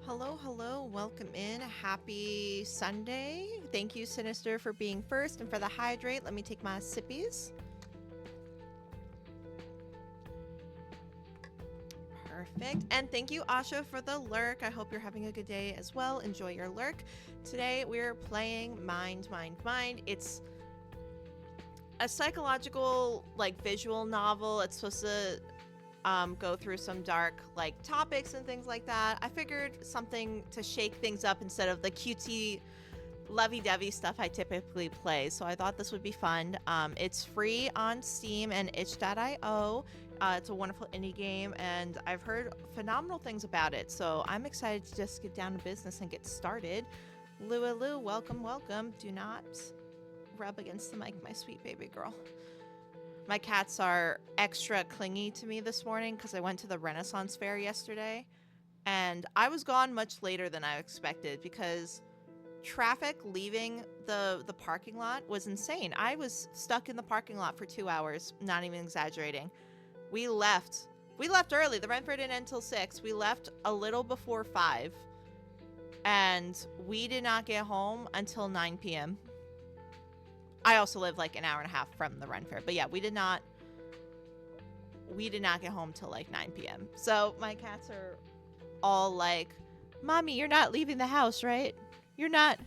Hello, hello, welcome in. Happy Sunday. Thank you, Sinister, for being first and for the hydrate. Let me take my sippies. Perfect. And thank you, Asha, for the lurk. I hope you're having a good day as well. Enjoy your lurk. Today, we're playing Mind, Mind, Mind. It's a psychological, like, visual novel. It's supposed to go through some dark like topics and things like that. I figured something to shake things up instead of the cutesy lovey-dovey stuff I typically play. So I thought this would be fun. It's free on Steam and itch.io. It's a wonderful indie game and I've heard phenomenal things about it. So I'm excited to just get down to business and get started. Lou, welcome, welcome. Do not rub against the mic, my sweet baby girl. My cats are extra clingy to me this morning because I went to the Renaissance Fair yesterday. And I was gone much later than I expected because traffic leaving the parking lot was insane. I was stuck in the parking lot for 2 hours, not even exaggerating. We left early. The rent fair didn't end until 6. We left a little before 5. And we did not get home until 9 p.m. I also live like an hour and a half from the Ren Fair. But yeah, we did not get home till like 9 p.m. So my cats are all like, Mommy, you're not leaving the house, right? You're not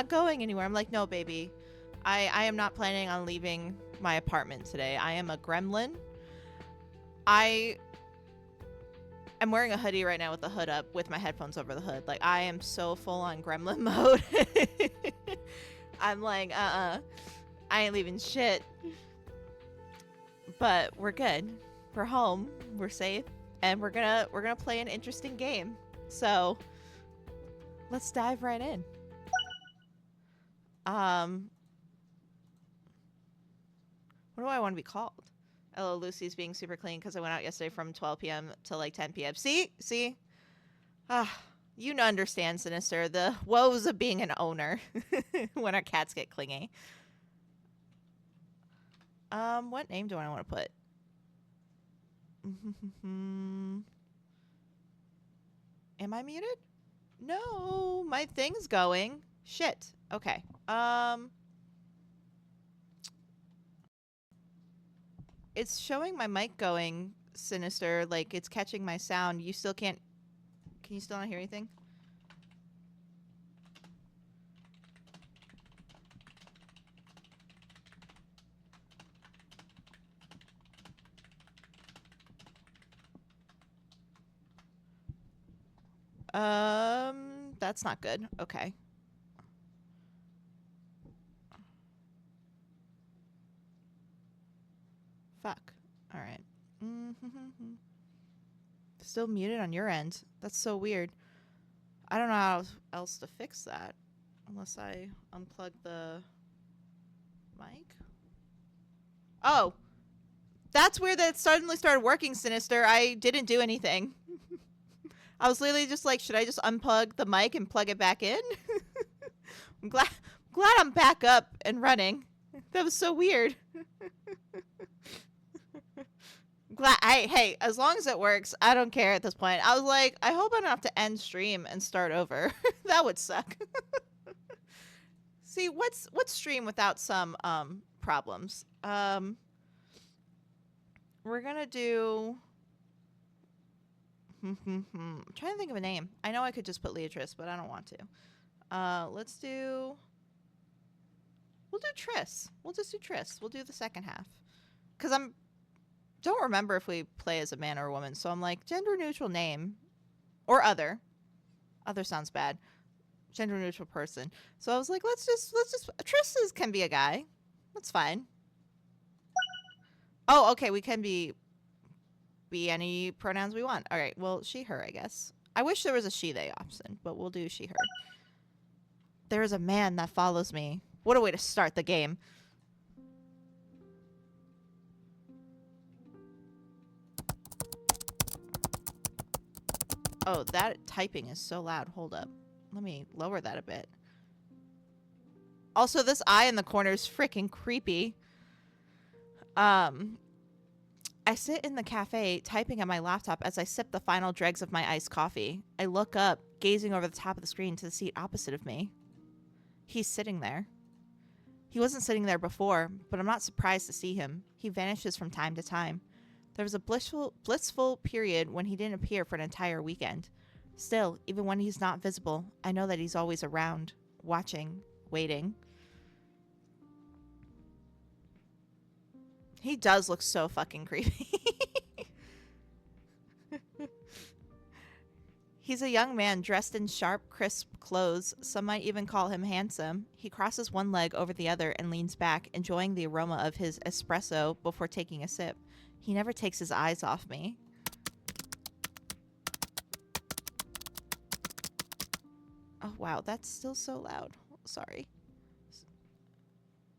going anywhere. I'm like, no, baby. I am not planning on leaving my apartment today. I am a gremlin. I am wearing a hoodie right now with the hood up with my headphones over the hood. Like, I am so full on gremlin mode. I'm like, I ain't leaving shit. But we're good. We're home. We're safe. And we're gonna play an interesting game. So let's dive right in. What do I want to be called? Hello, Lucy's being super clean because I went out yesterday from 12 p.m. to like 10 p.m. See? You understand, Sinister, the woes of being an owner when our cats get clingy. What name do I want to put? Am I muted? No, my thing's going. Shit. Okay. It's showing my mic going, Sinister, like it's catching my sound. You still can't. Can you still not hear anything? That's not good. Okay. Fuck. All right. Still muted on your end. That's so weird. I don't know how else to fix that. Unless I unplug the mic. Oh. That's weird that it suddenly started working, Sinister. I didn't do anything. I was literally just like, should I just unplug the mic and plug it back in? I'm glad I'm back up and running. That was so weird. Hey, as long as it works, I don't care at this point. I was like, I hope I don't have to end stream and start over. That would suck. See, what's stream without some problems? We're gonna do I'm trying to think of a name. I know I could just put Leatrice, but I don't want to. We'll do Triss. We'll just do Triss. We'll do the second half. Because don't remember if we play as a man or a woman, so I'm like, gender neutral name. Or other. Other sounds bad. Gender neutral person. So I was like, let's just Triss can be a guy. That's fine. Oh, okay, we can be any pronouns we want. All right, well, she, her, I guess. I wish there was a she, they option, but we'll do she, her. There is a man that follows me. What a way to start the game. Oh, that typing is so loud. Hold up. Let me lower that a bit. Also, this eye in the corner is freaking creepy. I sit in the cafe typing on my laptop as I sip the final dregs of my iced coffee. I look up, gazing over the top of the screen to the seat opposite of me. He's sitting there. He wasn't sitting there before, but I'm not surprised to see him. He vanishes from time to time. There was a blissful period when he didn't appear for an entire weekend. Still, even when he's not visible, I know that he's always around, watching, waiting. He does look so fucking creepy. He's a young man dressed in sharp, crisp clothes. Some might even call him handsome. He crosses one leg over the other and leans back, enjoying the aroma of his espresso before taking a sip. He never takes his eyes off me. Oh, wow. That's still so loud. Sorry.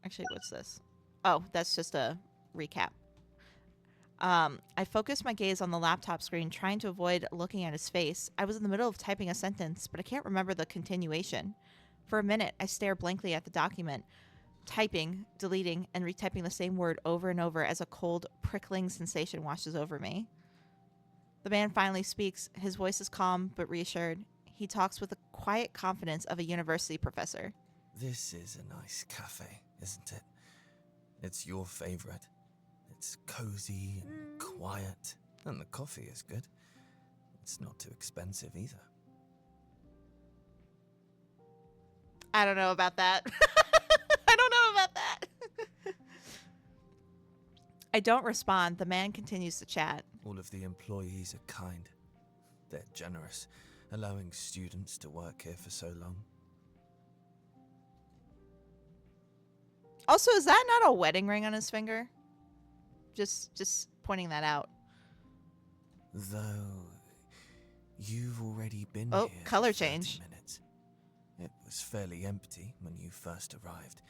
Actually, what's this? Oh, that's just a recap. I focused my gaze on the laptop screen, trying to avoid looking at his face. I was in the middle of typing a sentence, but I can't remember the continuation. For a minute, I stare blankly at the document, typing, deleting, and retyping the same word over and over as a cold, prickling sensation washes over me. The man finally speaks. His voice is calm but reassured. He talks with the quiet confidence of a university professor. This is a nice cafe, isn't it? It's your favorite. It's cozy and quiet, and the coffee is good. It's not too expensive either. I don't know about that. I don't know about that. I don't respond. The man continues to chat. All of the employees are kind. They're generous, allowing students to work here for so long. Also, is that not a wedding ring on his finger? Just pointing that out. Though you've already been here color for 30 change. minutes. It was fairly empty when you first arrived,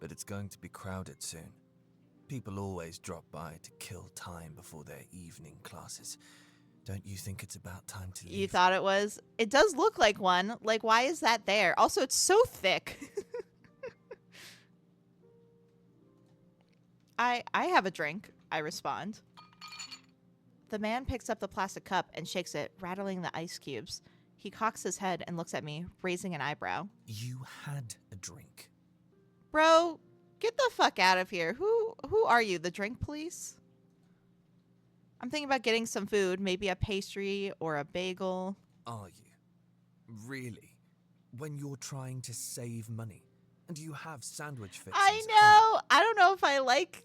but it's going to be crowded soon. People always drop by to kill time before their evening classes. Don't you think it's about time to leave? You thought it was? It does look like one. Like, why is that there? Also, it's so thick. I have a drink, I respond. The man picks up the plastic cup and shakes it, rattling the ice cubes. He cocks his head and looks at me, raising an eyebrow. You had a drink. Bro, get the fuck out of here. Who are you, the drink police? I'm thinking about getting some food, maybe a pastry or a bagel. Are you? Really? When you're trying to save money? And you have sandwich fixes? I know. I don't know if I like...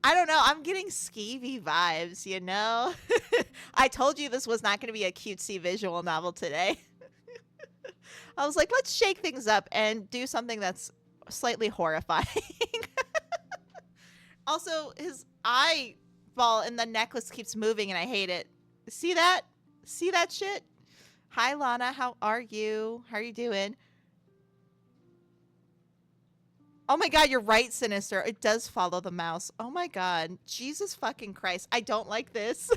I don't know. I'm getting skeevy vibes, you know? I told you this was not going to be a cutesy visual novel today. I was like, let's shake things up and do something that's slightly horrifying. Also, his eyeball in the necklace keeps moving and I hate it. See that? See that shit? Hi, Lana. How are you? How are you doing? Oh my god, you're right, Sinister. It does follow the mouse. Oh my god. Jesus fucking Christ. I don't like this.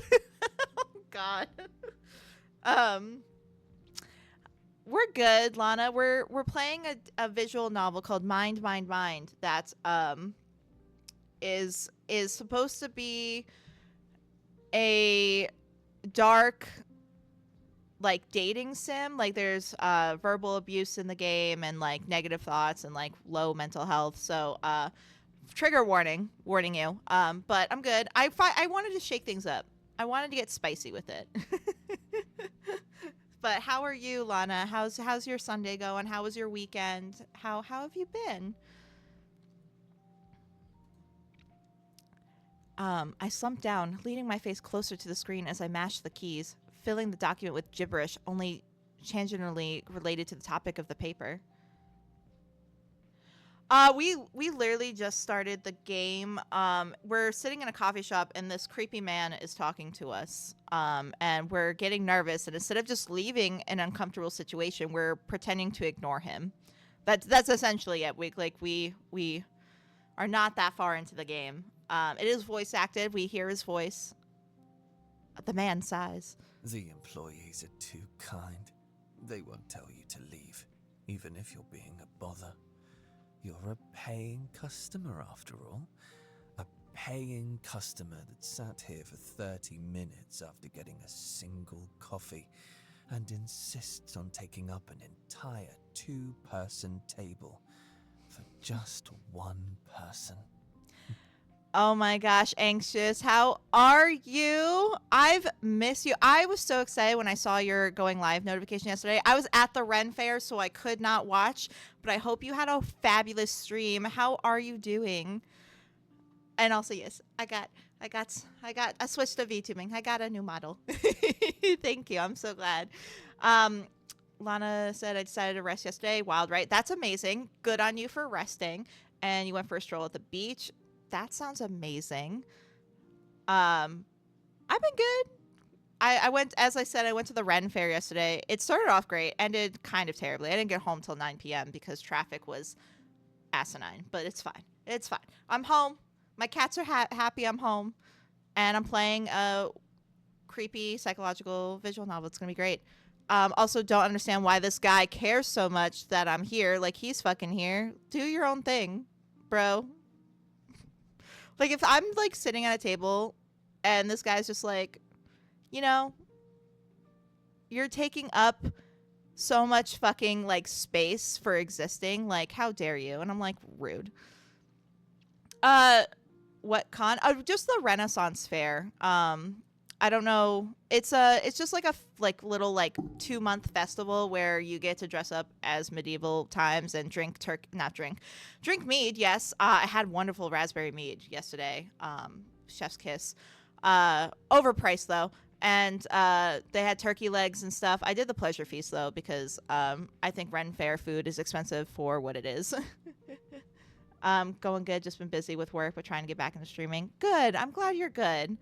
Oh god. We're good, Lana. We're playing a visual novel called MindMindMind that is supposed to be a dark like dating sim. Like there's verbal abuse in the game and like negative thoughts and like low mental health. So trigger warning you. But I'm good. I wanted to shake things up. I wanted to get spicy with it. But how are you, Lana? How's your Sunday going? How was your weekend? How have you been? I slumped down, leaning my face closer to the screen as I mashed the keys, filling the document with gibberish only tangentially related to the topic of the paper. We literally just started the game. We're sitting in a coffee shop and this creepy man is talking to us. And we're getting nervous, and instead of just leaving an uncomfortable situation, we're pretending to ignore him. That's essentially it. We are not that far into the game. It is voice acted. We hear his voice. The man sighs. The employees are too kind. They won't tell you to leave, even if you're being a bother. You're a paying customer after all. A paying customer that sat here for 30 minutes after getting a single coffee and insists on taking up an entire 2-person table for just one person. Oh my gosh, Anxious, how are you? I've missed you. I was so excited when I saw your going live notification yesterday. I was at the Ren Fair, so I could not watch, but I hope you had a fabulous stream. How are you doing? And also, yes, I switched to VTubing. I got a new model. Thank you. I'm so glad. Lana said I decided to rest yesterday. Wild, right? That's amazing. Good on you for resting. And you went for a stroll at the beach. That sounds amazing. I've been good. I went, as I said, I went to the Ren Fair yesterday. It started off great, ended kind of terribly. I didn't get home till 9 p.m. because traffic was asinine, but it's fine. It's fine. I'm home. My cats are happy I'm home, and I'm playing a creepy psychological visual novel. It's gonna be great. Also, don't understand why this guy cares so much that I'm here. Like, he's fucking here. Do your own thing, bro. Like, if I'm, like, sitting at a table and this guy's just like, you know, you're taking up so much fucking, like, space for existing. Like, how dare you? And I'm like, rude. What con? Oh, just the Renaissance Fair. I don't know. It's just like a little 2-month festival where you get to dress up as medieval times and drink mead. Yes, I had wonderful raspberry mead yesterday. Chef's kiss. Overpriced though, and they had turkey legs and stuff. I did the pleasure feast though because I think Ren Fair food is expensive for what it is. Going good. Just been busy with work, but trying to get back into streaming. Good. I'm glad you're good.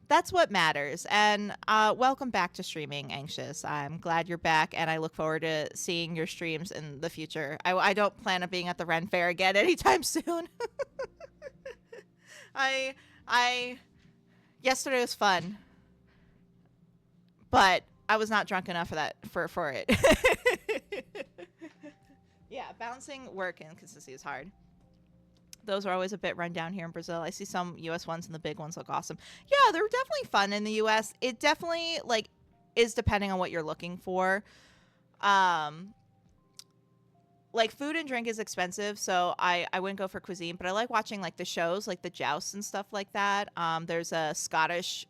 That's what matters. And welcome back to streaming, Anxious. I'm glad you're back, and I look forward to seeing your streams in the future. I don't plan on being at the Ren Fair again anytime soon. Yesterday was fun, but I was not drunk enough for it. Yeah, balancing work and consistency is hard. Those are always a bit run down here in Brazil. I see some U.S. ones and the big ones look awesome. Yeah, they're definitely fun in the U.S. It definitely is depending on what you're looking for. Food and drink is expensive, so I wouldn't go for cuisine, but I like watching the shows, like the jousts and stuff like that. There's a Scottish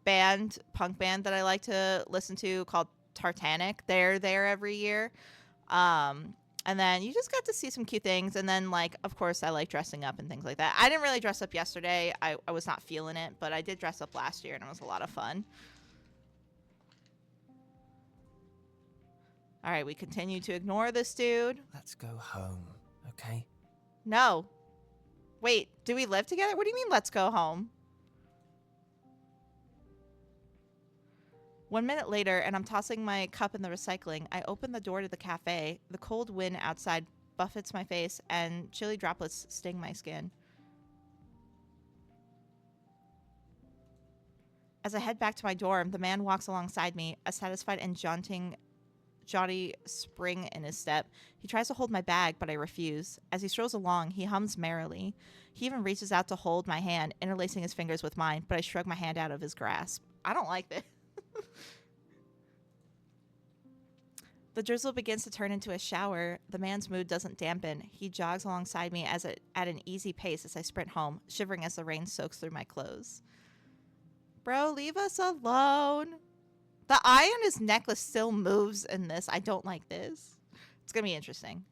punk band that I like to listen to called Tartanic. They're there every year. And then you just got to see some cute things. And then, of course, I like dressing up and things like that. I didn't really dress up yesterday. I was not feeling it, but I did dress up last year, and it was a lot of fun. All right, we continue to ignore this dude. Let's go home, okay? No. Wait, do we live together? What do you mean, let's go home? 1 minute later, and I'm tossing my cup in the recycling. I open the door to the cafe. The cold wind outside buffets my face, and chilly droplets sting my skin. As I head back to my dorm, the man walks alongside me, a satisfied and jaunty spring in his step. He tries to hold my bag, but I refuse. As he strolls along, he hums merrily. He even reaches out to hold my hand, interlacing his fingers with mine, but I shrug my hand out of his grasp. I don't like this. The drizzle begins to turn into a shower. The man's mood doesn't dampen. He jogs alongside me at an easy pace as I sprint home, shivering as the rain soaks through my clothes. Bro, leave us alone. The eye on his necklace still moves in this. I don't like this. It's going to be interesting.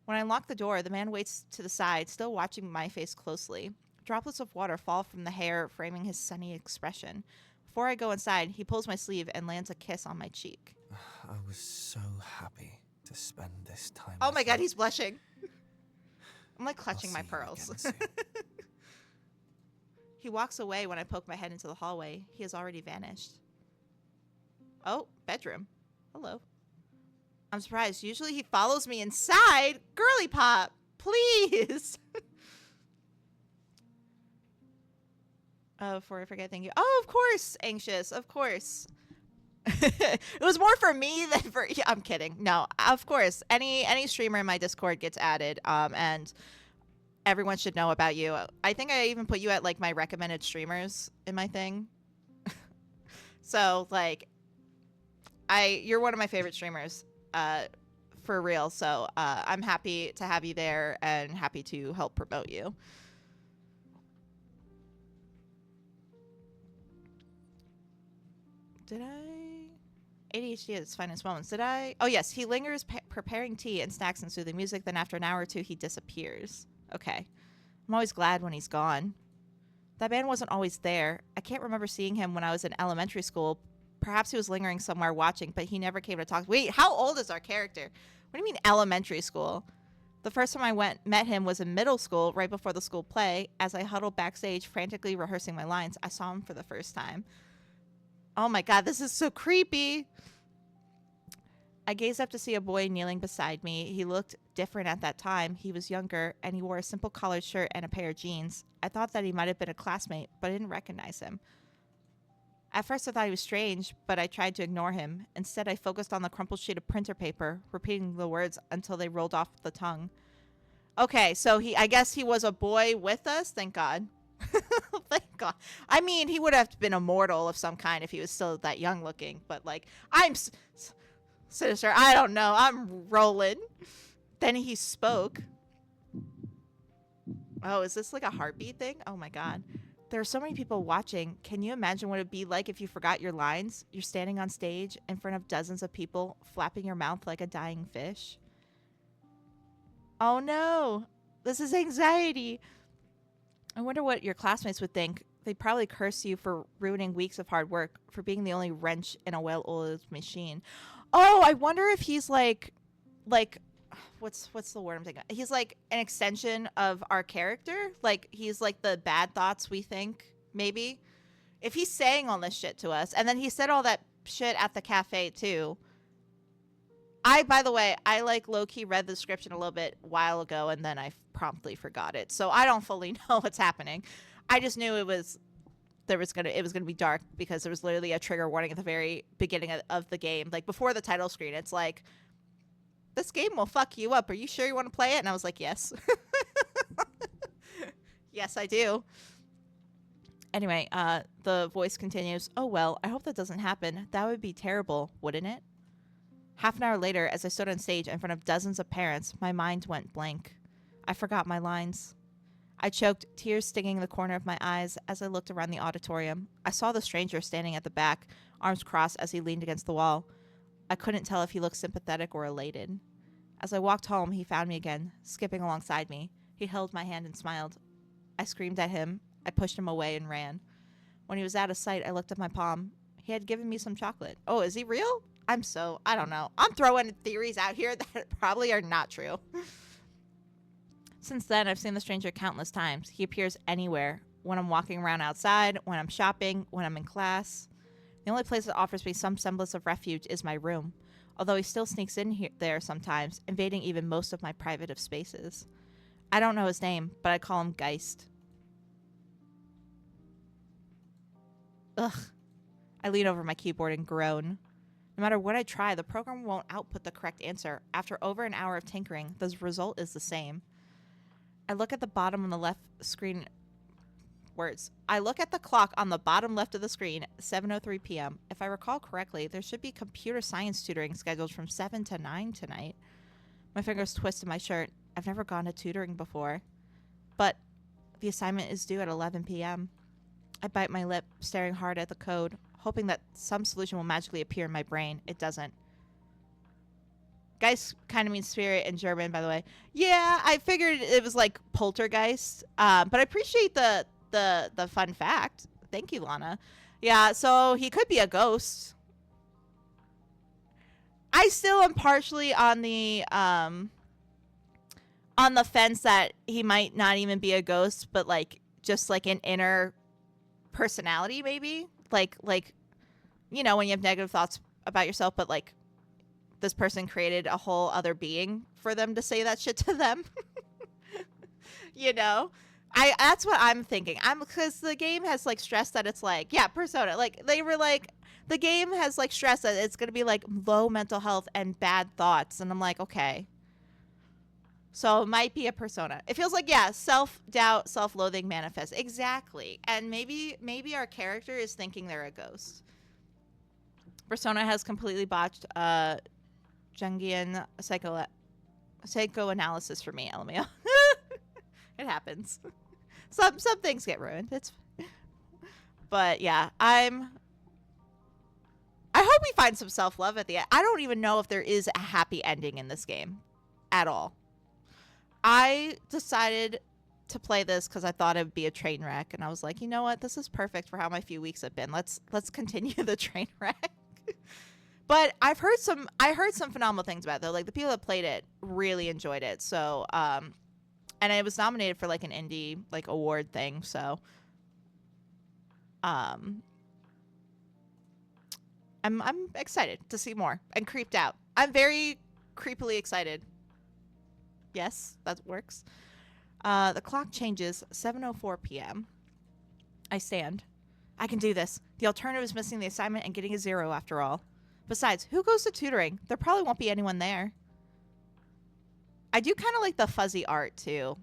When I unlock the door, the man waits to the side, still watching my face closely. Droplets of water fall from the hair, framing his sunny expression. Before I go inside, he pulls my sleeve and lands a kiss on my cheek. I was so happy to spend this time. Oh my god, he's blushing. I'm clutching my pearls. He walks away when I poke my head into the hallway. He has already vanished. Oh, bedroom. Hello. I'm surprised. Usually he follows me inside. Girly pop, please. Oh, before I forget, thank you. Oh, of course, Anxious. Of course. It was more for me than for... Yeah, I'm kidding. No, of course. Any streamer in my Discord gets added. And everyone should know about you. I think I even put you at like my recommended streamers in my thing. So like you're one of my favorite streamers, for real. So I'm happy to have you there and happy to help promote you. Did I? ADHD at its finest moments. Did I? Oh yes, he lingers preparing tea and snacks and soothing music. Then after an hour or two, he disappears. Okay, I'm always glad when he's gone. That man wasn't always there. I can't remember seeing him when I was in elementary school. Perhaps he was lingering somewhere watching, but he never came to talk. Wait, how old is our character? What do you mean elementary school? The first time I met him was in middle school, right before the school play. As I huddled backstage, frantically rehearsing my lines, I saw him for the first time. Oh my god, this is so creepy. I gazed up to see a boy kneeling beside me. He looked different at that time. He was younger, and he wore a simple collared shirt and a pair of jeans. I thought that he might have been a classmate, but I didn't recognize him. At first, I thought he was strange, but I tried to ignore him. Instead, I focused on the crumpled sheet of printer paper, repeating the words until they rolled off the tongue. Okay, so I guess he was a boy with us? Thank God. Thank God. I mean, he would have been a mortal of some kind if he was still that young looking, but like, I'm sinister. I don't know. I'm rolling. Then he spoke. Oh, is this like a heartbeat thing? Oh my God. There are so many people watching. Can you imagine what it'd be like if you forgot your lines? You're standing on stage in front of dozens of people, flapping your mouth like a dying fish. Oh no, this is anxiety. I wonder what your classmates would think. They'd probably curse you for ruining weeks of hard work, for being the only wrench in a well-oiled machine. Oh, I wonder if he's like, what's the word I'm thinking? He's like an extension of our character. Like he's like the bad thoughts we think, maybe. If he's saying all this shit to us, and then he said all that shit at the cafe too. By the way, I like low-key read the description a little bit a while ago, and then I promptly forgot it. So I don't fully know what's happening. I just knew it was gonna be dark because there was literally a trigger warning at the very beginning of the game. Like before the title screen, it's like, this game will fuck you up. Are you sure you want to play it? And I was like, yes. Yes, I do. Anyway, the voice continues. Oh, well, I hope that doesn't happen. That would be terrible, wouldn't it? Half an hour later, as I stood on stage in front of dozens of parents, my mind went blank. I forgot my lines. I choked, tears stinging the corner of my eyes as I looked around the auditorium. I saw the stranger standing at the back, arms crossed as he leaned against the wall. I couldn't tell if he looked sympathetic or elated. As I walked home, he found me again, skipping alongside me. He held my hand and smiled. I screamed at him. I pushed him away and ran. When he was out of sight, I looked at my palm. He had given me some chocolate. Oh, is he real? I don't know. I'm throwing theories out here that probably are not true. Since then, I've seen the stranger countless times. He appears anywhere. When I'm walking around outside, when I'm shopping, when I'm in class. The only place that offers me some semblance of refuge is my room, although he still sneaks in there sometimes, invading even most of my private of spaces. I don't know his name, but I call him Geist. Ugh. I lean over my keyboard and groan. No matter what I try, the program won't output the correct answer. After over an hour of tinkering, the result is the same. I look at the bottom on the left screen. I look at the clock on the bottom left of the screen, 7:03 p.m. If I recall correctly, there should be computer science tutoring scheduled from 7 to 9 tonight. My fingers twist in my shirt. I've never gone to tutoring before. But the assignment is due at 11 p.m. I bite my lip, staring hard at the code, hoping that some solution will magically appear in my brain. It doesn't. Geist kind of means spirit in German, by the way. Yeah, I figured it was like poltergeist. But I appreciate the fun fact. Thank you, Lana. Yeah, so he could be a ghost. I still am partially on the fence that he might not even be a ghost, but like just like an inner personality, maybe. Like you know, when you have negative thoughts about yourself, but like this person created a whole other being for them to say that shit to them. You know? That's what I'm thinking. Because the game has like stressed that it's like, yeah, Persona. Like they were like, the game has like stressed that it's gonna be like low mental health and bad thoughts, and I'm like, okay. So it might be a persona. It feels like, yeah, self-doubt, self-loathing manifest. Exactly. And maybe our character is thinking they're a ghost. Persona has completely botched Jungian psychoanalysis for me, LMAO. It happens. Some things get ruined. But yeah, I hope we find some self-love at the end. I don't even know if there is a happy ending in this game at all. I decided to play this because I thought it would be a train wreck, and I was like, you know what? This is perfect for how my few weeks have been. Let's continue the train wreck. But I heard some phenomenal things about it, though. Like, the people that played it really enjoyed it. So, and it was nominated for like an indie like award thing. So, I'm excited to see more and creeped out. I'm very creepily excited. Yes, that works. The clock changes 7:04 p.m. I stand. I can do this. The alternative is missing the assignment and getting a 0 after all. Besides, who goes to tutoring? There probably won't be anyone there. I do kind of like the fuzzy art too.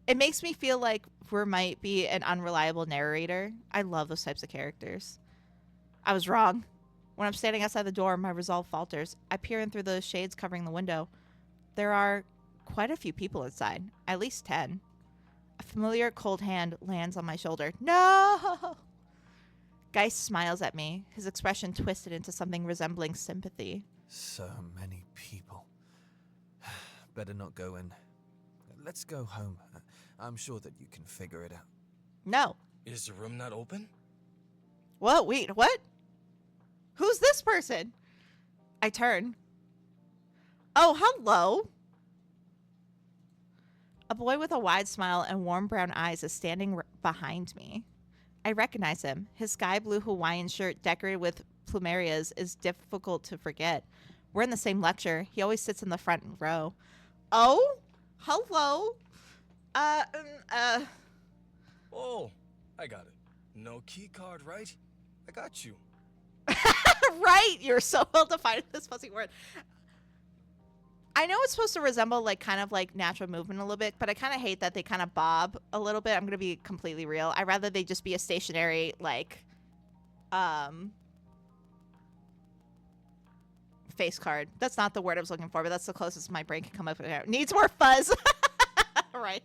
It makes me feel like Ver might be an unreliable narrator. I love those types of characters. I was wrong. When I'm standing outside the door, my resolve falters. I peer in through the shades covering the window. There are quite a few people inside, at least 10. A familiar cold hand lands on my shoulder. No! Geist smiles at me, his expression twisted into something resembling sympathy. So many people. Better not go in. Let's go home. I'm sure that you can figure it out. No. Is the room not open? Whoa, wait, what? Who's this person? I turn. Oh, hello. A boy with a wide smile and warm brown eyes is standing behind me. I recognize him. His sky blue Hawaiian shirt decorated with plumerias is difficult to forget. We're in the same lecture. He always sits in the front row. Oh, hello. Oh, I got it. No key card, right? I got you. Right. You're so well defined in this fuzzy word. I know it's supposed to resemble like kind of like natural movement a little bit, but I kind of hate that they kind of bob a little bit. I'm going to be completely real. I'd rather they just be a stationary like face card. That's not the word I was looking for, but that's the closest my brain can come up with. Needs more fuzz. Right.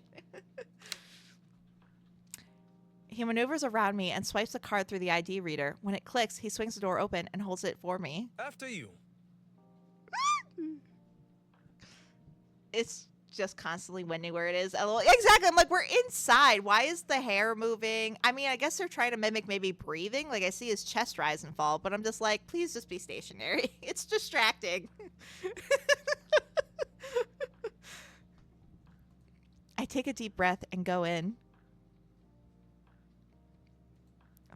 He maneuvers around me and swipes the card through the ID reader. When it clicks, he swings the door open and holds it for me. After you. It's just constantly winding where it is. Exactly. I'm like, we're inside. Why is the hair moving? I mean, I guess they're trying to mimic maybe breathing. Like, I see his chest rise and fall, but I'm just like, please just be stationary. It's distracting. I take a deep breath and go in.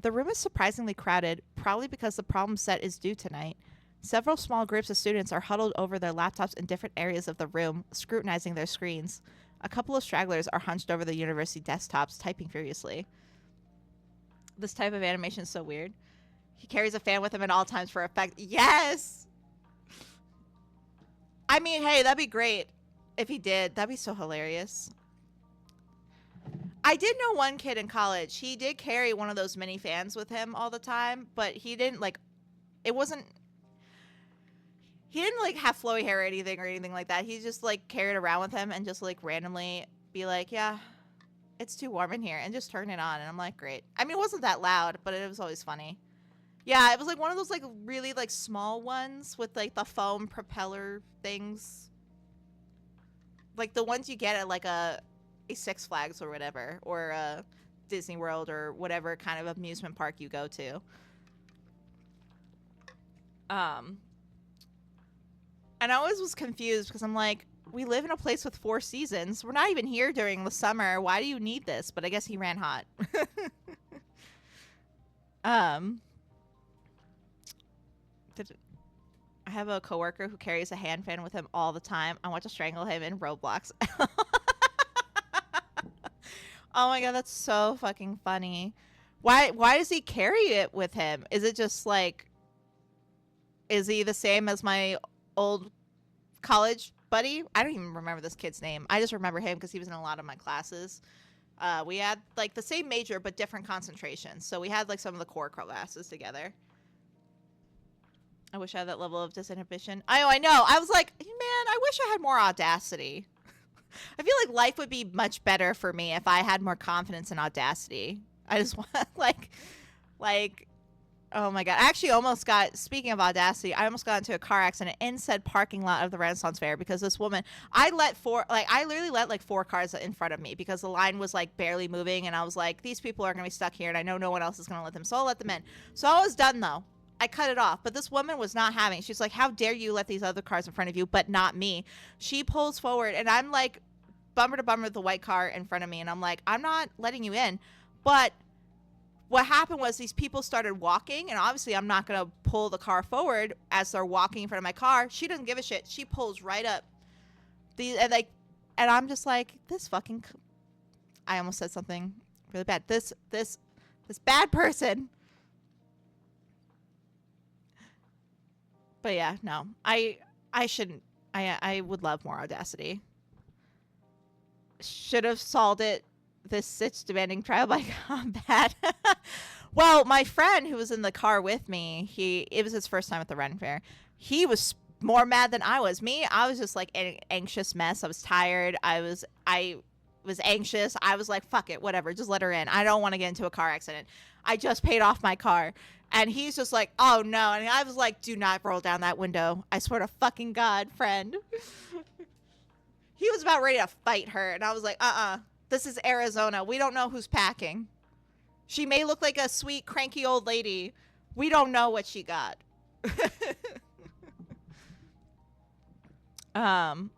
The room is surprisingly crowded, probably because the problem set is due tonight. Several small groups of students are huddled over their laptops in different areas of the room, scrutinizing their screens. A couple of stragglers are hunched over the university desktops, typing furiously. This type of animation is so weird. He carries a fan with him at all times for effect. Yes! I mean, hey, that'd be great if he did. That'd be so hilarious. I did know one kid in college. He did carry one of those mini fans with him all the time, but he didn't, like, it wasn't... He didn't, like, have flowy hair or anything like that. He just, like, carried it around with him and just, like, randomly be like, yeah, it's too warm in here, and just turn it on. And I'm like, great. I mean, it wasn't that loud, but it was always funny. Yeah, it was, like, one of those, like, really, like, small ones with, like, the foam propeller things. Like, the ones you get at, like, a Six Flags or whatever, or a Disney World or whatever kind of amusement park you go to. And I always was confused because I'm like, we live in a place with 4 seasons. We're not even here during the summer. Why do you need this? But I guess he ran hot. I have a coworker who carries a hand fan with him all the time. I want to strangle him in Roblox. Oh my god, that's so fucking funny. Why does he carry it with him? Is it just like, is he the same as my old college buddy, I don't even remember this kid's name. I just remember him because he was in a lot of my classes. We had like the same major but different concentrations. So we had like some of the core classes together. I wish I had that level of disinhibition. I know. I was like, man, I wish I had more audacity. I feel like life would be much better for me if I had more confidence and audacity. I just want like, oh my God. I actually almost got, speaking of audacity, I almost got into a car accident in said parking lot of the Renaissance Fair because this woman, I literally let like 4 cars in front of me because the line was like barely moving. And I was like, these people are going to be stuck here and I know no one else is going to let them. So I'll let them in. So I was done though. I cut it off, but this woman was not having it. She's like, how dare you let these other cars in front of you, but not me. She pulls forward and I'm like bummer to bummer with the white car in front of me. And I'm like, I'm not letting you in. But what happened was these people started walking, and obviously I'm not going to pull the car forward as they're walking in front of my car. She doesn't give a shit. She pulls right up. And I'm just like, this fucking, I almost said something really bad. This bad person. But yeah, no, I shouldn't. I would love more audacity. Should have solved it. This sitch demanding trial by combat. Well, my friend who was in the car with me, it was his first time at the Ren Fair. He was more mad than I was. Me, I was just like an anxious mess. I was tired. I was anxious. I was like, fuck it, whatever. Just let her in. I don't want to get into a car accident. I just paid off my car. And he's just like, oh no. And I was like, do not roll down that window. I swear to fucking God, friend. He was about ready to fight her. And I was like, this is Arizona. We don't know who's packing. She may look like a sweet, cranky old lady. We don't know what she got. No,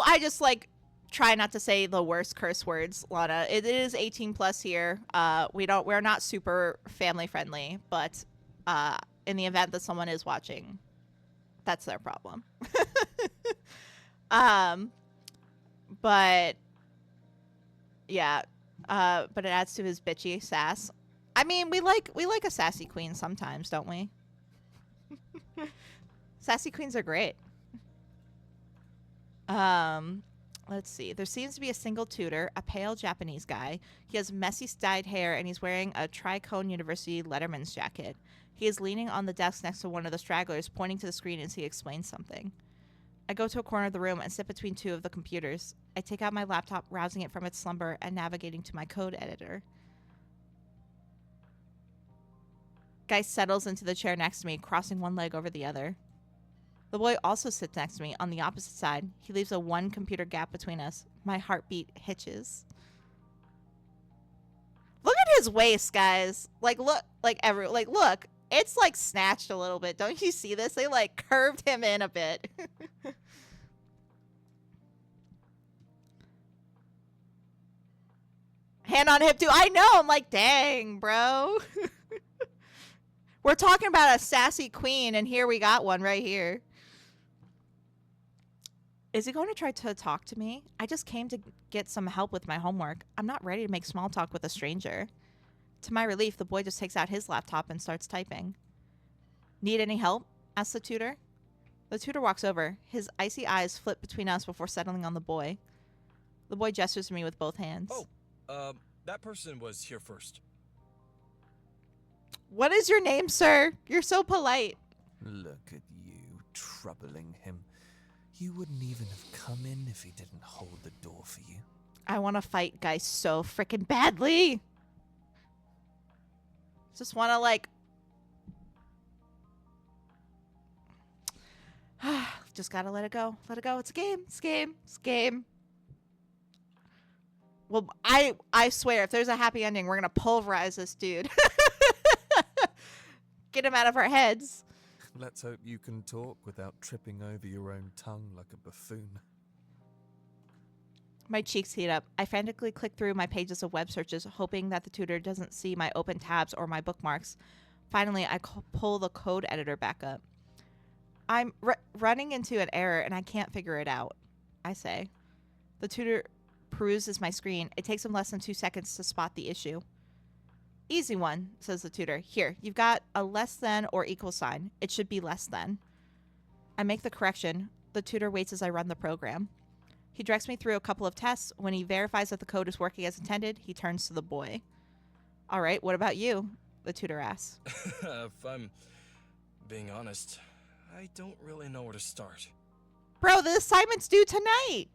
I just like try not to say the worst curse words, Lana. It is 18 plus here. We're not super family friendly, but in the event that someone is watching, that's their problem. But yeah, but it adds to his bitchy sass. I mean, we like a sassy queen sometimes, don't we? Sassy queens are great. Let's see. There seems to be a single tutor, a pale Japanese guy. He has messy dyed hair and he's wearing a Tricone University Letterman's jacket. He is leaning on the desk next to one of the stragglers, pointing to the screen as he explains something. I go to a corner of the room and sit between 2 of the computers. I take out my laptop, rousing it from its slumber and navigating to my code editor. Guy settles into the chair next to me, crossing one leg over the other. The boy also sits next to me on the opposite side. He leaves a 1 computer gap between us. My heartbeat hitches. Look at his waist, guys. Look. It's like snatched a little bit. Don't you see this? They like curved him in a bit. Hand on hip too. I know. I'm like, dang, bro. We're talking about a sassy queen, and here we got one right here. Is he going to try to talk to me? I just came to get some help with my homework. I'm not ready to make small talk with a stranger. To my relief, the boy just takes out his laptop and starts typing. Need any help? Asks the tutor. The tutor walks over. His icy eyes flip between us before settling on the boy. The boy gestures to me with both hands. Oh, that person was here first. What is your name, sir? You're so polite. Look at you, troubling him. You wouldn't even have come in if he didn't hold the door for you. I want to fight guys so freaking badly. Just want to like... just gotta let it go. Let it go. It's a game. It's a game. It's a game. Well, I swear, if there's a happy ending, we're going to pulverize this dude. Get him out of our heads. Let's hope you can talk without tripping over your own tongue like a buffoon. My cheeks heat up. I frantically click through my pages of web searches, hoping that the tutor doesn't see my open tabs or my bookmarks. Finally, I pull the code editor back up. I'm running into an error and I can't figure it out, I say. The tutor peruses my screen. It takes him less than 2 seconds to spot the issue. Easy one, says the tutor. Here, you've got a less than or equal sign. It should be less than. I make the correction. The tutor waits as I run the program. He directs me through a couple of tests. When he verifies that the code is working as intended, he turns to the boy. All right, what about you? The tutor asks. If I'm being honest, I don't really know where to start. Bro, the assignment's due tonight.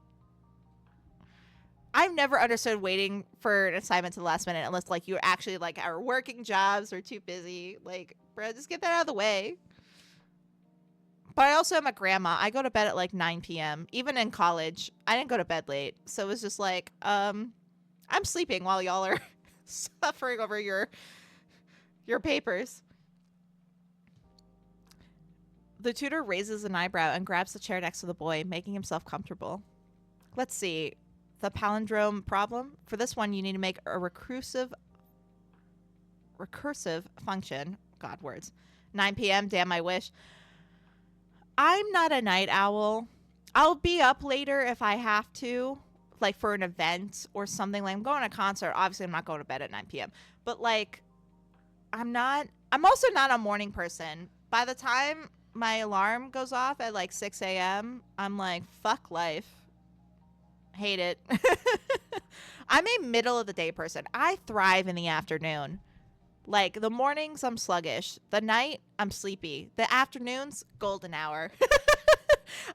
I've never understood waiting for an assignment to the last minute unless, like, you actually, like, are working jobs or too busy. Like, bro, just get that out of the way. But I also am a grandma. I go to bed at, like, 9 p.m. Even in college, I didn't go to bed late. So it was just like, I'm sleeping while y'all are suffering over your papers. The tutor raises an eyebrow and grabs the chair next to the boy, making himself comfortable. Let's see. The palindrome problem. For this one, you need to make a recursive function. God, words. 9 p.m. Damn, I wish. I'm not a night owl. I'll be up later if I have to, like for an event or something. Like I'm going to a concert. Obviously, I'm not going to bed at 9 p.m. But like, I'm also not a morning person. By the time my alarm goes off at like 6 a.m., I'm like, fuck life. Hate it. I'm a middle of the day person. I thrive in the afternoon. Like the mornings, I'm sluggish. The night, I'm sleepy. The afternoons, golden hour.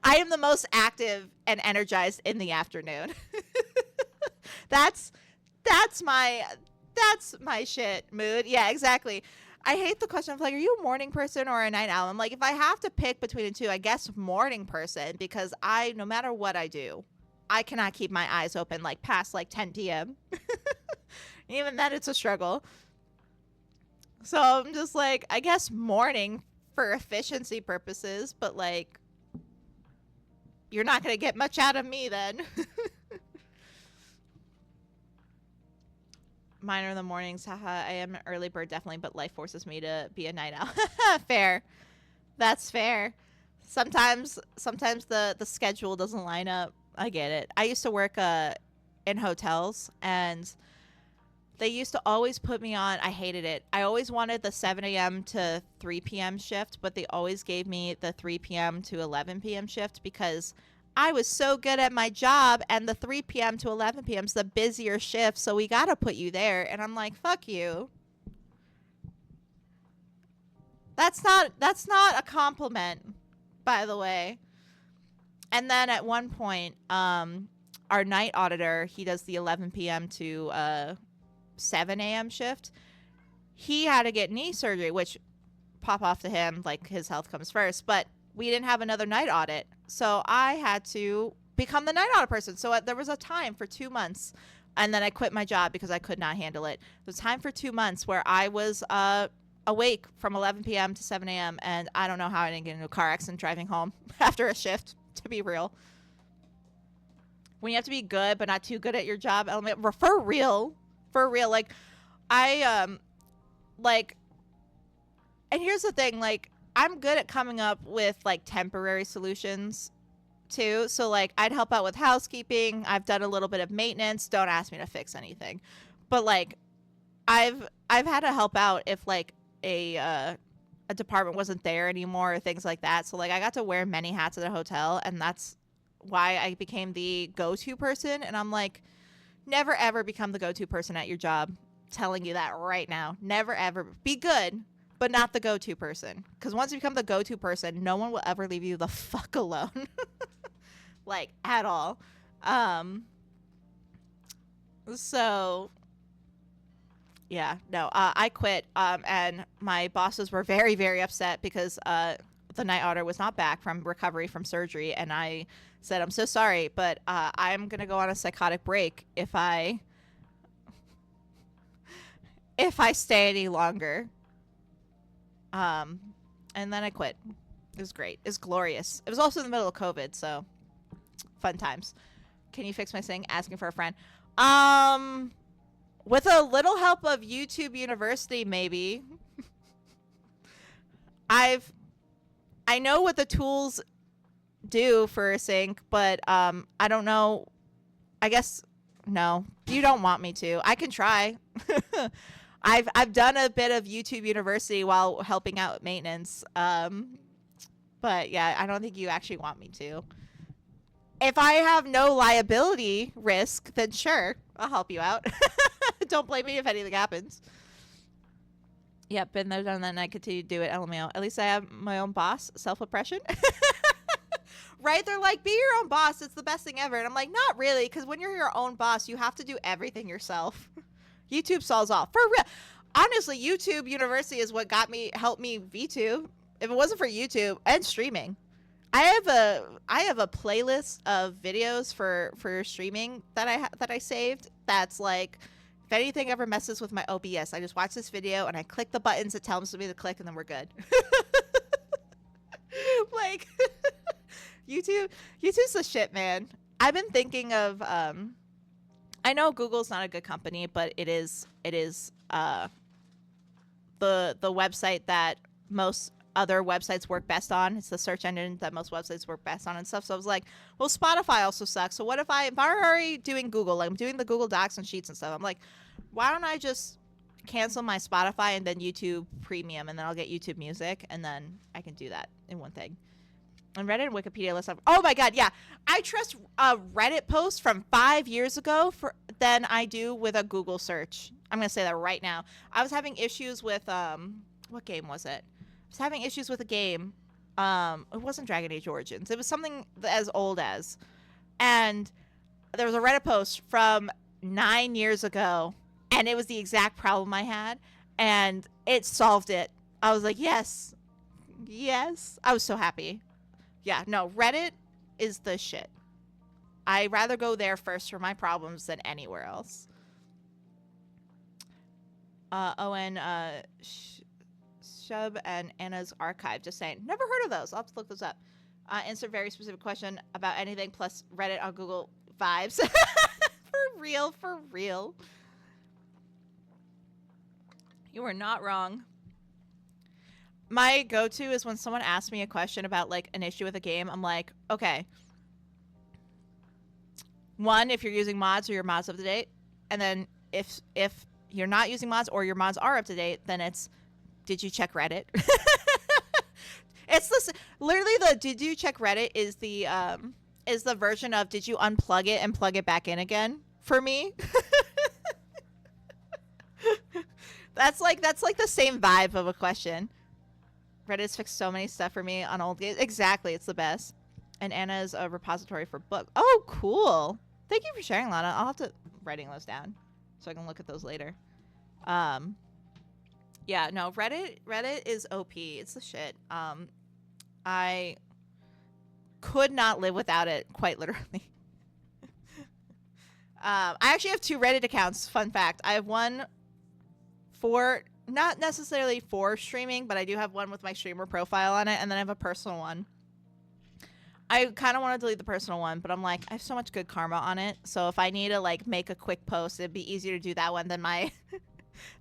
I am the most active and energized in the afternoon. That's my shit mood. Yeah, exactly. I hate the question of like, are you a morning person or a night owl? I'm like, if I have to pick between the two, I guess morning person, because no matter what I do, I cannot keep my eyes open like past like 10 p.m. Even then, it's a struggle. So I'm just like, I guess morning for efficiency purposes, but like, you're not going to get much out of me then. Mine are the mornings. Haha, I am an early bird, definitely, but life forces me to be a night owl. Fair. That's fair. Sometimes the schedule doesn't line up. I get it. I used to work in hotels, and they used to always put me on. I hated it. I always wanted the 7 a.m. to 3 p.m. shift, but they always gave me the 3 p.m. to 11 p.m. shift because I was so good at my job, and the 3 p.m. to 11 p.m. is the busier shift, so we got to put you there. And I'm like, fuck you. That's not a compliment, by the way. And then at one point, our night auditor, he does the 11 p.m. to 7 a.m. shift. He had to get knee surgery, which pop off to him, like his health comes first. But we didn't have another night audit. So I had to become the night audit person. So there was a time for 2 months. And then I quit my job because I could not handle it. There was time for 2 months where I was awake from 11 p.m. to 7 a.m. And I don't know how I didn't get into a car accident driving home after a shift, to be real. When you have to be good but not too good at your job, for real, like and here's the thing, like I'm good at coming up with like temporary solutions too. So like I'd help out with housekeeping. I've done a little bit of maintenance. Don't ask me to fix anything, but like I've had to help out if like a department wasn't there anymore or things like that. So like I got to wear many hats at a hotel, and that's why I became the go-to person. And I'm like, never ever become the go-to person at your job. I'm telling you that right now. Never ever. Be good, but not the go-to person. Because once you become the go-to person, no one will ever leave you the fuck alone. Like, at all. So, yeah, no, I quit. And my bosses were very, very upset because the night auditor was not back from recovery from surgery. And I said, I'm so sorry, but I'm going to go on a psychotic break if I stay any longer. And then I quit. It was great. It was glorious. It was also in the middle of COVID, so fun times. Can you fix my thing? Asking for a friend. With a little help of YouTube University, maybe. I know what the tools do for a sync, but I don't know. I guess no. You don't want me to. I can try. I've done a bit of YouTube University while helping out with maintenance. But yeah, I don't think you actually want me to. If I have no liability risk, then sure, I'll help you out. Don't blame me if anything happens. Yep, been there, done that, and I continue to do it. LMAO. At least I have my own boss. Self-oppression. Right? They're like, be your own boss. It's the best thing ever. And I'm like, not really, because when you're your own boss, you have to do everything yourself. YouTube solves all. For real. Honestly, YouTube University is what helped me VTube. If it wasn't for YouTube and streaming. I have a playlist of videos for streaming that I saved. That's like, if anything ever messes with my OBS, I just watch this video and I click the buttons that tell me to click, and then we're good. Like, YouTube's the shit, man. I've been thinking of I know Google's not a good company, but it is the website that most other websites work best on. It's the search engine that most websites work best on and stuff. So I was like, well, Spotify also sucks. So what if I'm already doing Google, like I'm doing the Google Docs and Sheets and stuff. I'm like, why don't I just cancel my Spotify and then YouTube Premium, and then I'll get YouTube Music, and then I can do that in one thing. And Reddit and Wikipedia list of, oh my god, yeah, I trust a Reddit post from 5 years ago than I do with a Google search. I'm gonna say that right now. I was having issues with what game was it? I was having issues with a game. It wasn't Dragon Age Origins. It was something as old as, and there was a Reddit post from 9 years ago, and it was the exact problem I had, and it solved it. I was like, yes. I was so happy. Yeah, no, Reddit is the shit. I'd rather go there first for my problems than anywhere else. Shub and Anna's Archive, just saying. Never heard of those. I'll have to look those up. Answer very specific question about anything plus Reddit on Google vibes. For real. You are not wrong. My go-to is when someone asks me a question about like an issue with a game, I'm like, okay. One, if you're using mods or your mods up to date, and then if you're not using mods or your mods are up to date, then it's, did you check Reddit? It's this literally the did you check Reddit is the version of did you unplug it and plug it back in again for me. That's like the same vibe of a question. Reddit's fixed so many stuff for me on old games. Exactly, it's the best. And Anna is a repository for books. Oh, cool. Thank you for sharing, Lana. I'll have to writing those down so I can look at those later. Yeah, no, Reddit is OP. It's the shit. I could not live without it, quite literally. I actually have 2 Reddit accounts. Fun fact. I have one for, not necessarily for streaming, but I do have one with my streamer profile on it, and then I have a personal one. I kind of want to delete the personal one, but I'm like, I have so much good karma on it, so if I need to like make a quick post, it'd be easier to do that one than my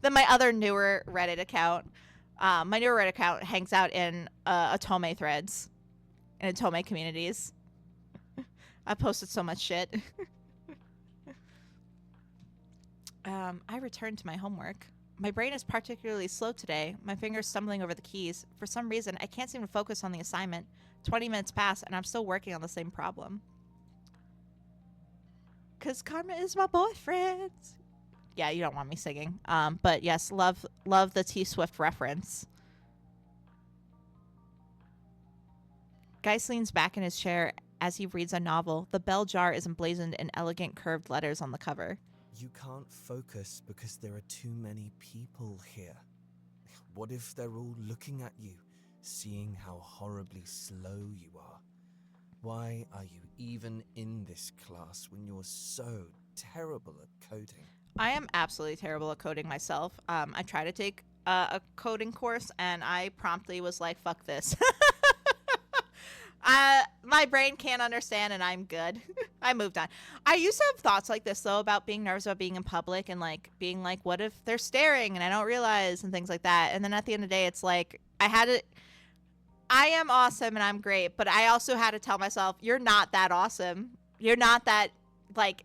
than my other newer Reddit account. My newer Reddit account hangs out in Otome threads and Otome communities. I posted so much shit. I returned to my homework. My brain is particularly slow today. My fingers stumbling over the keys. For some reason, I can't seem to focus on the assignment. 20 minutes pass, and I'm still working on the same problem. 'Cause Karma is my boyfriend. Yeah, you don't want me singing. But yes, love the T Swift reference. Geist leans back in his chair as he reads a novel. The bell jar is emblazoned in elegant curved letters on the cover. You can't focus because there are too many people here. What if they're all looking at you, seeing how horribly slow you are? Why are you even in this class when you're so terrible at coding? I am absolutely terrible at coding myself. I tried to take a coding course, and I promptly was like, fuck this. My brain can't understand, and I'm good. I moved on. I used to have thoughts like this, though, about being nervous about being in public and, like, being like, what if they're staring and I don't realize and things like that. And then at the end of the day, it's like, I am awesome and I'm great, but I also had to tell myself, you're not that awesome. You're not that, like,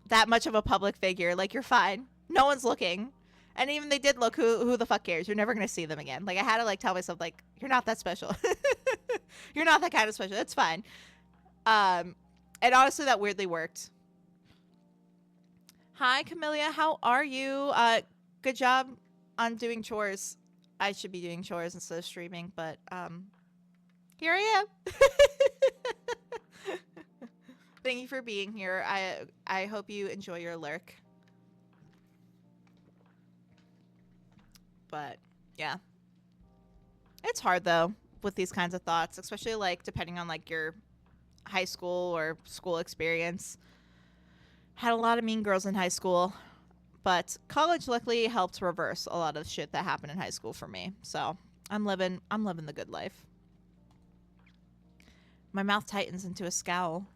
that much of a public figure. Like, you're fine. No one's looking. And even they did look, who the fuck cares? You're never going to see them again. Like, I had to, like, tell myself, like, you're not that special. You're not that kind of special. It's fine. And honestly, that weirdly worked. Hi, Camellia. How are you? Good job on doing chores. I should be doing chores instead of streaming, but here I am. Thank you for being here. I hope you enjoy your lurk. But yeah, it's hard though with these kinds of thoughts, especially like depending on like your high school or school experience. Had a lot of mean girls in high school, but college luckily helped reverse a lot of shit that happened in high school for me. So I'm living the good life. My mouth tightens into a scowl.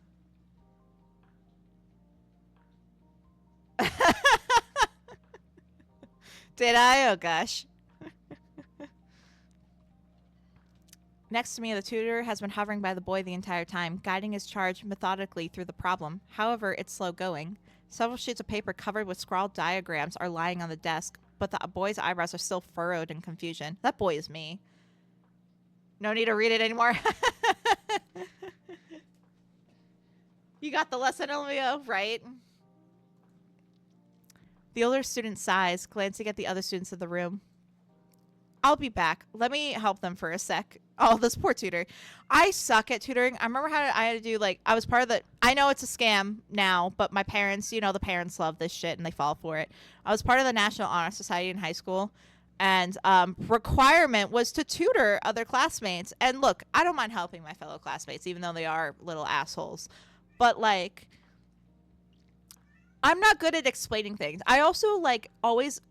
Did I? Oh gosh. Next to me, the tutor has been hovering by the boy the entire time, guiding his charge methodically through the problem. However, it's slow going. Several sheets of paper covered with scrawled diagrams are lying on the desk, but the boy's eyebrows are still furrowed in confusion. That boy is me. No need to read it anymore. You got the lesson, Olivia, right? The older student sighs, glancing at the other students in the room. I'll be back. Let me help them for a sec. Oh, this poor tutor. I suck at tutoring. I remember how I had to do, like, I was part of the... I know it's a scam now, but my parents, you know, the parents love this shit and they fall for it. I was part of the National Honor Society in high school, and requirement was to tutor other classmates. And look, I don't mind helping my fellow classmates, even though they are little assholes. But, like... I'm not good at explaining things. I also, like, I always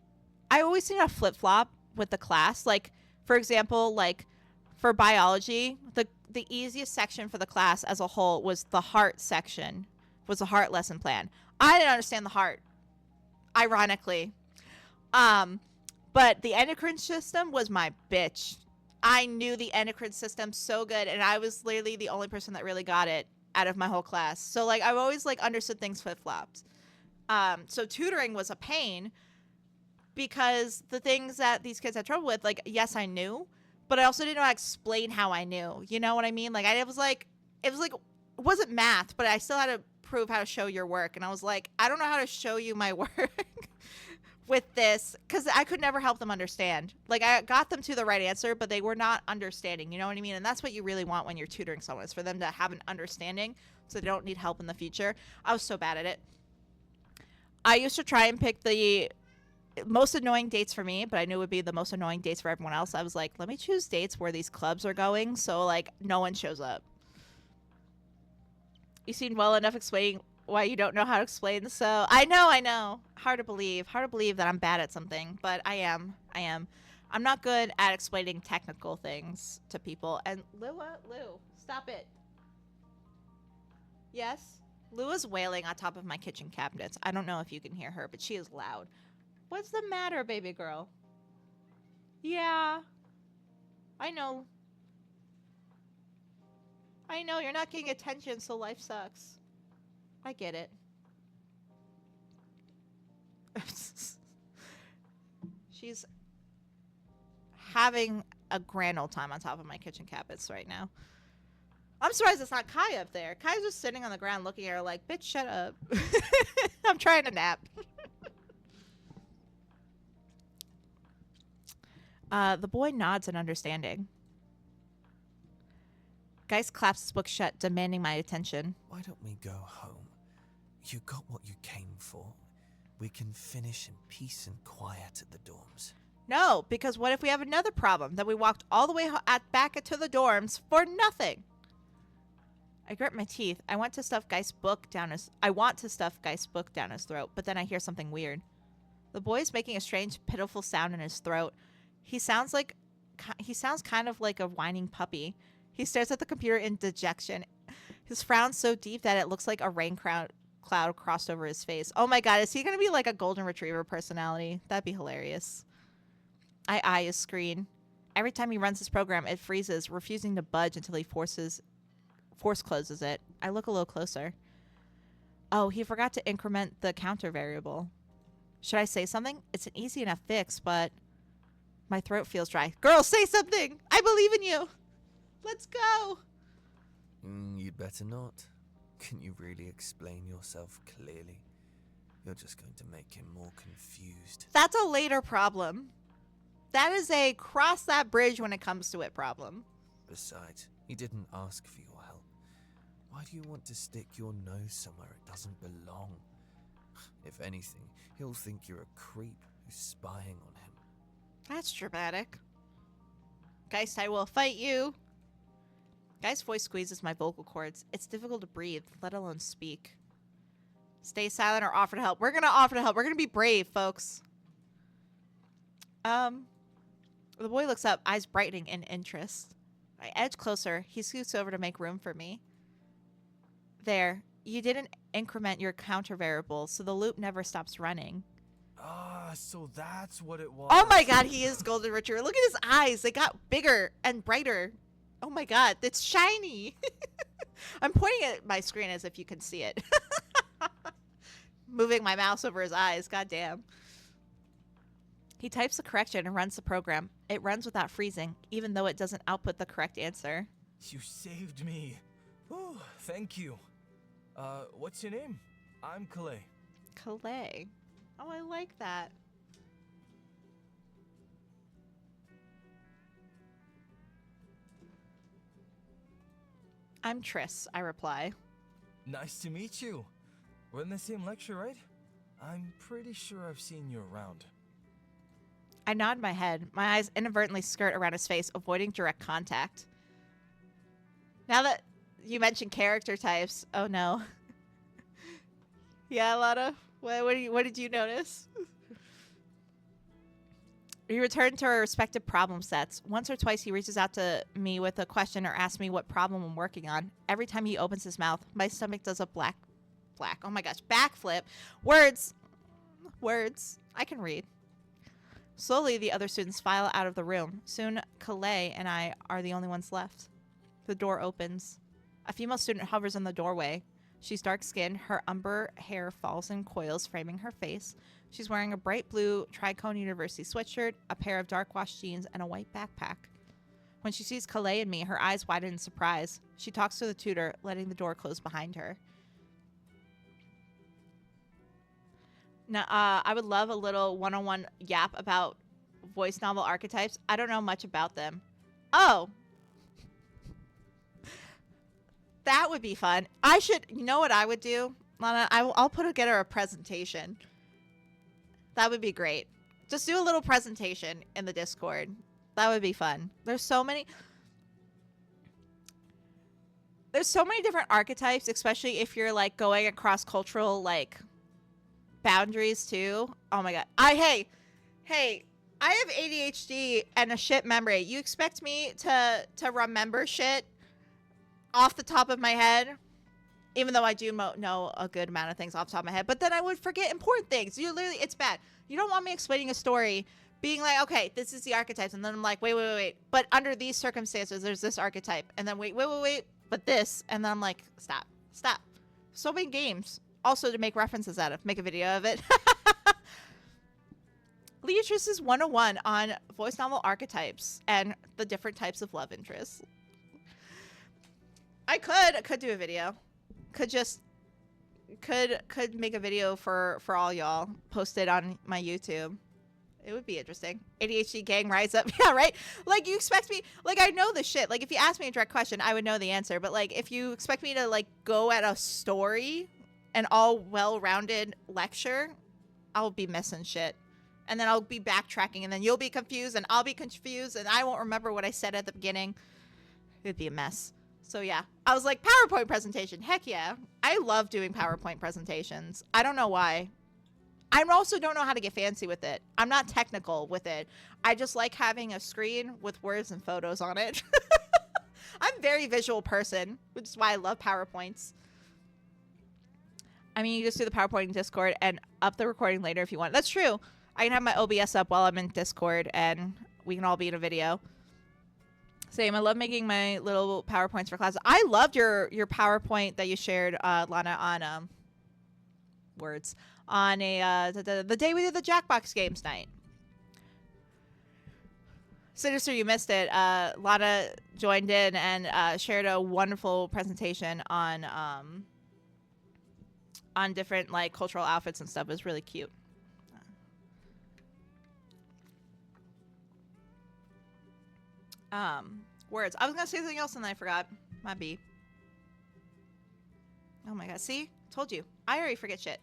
seem to flip-flop with the class. Like, for example, like, for biology, the easiest section for the class as a whole was the heart section, was the heart lesson plan. I didn't understand the heart, ironically. But the endocrine system was my bitch. I knew the endocrine system so good, and I was literally the only person that really got it out of my whole class. So, like, I've always, like, understood things flip-flopped. So tutoring was a pain because the things that these kids had trouble with, like, yes, I knew, but I also didn't know how to explain how I knew. You know what I mean? Like, it wasn't math, but I still had to prove how to show your work. And I was like, I don't know how to show you my work with this, because I could never help them understand. Like, I got them to the right answer, but they were not understanding. You know what I mean? And that's what you really want when you're tutoring someone, is for them to have an understanding so they don't need help in the future. I was so bad at it. I used to try and pick the most annoying dates for me, but I knew it would be the most annoying dates for everyone else. I was like, let me choose dates where these clubs are going, so, like, no one shows up. You seem well enough explaining why you don't know how to explain, so... I know. Hard to believe that I'm bad at something, but I am. I'm not good at explaining technical things to people. And Lou, stop it. Yes? Lua's wailing on top of my kitchen cabinets. I don't know if you can hear her, but she is loud. What's the matter, baby girl? Yeah. I know. You're not getting attention, so life sucks. I get it. She's having a grand old time on top of my kitchen cabinets right now. I'm surprised it's not Kai up there. Kai's just sitting on the ground looking at her like, bitch, shut up. I'm trying to nap. The boy nods in understanding. Geist claps his book shut, demanding my attention. Why don't we go home? You got what you came for. We can finish in peace and quiet at the dorms. No, because what if we have another problem? Then we walked all the way back to the dorms for nothing. I grit my teeth. I want to stuff Geist's book down his throat, but then I hear something weird. The boy is making a strange, pitiful sound in his throat. He sounds kind of like a whining puppy. He stares at the computer in dejection. His frown's so deep that it looks like a rain cloud crossed over his face. Oh my god, is he going to be like a golden retriever personality? That'd be hilarious. I eye his screen. Every time he runs his program, it freezes, refusing to budge until he force closes it. I look a little closer. Oh, he forgot to increment the counter variable. Should I say something? It's an easy enough fix, but my throat feels dry. Girl, say something! I believe in you! Let's go! You'd better not. Can you really explain yourself clearly? You're just going to make him more confused. That's a later problem. That is a cross that bridge when it comes to it problem. Besides, he didn't ask for your help. Why do you want to stick your nose somewhere it doesn't belong? If anything, he'll think you're a creep who's spying on him. That's dramatic. Geist, I will fight you. Geist's voice squeezes my vocal cords. It's difficult to breathe, let alone speak. Stay silent or offer to help. We're gonna offer to help. We're gonna be brave, folks. The boy looks up, eyes brightening in interest. I edge closer. He scoots over to make room for me. There. You didn't increment your counter variable, so the loop never stops running. Ah, so that's what it was. Oh my god, he is Golden Retriever. Look at his eyes. They got bigger and brighter. Oh my god, it's shiny. I'm pointing at my screen as if you can see it. Moving my mouse over his eyes. God damn. He types the correction and runs the program. It runs without freezing, even though it doesn't output the correct answer. You saved me. Oh, thank you. What's your name? I'm Kalei. Kalei. Oh, I like that. I'm Triss, I reply. Nice to meet you. We're in the same lecture, right? I'm pretty sure I've seen you around. I nod my head. My eyes inadvertently skirt around his face, avoiding direct contact. Now that you mentioned character types, oh no. Yeah, Lana? What did you notice? We return to our respective problem sets. Once or twice he reaches out to me with a question or asks me what problem I'm working on. Every time he opens his mouth, my stomach does a oh my gosh, backflip. Words. I can read. Slowly, the other students file out of the room. Soon, Kalei and I are the only ones left. The door opens. A female student hovers in the doorway. She's dark-skinned. Her umber hair falls in coils, framing her face. She's wearing a bright blue Tricone University sweatshirt, a pair of dark-washed jeans, and a white backpack. When she sees Kalei and me, her eyes widen in surprise. She talks to the tutor, letting the door close behind her. Now, I would love a little one-on-one yap about voice novel archetypes. I don't know much about them. Oh! That would be fun. You know what I would do? Lana, I'll put together a presentation. That would be great. Just do a little presentation in the Discord. That would be fun. There's so many different archetypes, especially if you're like going across cultural like boundaries too. Oh my god. Hey, I have ADHD and a shit memory. You expect me to remember shit off the top of my head? Even though I do know a good amount of things off the top of my head, but then I would forget important things. It's bad. You don't want me explaining a story, being like, okay, this is the archetypes, and then I'm like, wait. But under these circumstances, there's this archetype, and then wait, but this, and then I'm like, stop. So many games. Also to make references out of, make a video of it. Leatrice's 101 on voice novel archetypes and the different types of love interests. I could do a video. Could make a video for all y'all, post it on my YouTube. It would be interesting. ADHD gang rise up. Yeah, right? Like, you expect me, like, I know this shit. Like, if you ask me a direct question, I would know the answer. But, like, if you expect me to, like, go at a story, an all well-rounded lecture, I'll be missing shit. And then I'll be backtracking, and then you'll be confused, and I'll be confused, and I won't remember what I said at the beginning. It'd be a mess. So yeah, I was like, PowerPoint presentation. Heck yeah. I love doing PowerPoint presentations. I don't know why. I also don't know how to get fancy with it. I'm not technical with it. I just like having a screen with words and photos on it. I'm a very visual person, which is why I love PowerPoints. I mean, you just do the PowerPoint in Discord and up the recording later if you want. That's true. I can have my OBS up while I'm in Discord and we can all be in a video. Same. I love making my little PowerPoints for classes. I loved your PowerPoint that you shared, Lana, on words on a the day we did the Jackbox Games night. Sinister, you missed it. Lana joined in and shared a wonderful presentation on different like cultural outfits and stuff. It was really cute. Words. I was gonna say something else and then I forgot. My B. Oh my god. See? Told you. I already forget shit.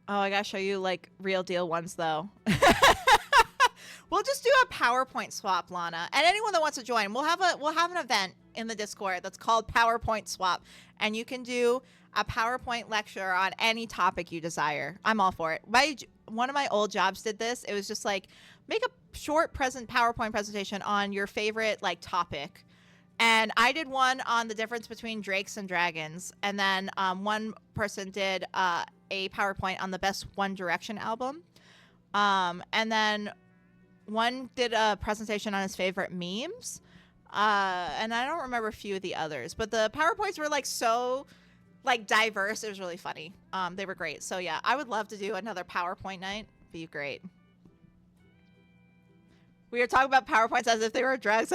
Oh, I gotta show you like real deal ones though. We'll just do a PowerPoint swap, Lana. And anyone that wants to join, we'll have an event in the Discord that's called PowerPoint Swap. And you can do a PowerPoint lecture on any topic you desire. I'm all for it. One of my old jobs did this. It was just like, make a short PowerPoint presentation on your favorite like topic. And I did one on the difference between drakes and dragons. And then one person did a PowerPoint on the best One Direction album. And then one did a presentation on his favorite memes. And I don't remember a few of the others. But the PowerPoints were like so like diverse. It was really funny. They were great. So yeah, I would love to do another PowerPoint night. Be great. We were talking about PowerPoints as if they were drugs.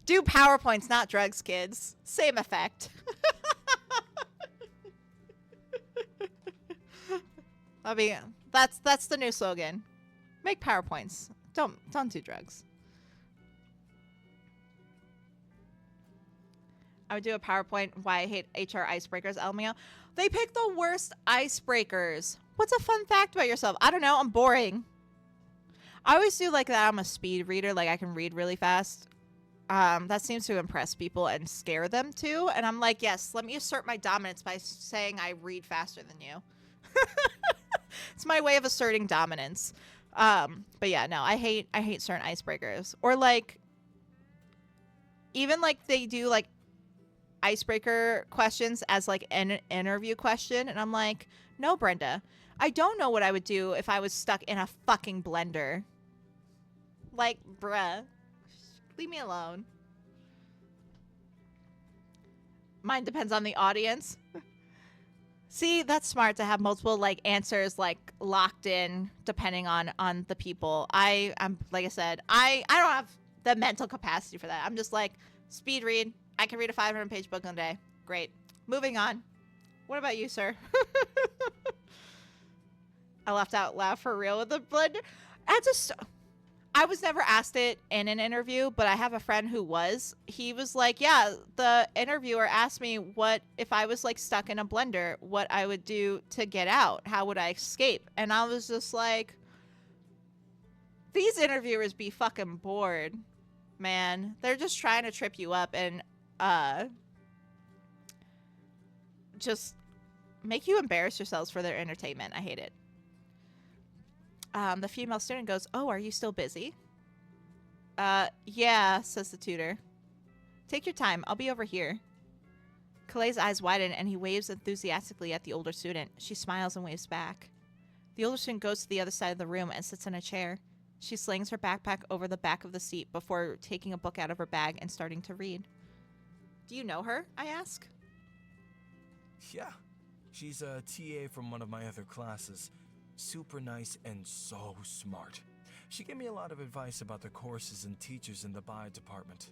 Do PowerPoints, not drugs, kids. Same effect. That's the new slogan. Make PowerPoints. Don't do drugs. I would do a PowerPoint why I hate HR icebreakers, LMAO. They pick the worst icebreakers. What's a fun fact about yourself? I don't know. I'm boring. I always do like that. I'm a speed reader. Like I can read really fast. That seems to impress people and scare them too. And I'm like, yes, let me assert my dominance by saying I read faster than you. It's my way of asserting dominance. But yeah, no, I hate certain icebreakers. Or like, even like they do like icebreaker questions as like an interview question. And I'm like, no, Brenda, I don't know what I would do if I was stuck in a fucking blender. Like, bruh. Leave me alone. Mine depends on the audience. See, that's smart to have multiple like answers like locked in depending on the people. I'm like I said, I don't have the mental capacity for that. I'm just like speed read. I can read a 500-page book in a day. Great. Moving on. What about you, sir? I laughed out loud for real with the blender. I was never asked it in an interview, but I have a friend who was. He was like, yeah, the interviewer asked me what if I was like stuck in a blender, what I would do to get out. How would I escape? And I was just like, these interviewers be fucking bored, man. They're just trying to trip you up and just make you embarrass yourselves for their entertainment. I hate it. The female student goes, oh, are you still busy? Yeah, says the tutor. Take your time. I'll be over here. Kalei's eyes widen and he waves enthusiastically at the older student. She smiles and waves back. The older student goes to the other side of the room and sits in a chair. She slings her backpack over the back of the seat before taking a book out of her bag and starting to read. Do you know her? I ask. Yeah. She's a TA from one of my other classes. Super nice and so smart. She gave me a lot of advice about the courses and teachers in the bio department.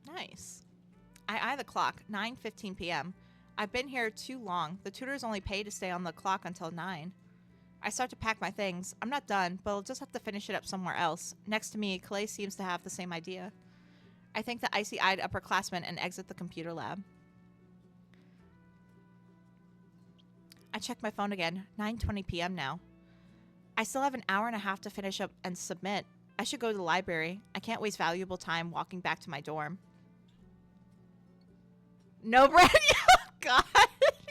Nice. I eye the clock, 9:15 p.m. I've been here too long. The tutors only pay to stay on the clock until 9. I start to pack my things. I'm not done, but I'll just have to finish it up somewhere else. Next to me, Kalei seems to have the same idea. I thank the icy-eyed upperclassman and exit the computer lab. I check my phone again, 9:20 p.m. now. I still have an hour and a half to finish up and submit. I should go to the library. I can't waste valuable time walking back to my dorm. No, Brad. Oh, God.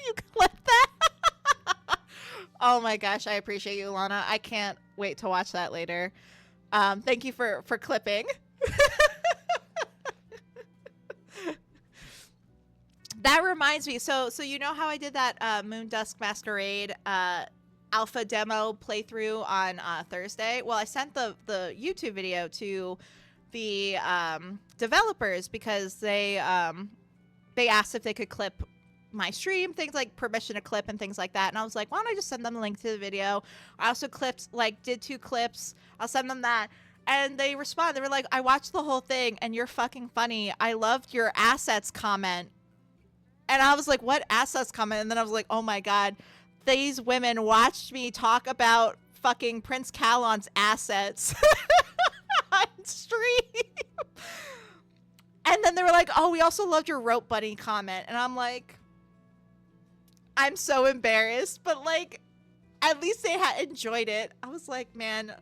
You clipped that? Oh, my gosh. I appreciate you, Lana. I can't wait to watch that later. Thank you for clipping. That reminds me. So you know how I did that Moon Dusk Masquerade alpha demo playthrough on Thursday? Well, I sent the YouTube video to the developers because they they asked if they could clip my stream, things like permission to clip and things like that. And I was like, why don't I just send them a link to the video? I also did 2 clips. I'll send them that. And they responded. They were like, I watched the whole thing and you're fucking funny. I loved your assets comment. And I was like, what assets comment? And then I was like, oh my God, these women watched me talk about fucking Prince Calon's assets on stream. And then they were like, oh, we also loved your rope bunny comment. And I'm like, I'm so embarrassed, but like, at least they had enjoyed it. I was like, man,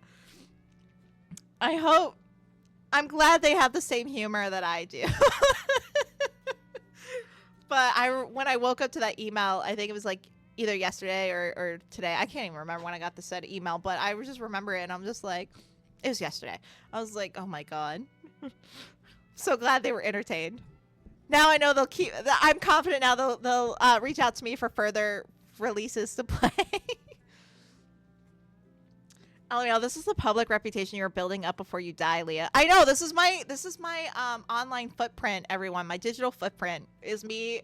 I'm glad they have the same humor that I do. But when I woke up to that email, I think it was like either yesterday or today. I can't even remember when I got the said email, but I just remember it and I'm just like, it was yesterday. I was like, oh my God. So glad they were entertained. Now I know I'm confident now they'll reach out to me for further releases to play. Oh, this is the public reputation you're building up before you die, Leah. I know, this is my online footprint, everyone. My digital footprint is me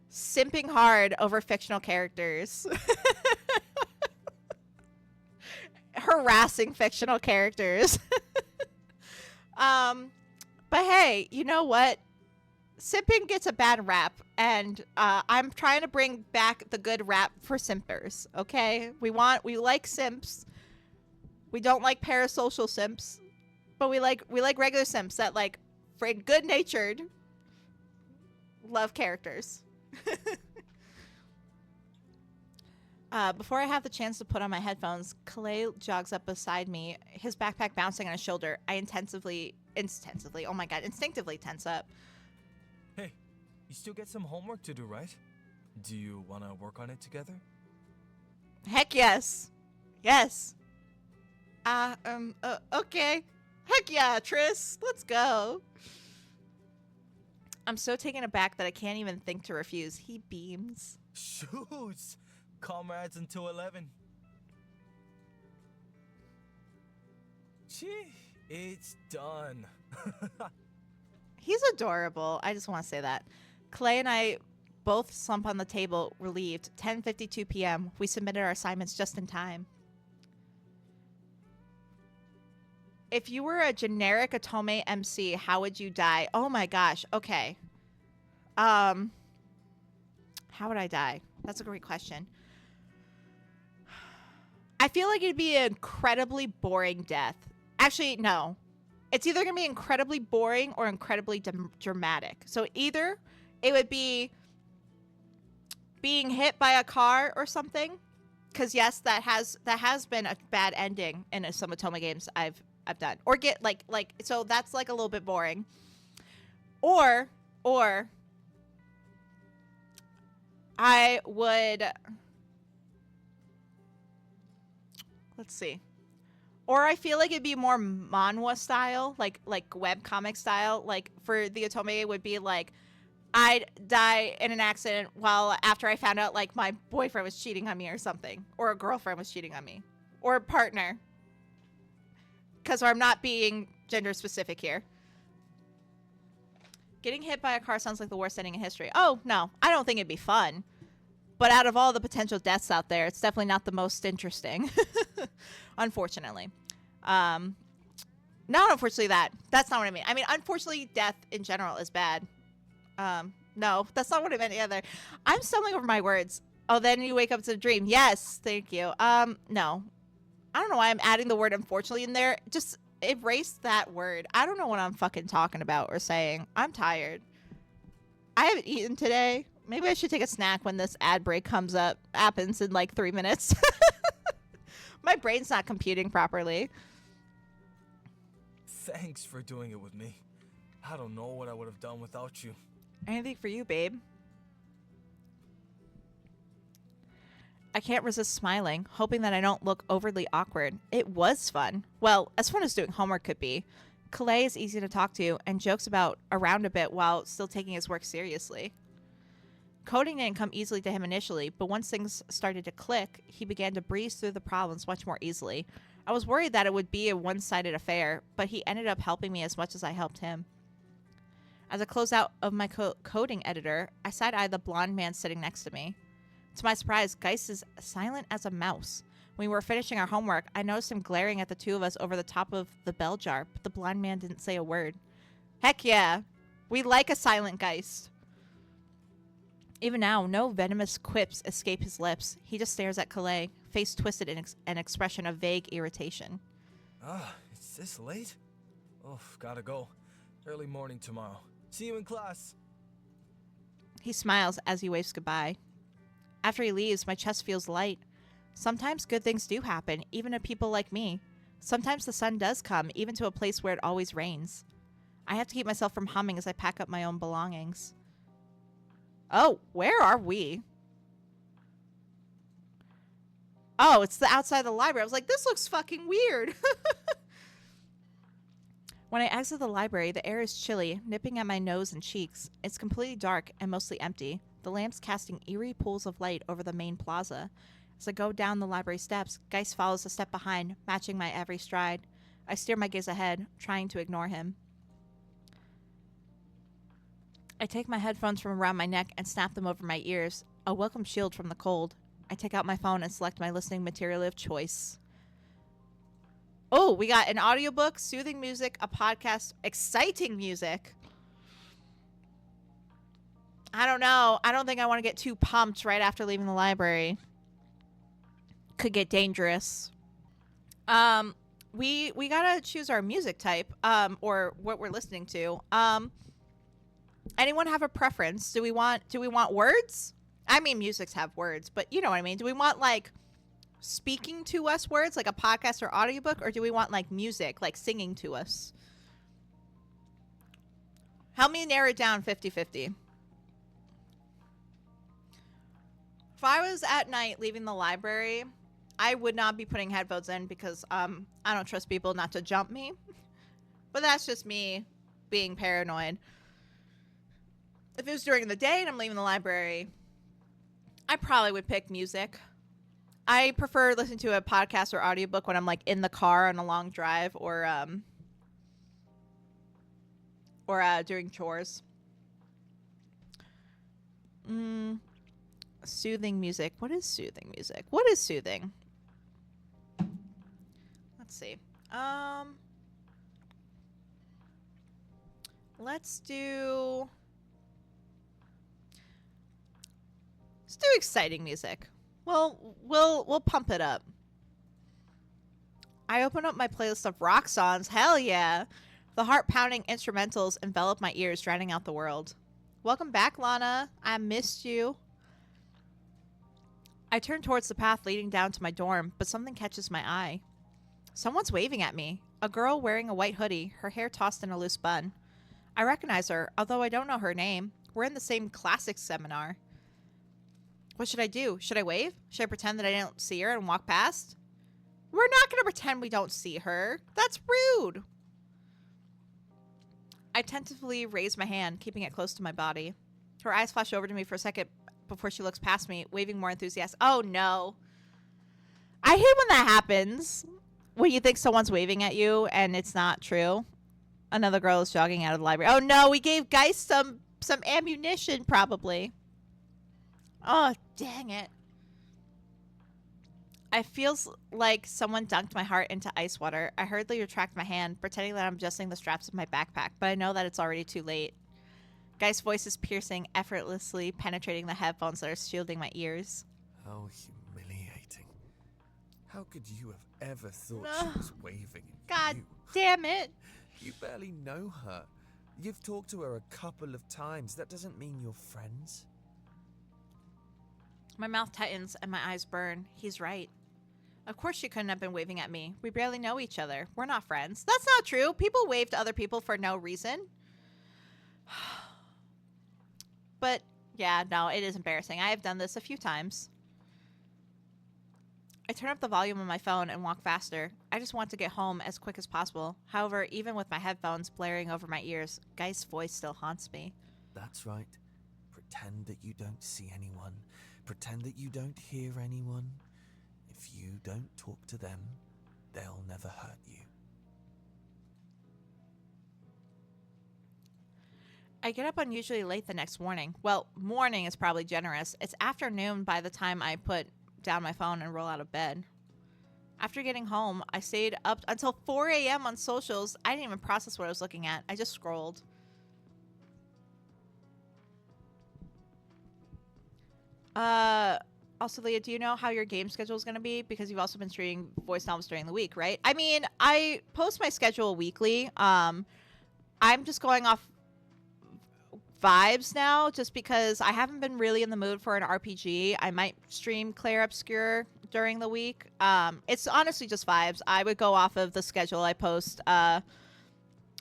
simping hard over fictional characters. Harassing fictional characters. But hey, you know what? Simping gets a bad rap, and I'm trying to bring back the good rap for simpers, okay? We like simps. We don't like parasocial simps, but we like regular simps that like for good-natured love characters. Before I have the chance to put on my headphones, Kalei jogs up beside me, his backpack bouncing on his shoulder. I instinctively, oh my God, instinctively tense up. Hey, you still get some homework to do, right? Do you want to work on it together? Heck yes. Yes. Okay. Heck yeah, Triss. Let's go. I'm so taken aback that I can't even think to refuse. He beams. Shoots. Comrades until 11. Gee, it's done. He's adorable. I just want to say that. Kalei and I both slump on the table, relieved. 10:52 p.m. We submitted our assignments just in time. If you were a generic Otome MC, how would you die? Oh my gosh. Okay. How would I die? That's a great question. I feel like it'd be an incredibly boring death. Actually, no. It's either going to be incredibly boring or incredibly dramatic. So either it would be being hit by a car or something. Because yes, that has been a bad ending in some Otome games I've done. Or get like so that's like a little bit boring. Or I would, let's see. Or I feel like it'd be more manhwa style, like webcomic style. Like for the Otome, it would be like I'd die in an accident after I found out like my boyfriend was cheating on me or something, or a girlfriend was cheating on me, or a partner. Because I'm not being gender specific here. Getting hit by a car sounds like the worst ending in history. Oh, no. I don't think it'd be fun. But out of all the potential deaths out there, it's definitely not the most interesting. Unfortunately. Not unfortunately that. That's not what I mean. I mean, unfortunately, death in general is bad. No, that's not what I meant either. I'm stumbling over my words. Oh, then you wake up to a dream. Yes, thank you. No. I don't know why I'm adding the word unfortunately in there. Just erase that word. I don't know what I'm fucking talking about or saying. I'm tired. I haven't eaten today. Maybe I should take a snack when this ad break happens in like 3 minutes. My brain's not computing properly. Thanks for doing it with me. I don't know what I would have done without you. Anything for you, babe. I can't resist smiling, hoping that I don't look overly awkward. It was fun. Well, as fun as doing homework could be. Kalei is easy to talk to and jokes around a bit while still taking his work seriously. Coding didn't come easily to him initially, but once things started to click, he began to breeze through the problems much more easily. I was worried that it would be a one-sided affair, but he ended up helping me as much as I helped him. As I close out of my coding editor, I side-eye the blonde man sitting next to me. To my surprise, Geist is silent as a mouse. When we were finishing our homework, I noticed him glaring at the two of us over the top of the bell jar, but the blonde man didn't say a word. Heck yeah, we like a silent Geist. Even now, no venomous quips escape his lips. He just stares at Kalei, face twisted in an expression of vague irritation. It's this late? Oh, gotta go. Early morning tomorrow. See you in class. He smiles as he waves goodbye. After he leaves, my chest feels light. Sometimes good things do happen, even to people like me. Sometimes the sun does come, even to a place where it always rains. I have to keep myself from humming as I pack up my own belongings. Oh, where are we? Oh, it's the outside of the library. I was like, this looks fucking weird. When I exit the library, the air is chilly, nipping at my nose and cheeks. It's completely dark and mostly empty, the lamps casting eerie pools of light over the main plaza. As I go down the library steps, Geist follows a step behind, matching my every stride. I steer my gaze ahead, trying to ignore him. I take my headphones from around my neck and snap them over my ears, a welcome shield from the cold. I take out my phone and select my listening material of choice. Oh, we got an audiobook, soothing music, a podcast, exciting music. I don't know. I don't think I want to get too pumped right after leaving the library. Could get dangerous. We gotta choose our music type, or what we're listening to. Anyone have a preference? Do we want words? I mean, musics have words, but you know what I mean. Do we want like speaking to us words, like a podcast or audiobook, or do we want like music, like singing to us? Help me narrow it down 50-50. If I was at night leaving the library, I would not be putting headphones in because I don't trust people not to jump me. But that's just me being paranoid. If it was during the day and I'm leaving the library, I probably would pick music. I prefer listening to a podcast or audiobook when I'm like in the car on a long drive or doing chores. Soothing music. What is soothing music? What is soothing? Let's see. Let's do exciting music. We'll pump it up. I open up my playlist of rock songs. Hell yeah. The heart-pounding instrumentals envelop my ears, drowning out the world. Welcome back, Lana. I missed you. I turn towards the path leading down to my dorm, but something catches my eye. Someone's waving at me. A girl wearing a white hoodie, her hair tossed in a loose bun. I recognize her, although I don't know her name. We're in the same classics seminar. What should I do? Should I wave? Should I pretend that I didn't see her and walk past? We're not going to pretend we don't see her. That's rude. I tentatively raise my hand, keeping it close to my body. Her eyes flash over to me for a second before she looks past me, waving more enthusiastic. Oh, no. I hate when that happens. When you think someone's waving at you and it's not true. Another girl is jogging out of the library. Oh, no. We gave Geist some ammunition, probably. Oh, dang it. It feels like someone dunked my heart into ice water. I hurriedly retract my hand, pretending that I'm adjusting the straps of my backpack, but I know that it's already too late. Guy's voice is piercing, effortlessly penetrating the headphones that are shielding my ears. How humiliating. How could you have ever thought she was waving at God you? damn it. You barely know her. You've talked to her a couple of times. That doesn't mean you're friends. My mouth tightens and my eyes burn. He's right. Of course she couldn't have been waving at me. We barely know each other. We're not friends. That's not true. People wave to other people for no reason. But, yeah, no, it is embarrassing. I have done this a few times. I turn up the volume on my phone and walk faster. I just want to get home as quick as possible. However, even with my headphones blaring over my ears, Guy's voice still haunts me. That's right. Pretend that you don't see anyone. Pretend that you don't hear anyone. If you don't talk to them, they'll never hurt you. I get up unusually late the next morning. Well, morning is probably generous. It's afternoon by the time I put down my phone and roll out of bed. After getting home, I stayed up until 4 a.m. on socials. I didn't even process what I was looking at. I just scrolled. Also, Leah, do you know how your game schedule is going to be? Because you've also been streaming voice novels during the week, right? I mean, I post my schedule weekly. I'm just going off vibes now, just because I haven't been really in the mood for an RPG. I might stream Claire Obscure during the week. It's honestly just vibes. I would go off of the schedule I post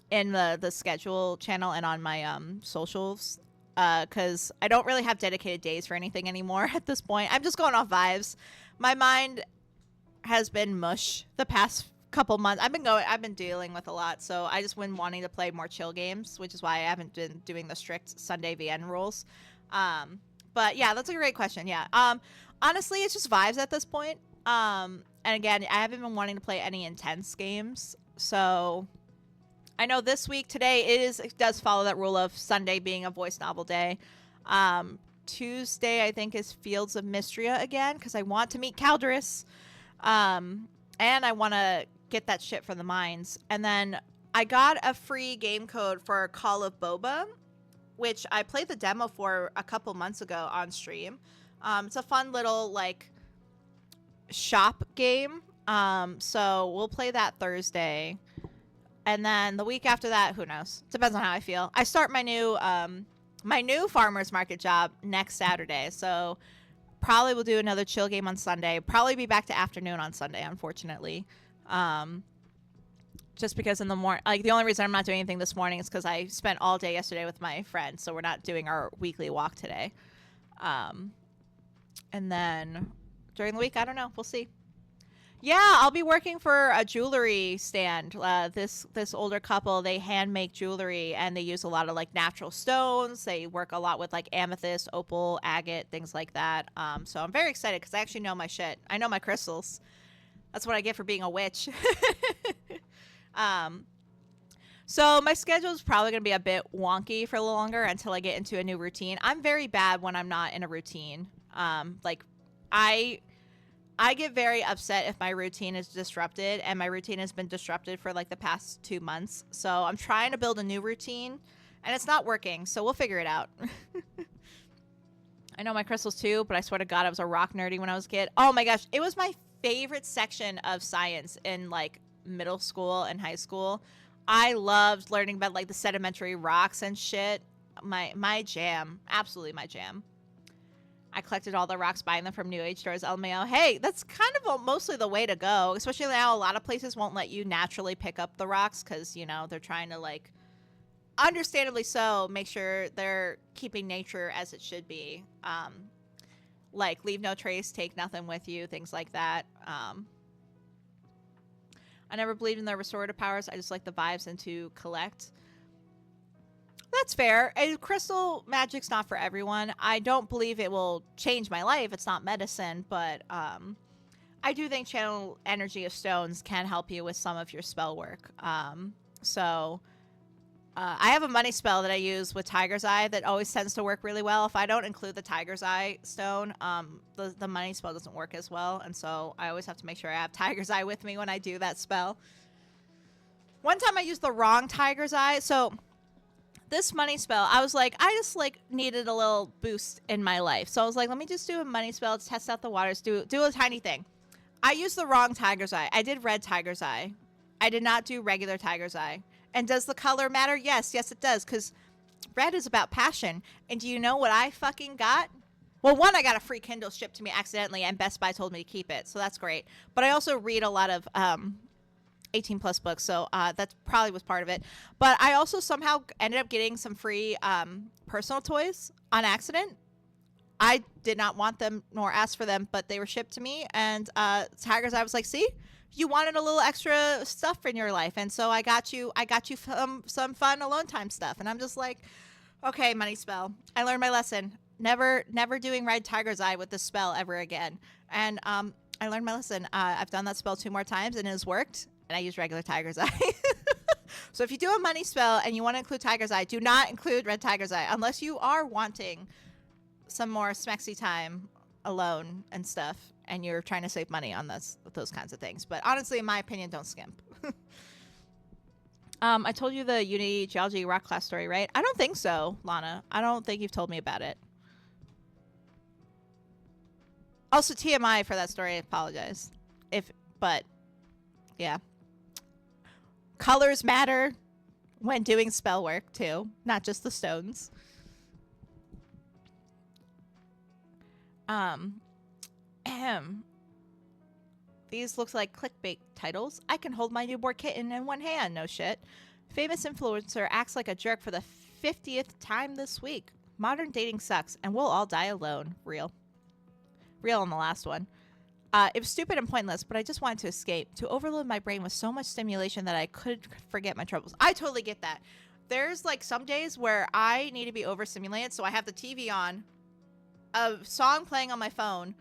in the schedule channel and on my socials, because I don't really have dedicated days for anything anymore at this point. I'm just going off vibes. My mind has been mush the past couple months. I've been dealing with a lot, so I just been wanting to play more chill games, which is why I haven't been doing the strict Sunday VN rules. But yeah, that's a great question. Yeah. Honestly, it's just vibes at this point. And again, I haven't been wanting to play any intense games, so I know this week, today, it does follow that rule of Sunday being a voice novel day. Tuesday, I think, is Fields of Mystria again, because I want to meet Calderus. And I want to get that shit from the mines. And then I got a free game code for Call of Boba, which I played the demo for a couple months ago on stream. It's a fun little, like, shop game. So we'll play that Thursday. And then the week after that, who knows? Depends on how I feel. I start my new farmer's market job next Saturday. So probably will do another chill game on Sunday. Probably be back to afternoon on Sunday, unfortunately. Just because in the morning, like, the only reason I'm not doing anything this morning is because I spent all day yesterday with my friends. So we're not doing our weekly walk today. And then during the week, I don't know. We'll see. Yeah, I'll be working for a jewelry stand. This older couple, they hand make jewelry, and they use a lot of, like, natural stones. They work a lot with, like, amethyst, opal, agate, things like that. So I'm very excited because I actually know my shit. I know my crystals. That's what I get for being a witch. So my schedule is probably going to be a bit wonky for a little longer until I get into a new routine. I'm very bad when I'm not in a routine. I get very upset if my routine is disrupted, and my routine has been disrupted for, like, the past 2 months. So I'm trying to build a new routine, and it's not working, so we'll figure it out. I know my crystals too, but I swear to God, I was a rock nerdy when I was a kid. Oh my gosh, it was my favorite section of science in, like, middle school and high school. I loved learning about, like, the sedimentary rocks and shit. My jam. Absolutely my jam. I collected all the rocks, buying them from New Age stores, LMAO. Hey, that's kind of mostly the way to go, especially now a lot of places won't let you naturally pick up the rocks because, you know, they're trying to, like, understandably so, make sure they're keeping nature as it should be. Like, leave no trace, take nothing with you, things like that. I never believed in their restorative powers. I just like the vibes and to collect. That's fair. Crystal magic's not for everyone. I don't believe it will change my life. It's not medicine, but I do think channel energy of stones can help you with some of your spell work. I have a money spell that I use with Tiger's Eye that always tends to work really well. If I don't include the Tiger's Eye stone, the money spell doesn't work as well, and so I always have to make sure I have Tiger's Eye with me when I do that spell. One time I used the wrong Tiger's Eye, so this money spell, I was like, I just, like, needed a little boost in my life. So I was like, let me just do a money spell to test out the waters, do a tiny thing. I used the wrong Tiger's Eye. I did red Tiger's Eye. I did not do regular Tiger's Eye. And does the color matter? Yes, it does, because red is about passion. And do you know what I fucking got? Well, one, I got a free Kindle shipped to me accidentally, and Best Buy told me to keep it, so that's great. But I also read a lot of 18 plus books, so that probably was part of it. But I also somehow ended up getting some free personal toys on accident. I did not want them nor ask for them, but they were shipped to me, and Tiger's Eye was like, see, you wanted a little extra stuff in your life, and so I got you some fun alone time stuff. And I'm just like, okay, money spell, I learned my lesson. Never doing red Tiger's Eye with this spell ever again. And I learned my lesson. I've done that spell 2 more times and it has worked, and I use regular Tiger's Eye. So if you do a money spell and you want to include Tiger's Eye, do not include Red Tiger's Eye unless you are wanting some more smexy time alone and stuff, and you're trying to save money on those kinds of things. But honestly, in my opinion, don't skimp. I told you the Unity Geology rock class story, right? I don't think so, Lana. I don't think you've told me about it. Also, TMI for that story. I apologize. But yeah, colors matter when doing spell work too, not just the stones. These look like clickbait titles. I can hold my newborn kitten in one hand. No shit. Famous influencer acts like a jerk for the 50th time this week. Modern dating sucks, and we'll all die alone. Real on the last one. It was stupid and pointless, but I just wanted to escape, to overload my brain with so much stimulation that I could forget my troubles. I totally get that. There's like some days where I need to be overstimulated, so I have the TV on, a song playing on my phone.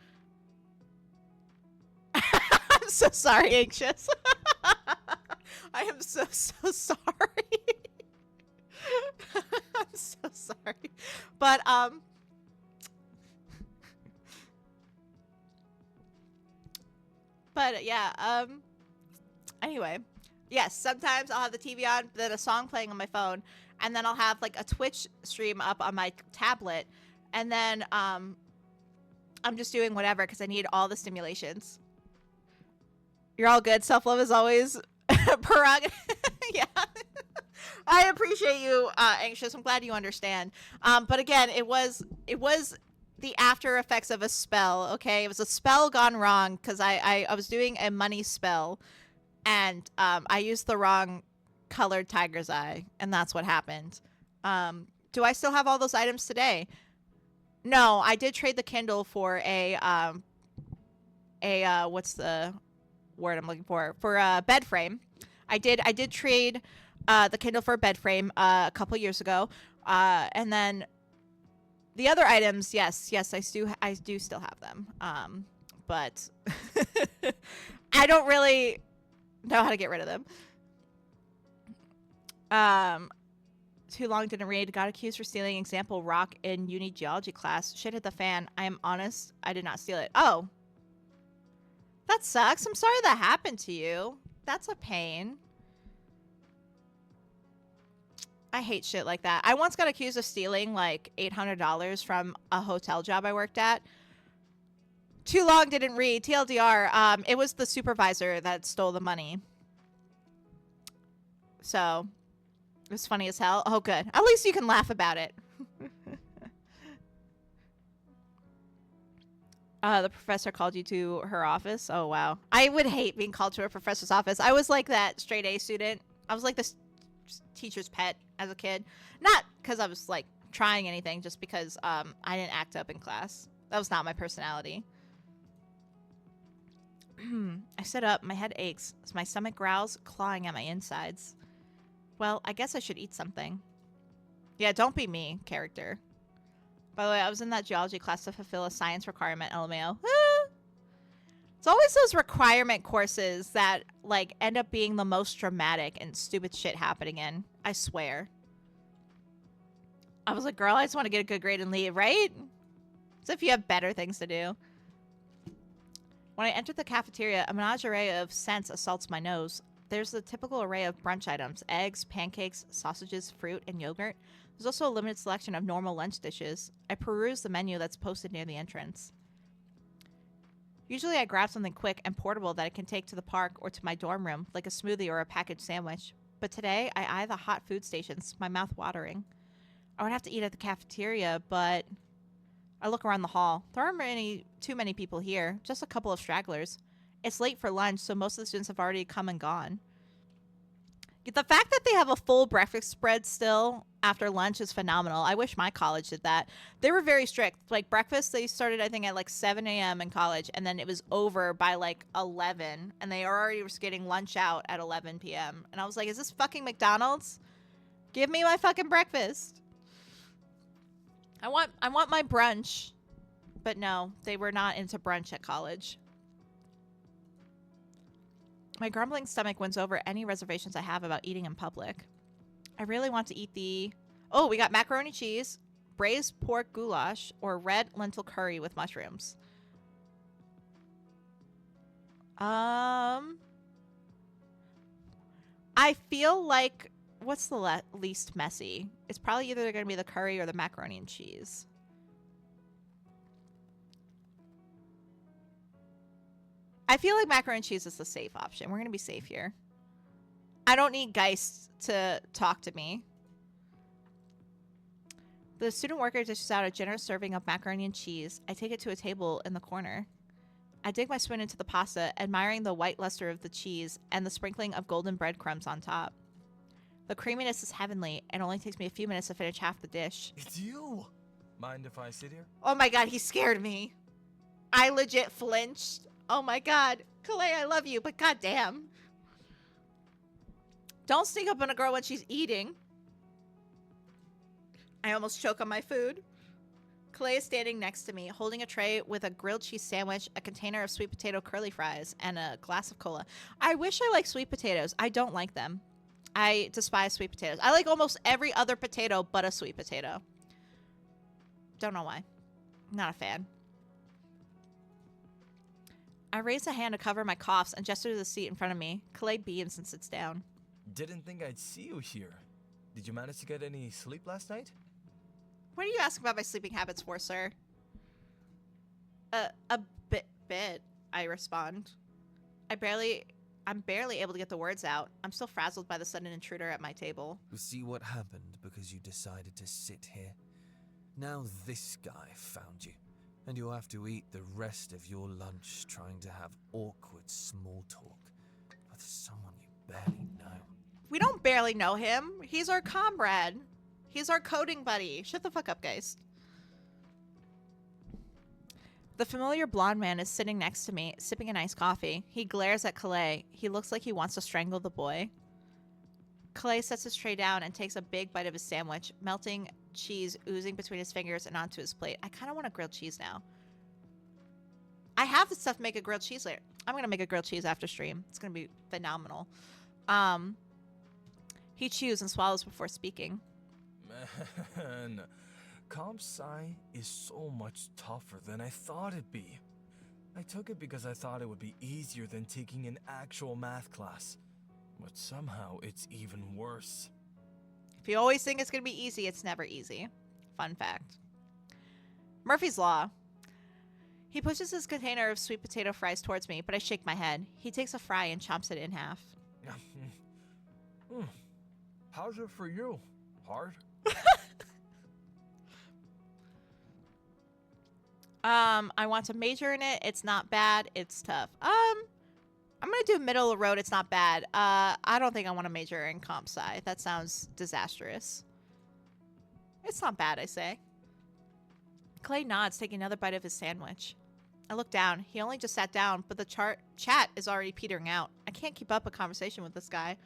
I'm so sorry, Anxious. I am so sorry. I'm so sorry. But yeah, anyway, yes, sometimes I'll have the TV on, then a song playing on my phone, and then I'll have like a Twitch stream up on my tablet, and then I'm just doing whatever because I need all the stimulations. You're all good. Self-love is always prerogative. Yeah. I appreciate you, Anxious. I'm glad you understand. But again, it was the after effects of a spell, okay? It was a spell gone wrong because I was doing a money spell, and I used the wrong colored Tiger's Eye, and that's what happened. Do I still have all those items today? No, I did trade the Kindle for a what's the word I'm looking for a bed frame. I did trade the Kindle for a bed frame a couple years ago, and then the other items, yes, I do still have them, but I don't really know how to get rid of them. Too long didn't read. Got accused for stealing example rock in uni geology class. Shit hit the fan. I am honest, I did not steal it. Oh, that sucks. I'm sorry that happened to you. That's a pain. I hate shit like that. I once got accused of stealing like $800 from a hotel job I worked at. Too long didn't read. TLDR, it was the supervisor that stole the money. So, it was funny as hell. Oh, good. At least you can laugh about it. The professor called you to her office. Oh, wow. I would hate being called to a professor's office. I was like that straight A student. I was like this teacher's pet as a kid. Not because I was like trying anything, just because I didn't act up in class. That was not my personality. I sit up. My head aches as my stomach growls, clawing at my insides. Well, I guess I should eat something. Yeah, don't be me, character. By the way, I was in that geology class to fulfill a science requirement, LMAO. It's always those requirement courses that, like, end up being the most dramatic and stupid shit happening in. I swear. I was like, girl, I just want to get a good grade and leave, right? As if you have better things to do. When I entered the cafeteria, a menagerie of scents assaults my nose. There's the typical array of brunch items. Eggs, pancakes, sausages, fruit, and yogurt. There's also a limited selection of normal lunch dishes. I peruse the menu that's posted near the entrance. Usually I grab something quick and portable that I can take to the park or to my dorm room, like a smoothie or a packaged sandwich. But today, I eye the hot food stations, my mouth watering. I would have to eat at the cafeteria, but I look around the hall. There aren't too many people here, just a couple of stragglers. It's late for lunch, so most of the students have already come and gone. The fact that they have a full breakfast spread still after lunch is phenomenal. I wish my college did that. They were very strict. Like, breakfast, they started, I think, at like 7 a.m. in college, and then it was over by like 11, and they already were getting lunch out at 11 p.m. And I was like, is this fucking McDonald's? Give me my fucking breakfast. I want my brunch. But no, they were not into brunch at college. My grumbling stomach wins over any reservations I have about eating in public. I really want to eat the... Oh, we got macaroni cheese, braised pork goulash, or red lentil curry with mushrooms. I feel like... What's the least messy? It's probably either going to be the curry or the macaroni and cheese. I feel like macaroni and cheese is the safe option. We're going to be safe here. I don't need Geist to talk to me. The student worker dishes out a generous serving of macaroni and cheese. I take it to a table in the corner. I dig my spoon into the pasta, admiring the white luster of the cheese and the sprinkling of golden breadcrumbs on top. The creaminess is heavenly. It only takes me a few minutes to finish half the dish. It's you! Mind if I sit here? Oh my god, he scared me. I legit flinched. Oh my god. Kalei, I love you, but goddamn. Don't sneak up on a girl when she's eating. I almost choke on my food. Kalei is standing next to me, holding a tray with a grilled cheese sandwich, a container of sweet potato curly fries, and a glass of cola. I wish I liked sweet potatoes. I don't like them. I despise sweet potatoes. I like almost every other potato but a sweet potato. Don't know why. Not a fan. I raise a hand to cover my coughs and gesture to the seat in front of me. Kalei beams and sits down. Didn't think I'd see you here. Did you manage to get any sleep last night? What are you asking about my sleeping habits for, sir? A bit, I respond. I'm barely able to get the words out. I'm still frazzled by the sudden intruder at my table. You see what happened because you decided to sit here? Now this guy found you, and you'll have to eat the rest of your lunch trying to have awkward small talk with someone you barely know. We don't barely know him. He's our comrade. He's our coding buddy. Shut the fuck up, guys. The familiar blonde man is sitting next to me, sipping an iced coffee. He glares at Kalei. He looks like he wants to strangle the boy. Kalei sets his tray down and takes a big bite of his sandwich, melting cheese oozing between his fingers and onto his plate. I kind of want a grilled cheese now. I have the stuff to make a grilled cheese later. I'm going to make a grilled cheese after stream. It's going to be phenomenal. He chews and swallows before speaking. Man, Comp Sci is so much tougher than I thought it'd be. I took it because I thought it would be easier than taking an actual math class. But somehow it's even worse. If you always think it's going to be easy, it's never easy. Fun fact. Murphy's Law. He pushes his container of sweet potato fries towards me, but I shake my head. He takes a fry and chomps it in half. How's it for you? Hard? I want to major in it. It's not bad. It's tough. I'm gonna do middle of the road. It's not bad. I don't think I want to major in comp sci. That sounds disastrous. It's not bad, I say. Kalei nods, taking another bite of his sandwich. I look down. He only just sat down, but the chat is already petering out. I can't keep up a conversation with this guy.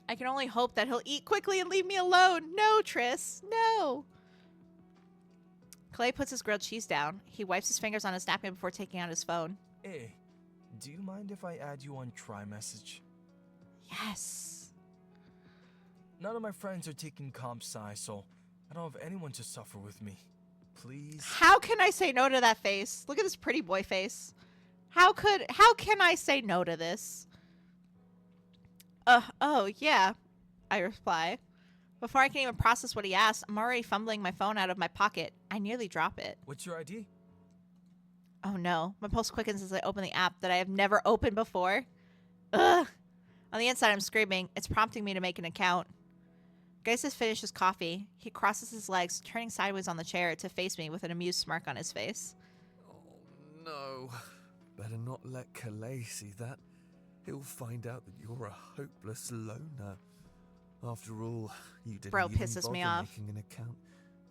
I can only hope that he'll eat quickly and leave me alone. No, Triss. No. Kalei puts his grilled cheese down. He wipes his fingers on his napkin before taking out his phone. Hey, do you mind if I add you on Try-Message? Yes. None of my friends are taking Comp Sci, so I don't have anyone to suffer with me. Please? How can I say no to that face? Look at this pretty boy face. How can I say no to this? Oh, yeah, I reply. Before I can even process what he asked, I'm already fumbling my phone out of my pocket. I nearly drop it. What's your ID? Oh no, my pulse quickens as I open the app that I have never opened before. Ugh. On the inside, I'm screaming. It's prompting me to make an account. Geist has finished his coffee. He crosses his legs, turning sideways on the chair to face me with an amused smirk on his face. Oh no. Better not let Kalei see that. He'll find out that you're a hopeless loner. After all, you didn't Bro even pisses bother me off. making an account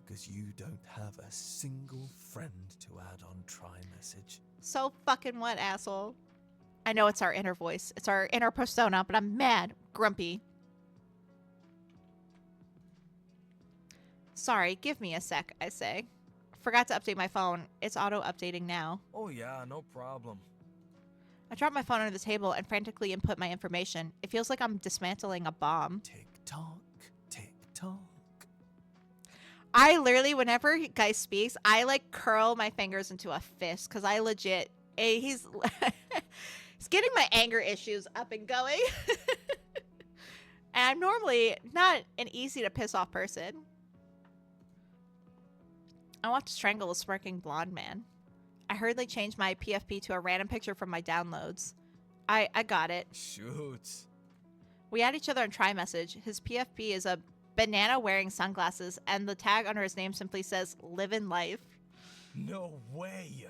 because you don't have a single friend to add on Try-Message. So fucking what, asshole? I know it's our inner voice. It's our inner persona, but I'm mad, grumpy. Sorry, give me a sec, I say. Forgot to update my phone. It's auto-updating now. Oh yeah, no problem. I drop my phone under the table and frantically input my information. It feels like I'm dismantling a bomb. Tick-tock, tick-tock. I literally, whenever Guy speaks, I like curl my fingers into a fist because I legit, he's getting my anger issues up and going. And I'm normally not an easy to piss off person. I want to strangle a smirking blonde man. I hurriedly changed my PFP to a random picture from my downloads. I got it. Shoot. We add each other on try-message. His PFP is a banana wearing sunglasses, and the tag under his name simply says, "Livin' life." No way.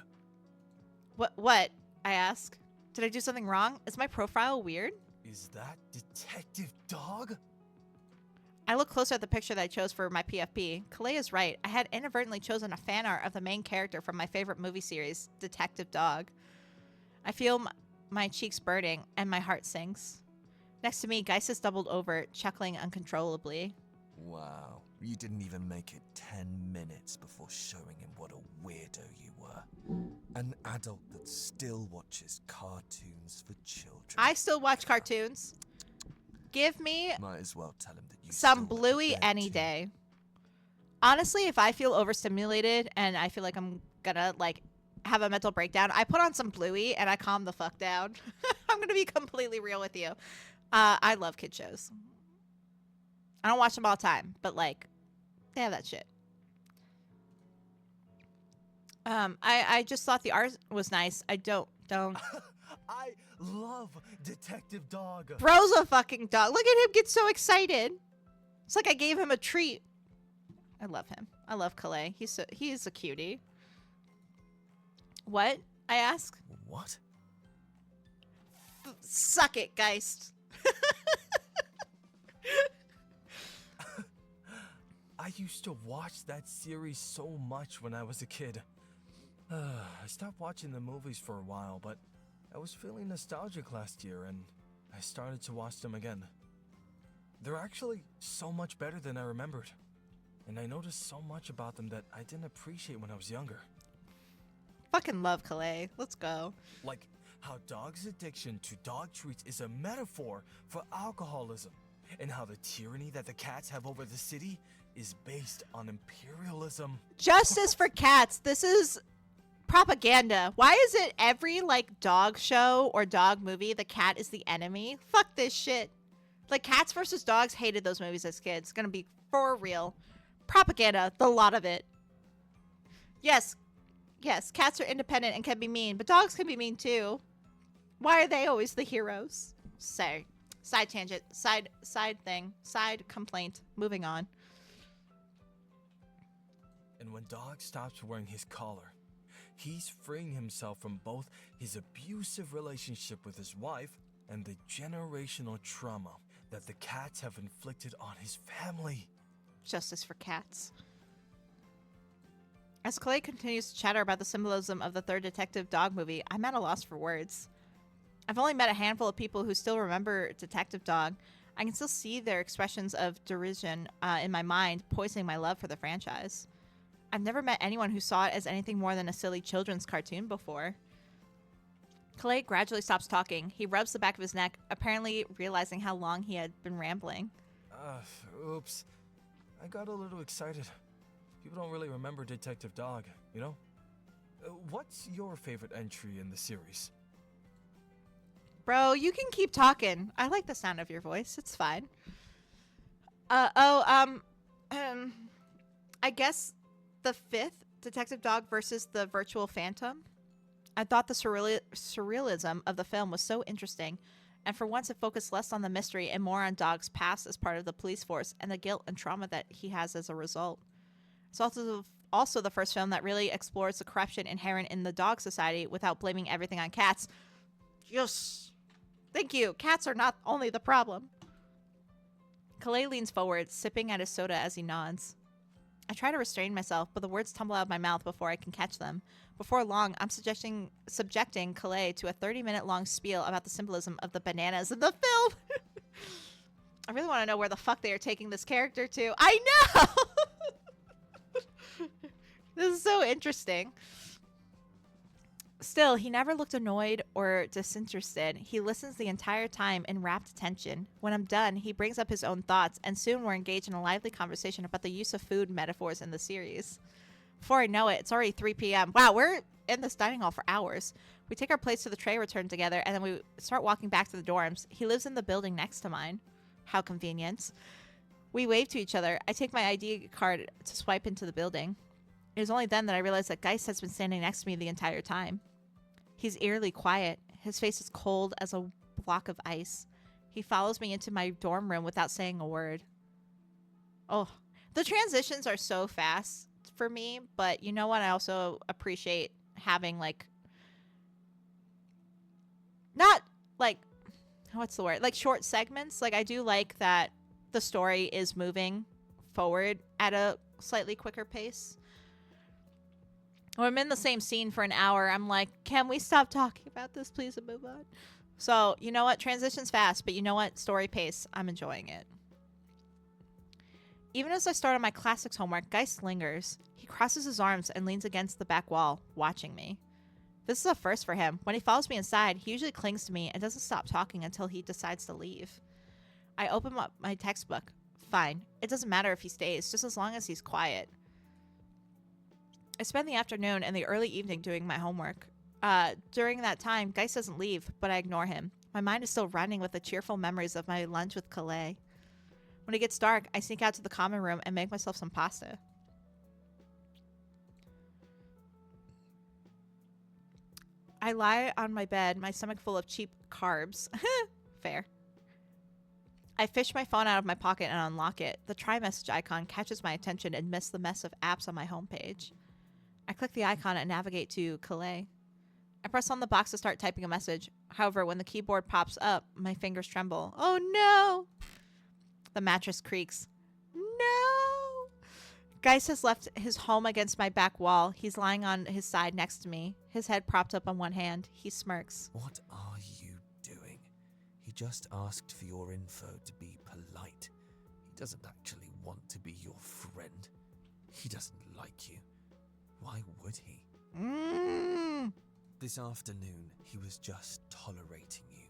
What? I ask. Did I do something wrong? Is my profile weird? Is that Detective Dog? I look closer at the picture that I chose for my PFP. Kalei is right. I had inadvertently chosen a fan art of the main character from my favorite movie series, Detective Dog. I feel my cheeks burning, and my heart sinks. Next to me, Geist is doubled over, chuckling uncontrollably. Wow, you didn't even make it 10 minutes before showing him what a weirdo you were. An adult that still watches cartoons for children. I still watch cartoons. Give me Might as well tell him that you some still went to Bluey bed any too. day. Honestly, if I feel overstimulated and I feel like I'm gonna like have a mental breakdown, I put on some Bluey and I calm the fuck down. I'm gonna be completely real with you. I love kid shows. I don't watch them all the time, but like they have that shit. I just thought the art was nice. I don't. I love Detective Dog. Bro's a fucking dog. Look at him get so excited. It's like I gave him a treat. I love him. I love Kalei. He's a cutie. What? I ask. What? Suck it, Geist. I used to watch that series so much when I was a kid. I stopped watching the movies for a while, but I was feeling nostalgic last year and I started to watch them again. They're actually so much better than I remembered. And I noticed so much about them that I didn't appreciate when I was younger. Fucking love Kalei. Let's go. Like how dogs' addiction to dog treats is a metaphor for alcoholism, and how the tyranny that the cats have over the city is based on imperialism. Justice for cats. This is propaganda. Why is it every like dog show or dog movie the cat is the enemy? Fuck this shit. Like Cats versus Dogs, hated those movies as kids. It's gonna be for real. Propaganda, the lot of it. Yes, cats are independent and can be mean, but dogs can be mean too. Why are they always the heroes? Sorry. Side tangent. Side thing. Side complaint. Moving on. And when Dog stops wearing his collar, he's freeing himself from both his abusive relationship with his wife and the generational trauma that the cats have inflicted on his family. Justice for cats. As Kalei continues to chatter about the symbolism of the third Detective Dog movie, I'm at a loss for words. I've only met a handful of people who still remember Detective Dog. I can still see their expressions of derision in my mind, poisoning my love for the franchise. I've never met anyone who saw it as anything more than a silly children's cartoon before. Kalei gradually stops talking. He rubs the back of his neck, apparently realizing how long he had been rambling. Oops. I got a little excited. People don't really remember Detective Dog, you know? What's your favorite entry in the series? Bro, you can keep talking. I like the sound of your voice. It's fine. I guess the fifth Detective Dog versus the Virtual Phantom. I thought the surrealism of the film was so interesting, and for once it focused less on the mystery and more on Dog's past as part of the police force and the guilt and trauma that he has as a result. It's also the first film that really explores the corruption inherent in the dog society without blaming everything on cats. Yes! Thank you! Cats are not only the problem. Kalei leans forward, sipping at his soda as he nods. I try to restrain myself, but the words tumble out of my mouth before I can catch them. Before long, I'm subjecting Kalei to a 30-minute long spiel about the symbolism of the bananas in the film. I really want to know where the fuck they are taking this character to. I know! This is so interesting. Still, he never looked annoyed or disinterested. He listens the entire time in rapt attention. When I'm done, he brings up his own thoughts, and soon we're engaged in a lively conversation about the use of food metaphors in the series. Before I know it, it's already 3 p.m. Wow, we're in this dining hall for hours. We take our plates to the tray return together, and then we start walking back to the dorms. He lives in the building next to mine. How convenient. We wave to each other. I take my ID card to swipe into the building. It was only then that I realized that Geist has been standing next to me the entire time. He's eerily quiet. His face is cold as a block of ice. He follows me into my dorm room without saying a word. Oh, the transitions are so fast for me, but you know what? I also appreciate having, like, not, like, what's the word? Like, short segments. Like, I do like that the story is moving forward at a slightly quicker pace. When I'm in the same scene for an hour, I'm like, can we stop talking about this, please, and move on? So, you know what? Transition's fast, but you know what? Story pace, I'm enjoying it. Even as I start on my classics homework, Geist lingers. He crosses his arms and leans against the back wall, watching me. This is a first for him. When he follows me inside, he usually clings to me and doesn't stop talking until he decides to leave. I open up my textbook. Fine. It doesn't matter if he stays, just as long as he's quiet. I spend the afternoon and the early evening doing my homework. During that time, Geist doesn't leave, but I ignore him. My mind is still running with the cheerful memories of my lunch with Kalei. When it gets dark, I sneak out to the common room and make myself some pasta. I lie on my bed, my stomach full of cheap carbs. Fair. I fish my phone out of my pocket and unlock it. The try message icon catches my attention amidst the mess of apps on my homepage. I click the icon and navigate to Kalei. I press on the box to start typing a message. However, when the keyboard pops up, my fingers tremble. Oh no! The mattress creaks. No! Geist has left his home against my back wall. He's lying on his side next to me, his head propped up on one hand. He smirks. What are you doing? He just asked for your info to be polite. He doesn't actually want to be your friend. He doesn't like you. Why would he? This afternoon, he was just tolerating you.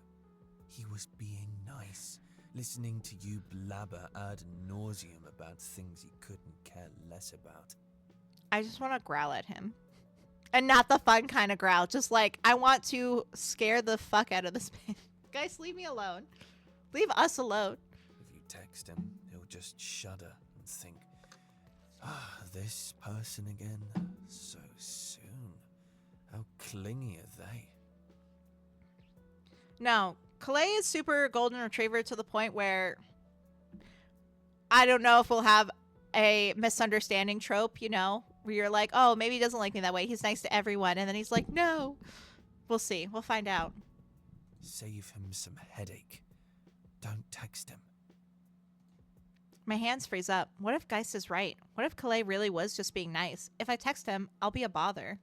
He was being nice, listening to you blabber ad nauseum about things he couldn't care less about. I just want to growl at him. And not the fun kind of growl. Just like, I want to scare the fuck out of this man. Guys, leave me alone. Leave us alone. If you text him, he'll just shudder and think, this person again? So soon. How clingy are they? No, Kalei is super golden retriever to the point where I don't know if we'll have a misunderstanding trope, you know, where you're like, oh, maybe he doesn't like me that way. He's nice to everyone. And then he's like, no. We'll see. We'll find out. Save him some headache. Don't text him. My hands freeze up. What if Geist is right? What if Kalei really was just being nice? If I text him, I'll be a bother.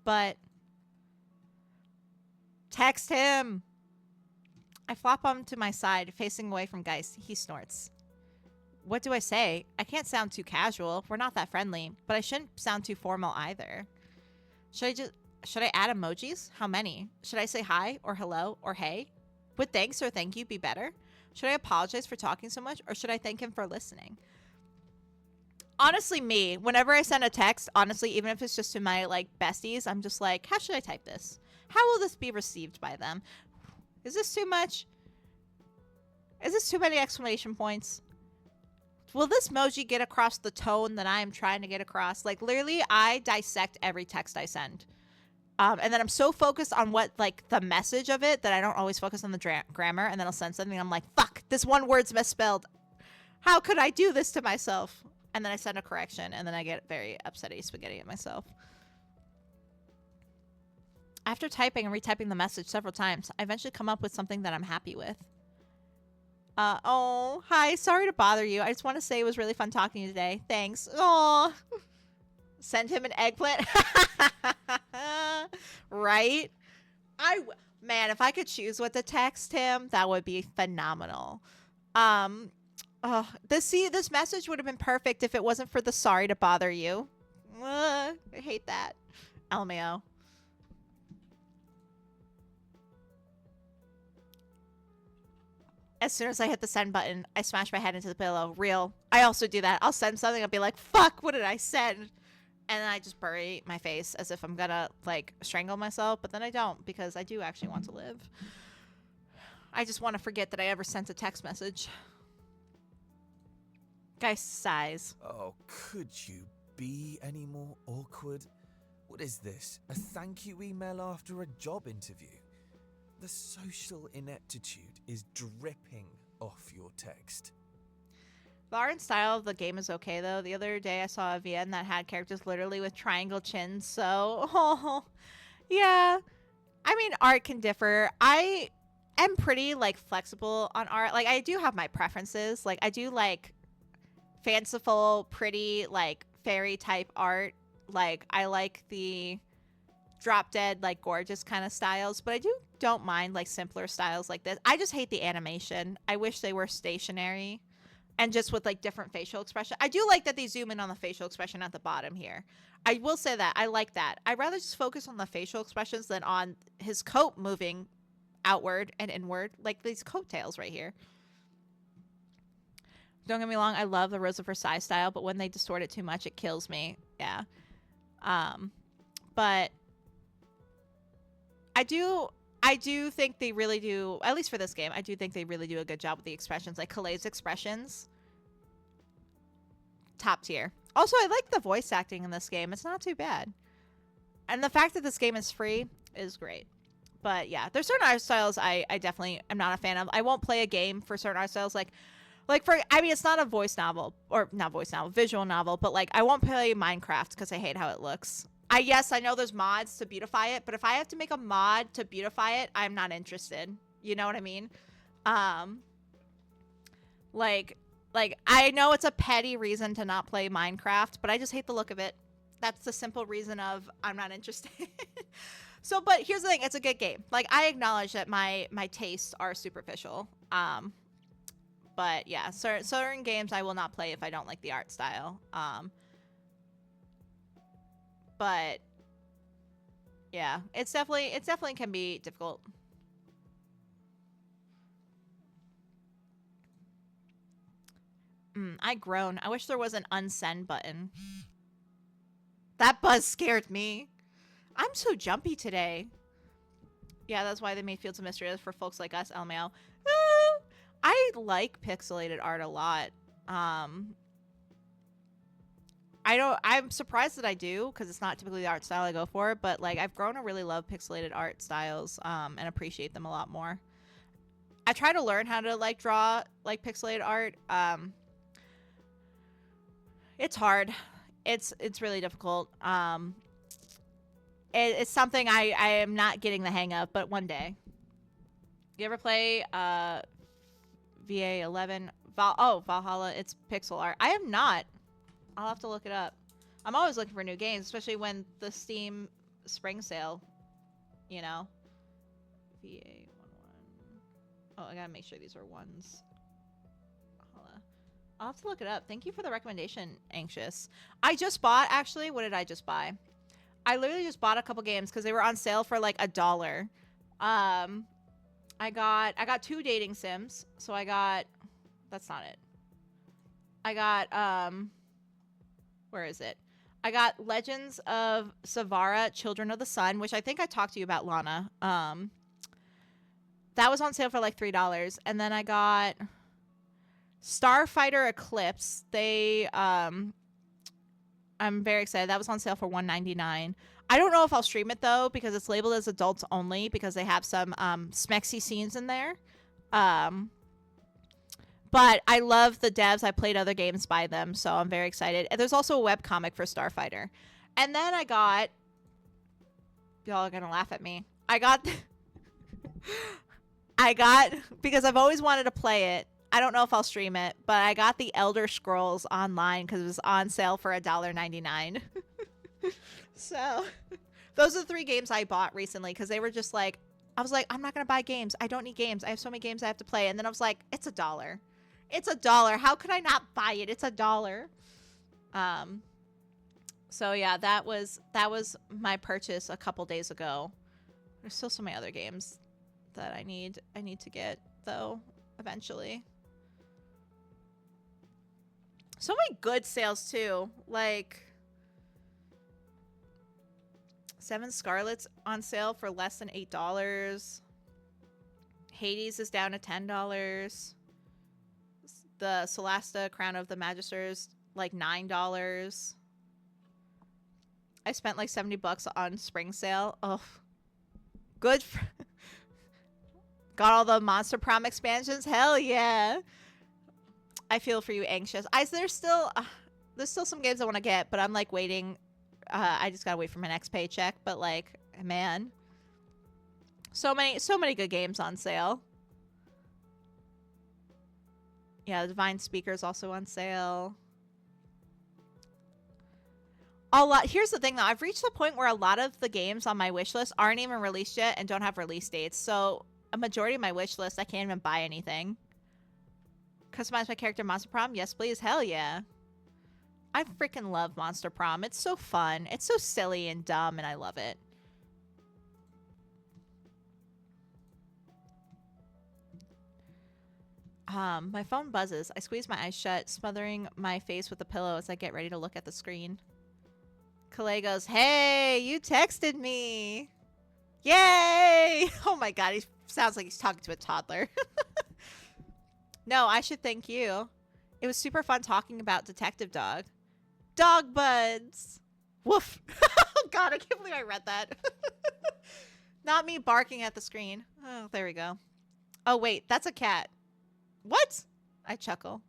But text him. I flop onto my side, facing away from Geist. He snorts. What do I say? I can't sound too casual. We're not that friendly, but I shouldn't sound too formal either. Should I add emojis? How many? Should I say hi or hello or hey? Would thanks or thank you be better? Should I apologize for talking so much, or should I thank him for listening? Honestly, me, whenever I send a text, honestly, even if it's just to my, like, besties, I'm just like, how should I type this? How will this be received by them? Is this too much? Is this too many exclamation points? Will this emoji get across the tone that I am trying to get across? Like, literally, I dissect every text I send. And then I'm so focused on what, like, the message of it that I don't always focus on the grammar. And then I'll send something and I'm like, fuck, this one word's misspelled. How could I do this to myself? And then I send a correction and then I get very upsetty spaghetti at myself. After typing and retyping the message several times, I eventually come up with something that I'm happy with. Oh, hi, sorry to bother you. I just want to say it was really fun talking to you today. Thanks. Aw. Send him an eggplant. Right? Man, if I could choose what to text him, that would be phenomenal. This message would have been perfect if it wasn't for the sorry to bother you. I hate that. LMAO. as soon as I hit the send button, I smash my head into the pillow. Real. I also do that. I'll send something. I'll be like, fuck, what did I send? And then I just bury my face as if I'm gonna, like, strangle myself. But then I don't, because I do actually want to live. I just want to forget that I ever sent a text message. Guy sighs. Oh, could you be any more awkward? What is this? A thank you email after a job interview? The social ineptitude is dripping off your text. The art and style of the game is okay, though. The other day I saw a VN that had characters literally with triangle chins, so... Oh, yeah. I mean, art can differ. I am pretty, like, flexible on art. Like, I do have my preferences. Like, I do like fanciful, pretty, like, fairy type art. Like, I like the drop dead, like, gorgeous kind of styles, but I don't mind, like, simpler styles like this. I just hate the animation. I wish they were stationary and just with, like, different facial expression. I do like that they zoom in on the facial expression at the bottom here. I will say that. I like that. I'd rather just focus on the facial expressions than on his coat moving outward and inward, like these coattails right here. Don't get me wrong, I love the Rose of Versailles style, but when they distort it too much, it kills me. Yeah. But I do think they really do, at least for this game, I do think they really do a good job with the expressions. Like Kalei's expressions, top tier. Also, I like the voice acting in this game. It's not too bad. And the fact that this game is free is great. But yeah, there's certain art styles I definitely am not a fan of. I won't play a game for certain art styles. Like I mean, it's not a voice novel, or not voice novel, visual novel, but like I won't play Minecraft because I hate how it looks. Yes, I know there's mods to beautify it, but if I have to make a mod to beautify it, I'm not interested. You know what I mean? Like I know it's a petty reason to not play Minecraft, but I just hate the look of it. That's the simple reason of I'm not interested. So, but here's the thing, it's a good game. Like, I acknowledge that my tastes are superficial. But yeah, certain games I will not play if I don't like the art style. But yeah, it definitely can be difficult. I groan. I wish there was an unsend button. That buzz scared me. I'm so jumpy today. Yeah, that's why they made Fields of Mystery for folks like us, LMAO. I like pixelated art a lot. I'm surprised that I do, because it's not typically the art style I go for, but like I've grown to really love pixelated art styles and appreciate them a lot more. I try to learn how to like draw like pixelated art. It's hard. It's really difficult. It's something I am not getting the hang of, but one day. You ever play VA11? Valhalla, it's pixel art. I have not. I'll have to look it up. I'm always looking for new games, especially when the Steam spring sale, you know. VA11. Oh, I gotta make sure these are ones. Valhalla. I'll have to look it up. Thank you for the recommendation, Anxious. I just bought, actually, what did I just buy? I literally just bought a couple games because they were on sale for like $1. I got 2 dating sims. So I got, that's not it. I got, where is it? I got Legends of Savara, Children of the Sun, which I think I talked to you about, Lana. That was on sale for like $3. And then I got Starfighter Eclipse. I'm very excited. That was on sale for $1.99. I don't know if I'll stream it, though, because it's labeled as adults only, because they have some smexy scenes in there. But I love the devs. I played other games by them, so I'm very excited. And there's also a webcomic for Starfighter. And then I got... Y'all are going to laugh at me. I got... Because I've always wanted to play it. I don't know if I'll stream it, but I got the Elder Scrolls Online because it was on sale for $1.99. So, those are the 3 games I bought recently because they were just like, I was like, I'm not going to buy games. I don't need games. I have so many games I have to play. And then I was like, it's $1. It's $1. How could I not buy it? It's $1. So yeah, that was my purchase a couple days ago. There's still so many other games that I need to get though. eventually. So many good sales too. Like 7 Scarlets on sale for less than $8. Hades is down to $10. The Solasta Crown of the Magisters like $9. I spent like $70 on spring sale. Oh, good. Got all the Monster Prom expansions. Hell yeah! I feel for you, anxious. There's still some games I want to get, but I'm like waiting. I just gotta wait for my next paycheck. But like, man, so many good games on sale. Yeah, the Divine Speaker is also on sale. A lot. Here's the thing, though. I've reached the point where a lot of the games on my wish list aren't even released yet and don't have release dates. So a majority of my wish list, I can't even buy anything. Customize my character Monster Prom? Yes, please. Hell yeah. I freaking love Monster Prom. It's so fun. It's so silly and dumb, and I love it. My phone buzzes. I squeeze my eyes shut, smothering my face with a pillow as I get ready to look at the screen. Kalei goes, "Hey, you texted me." Yay! Oh my god, he sounds like he's talking to a toddler. No, I should thank you. It was super fun talking about Detective Dog. Dog buds. Woof. Oh god, I can't believe I read that. Not me barking at the screen. Oh, there we go. Oh wait, that's a cat. What? I chuckle.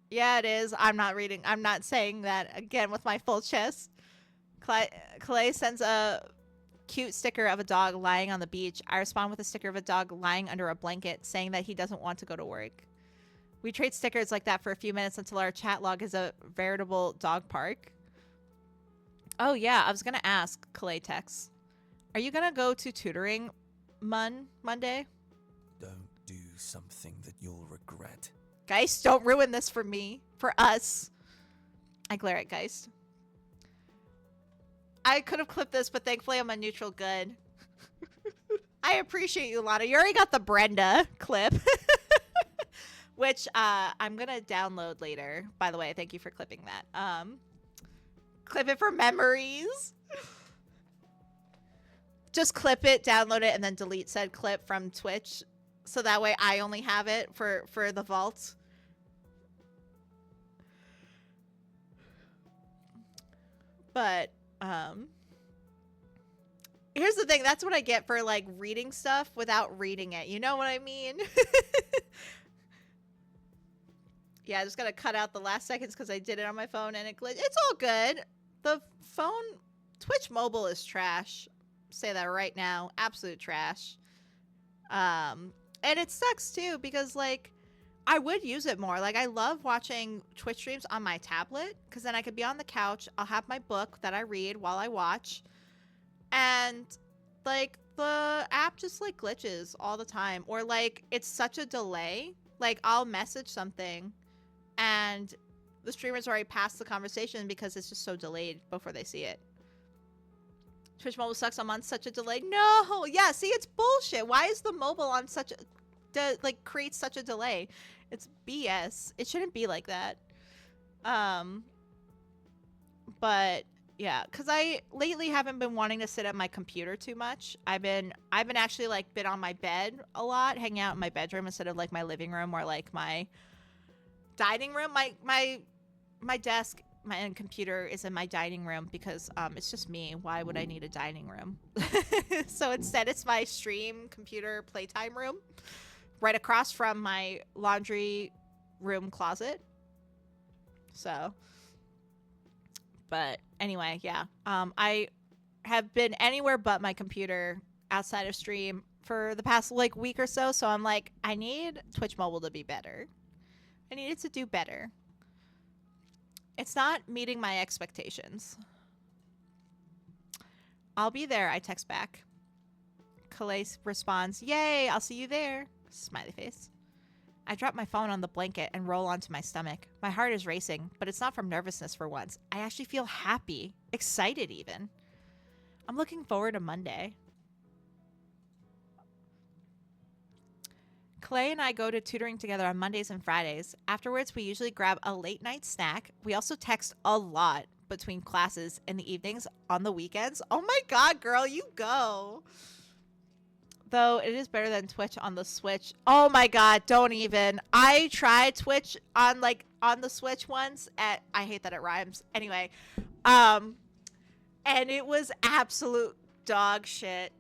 Yeah, it is. I'm not saying that again with my full chest. Kalei sends a cute sticker of a dog lying on the beach. I respond with a sticker of a dog lying under a blanket, saying that he doesn't want to go to work. We trade stickers like that for a few minutes until our chat log is a veritable dog park. Oh yeah, I was gonna ask, Kalei texts. Are you gonna go to tutoring Monday? Don't do something that you'll regret. Geist, don't ruin this for me. For us. I glare at Geist. I could have clipped this, but thankfully I'm a neutral good. I appreciate you, Lana. You already got the Brenda clip. Which I'm going to download later. By the way, thank you for clipping that. Clip it for memories. Just clip it, download it, and then delete said clip from Twitch. So that way I only have it for the vault. But here's the thing. That's what I get for like reading stuff without reading it. You know what I mean? Yeah, I just gotta cut out the last seconds because I did it on my phone and it glitched. It's all good. The phone, Twitch mobile is trash. Say that right now. Absolute trash. And it sucks too because like I would use it more. Like I love watching Twitch streams on my tablet because then I could be on the couch. I'll have my book that I read while I watch. And like the app just like glitches all the time. Or like it's such a delay. Like I'll message something and the streamer's already passed the conversation because it's just so delayed before they see it. Twitch mobile sucks. I'm on such a delay. No, yeah. See, it's bullshit. Why is the mobile on such a like creates such a delay? It's BS. It shouldn't be like that. But yeah, because I lately haven't been wanting to sit at my computer too much. I've been actually like been on my bed a lot, hanging out in my bedroom instead of like my living room or like my dining room. My desk, my computer is in my dining room because it's just me. Why would I need a dining room? So instead it's my stream computer playtime room right across from my laundry room closet. So, but anyway, yeah. I have been anywhere but my computer outside of stream for the past like week or so. So I'm like, I need Twitch mobile to be better. I need it to do better. It's not meeting my expectations. I'll be there, I text back. Kalei responds, "Yay, I'll see you there." Smiley face. I drop my phone on the blanket and roll onto my stomach. My heart is racing, but it's not from nervousness for once. I actually feel happy, excited even. I'm looking forward to Monday. Kalei and I go to tutoring together on Mondays and Fridays. Afterwards, we usually grab a late night snack. We also text a lot between classes in the evenings on the weekends. Oh my god, girl, you go. Though it is better than Twitch on the Switch. Oh my god, don't even. I tried Twitch on the Switch once at I hate that it rhymes. Anyway, and it was absolute dog shit.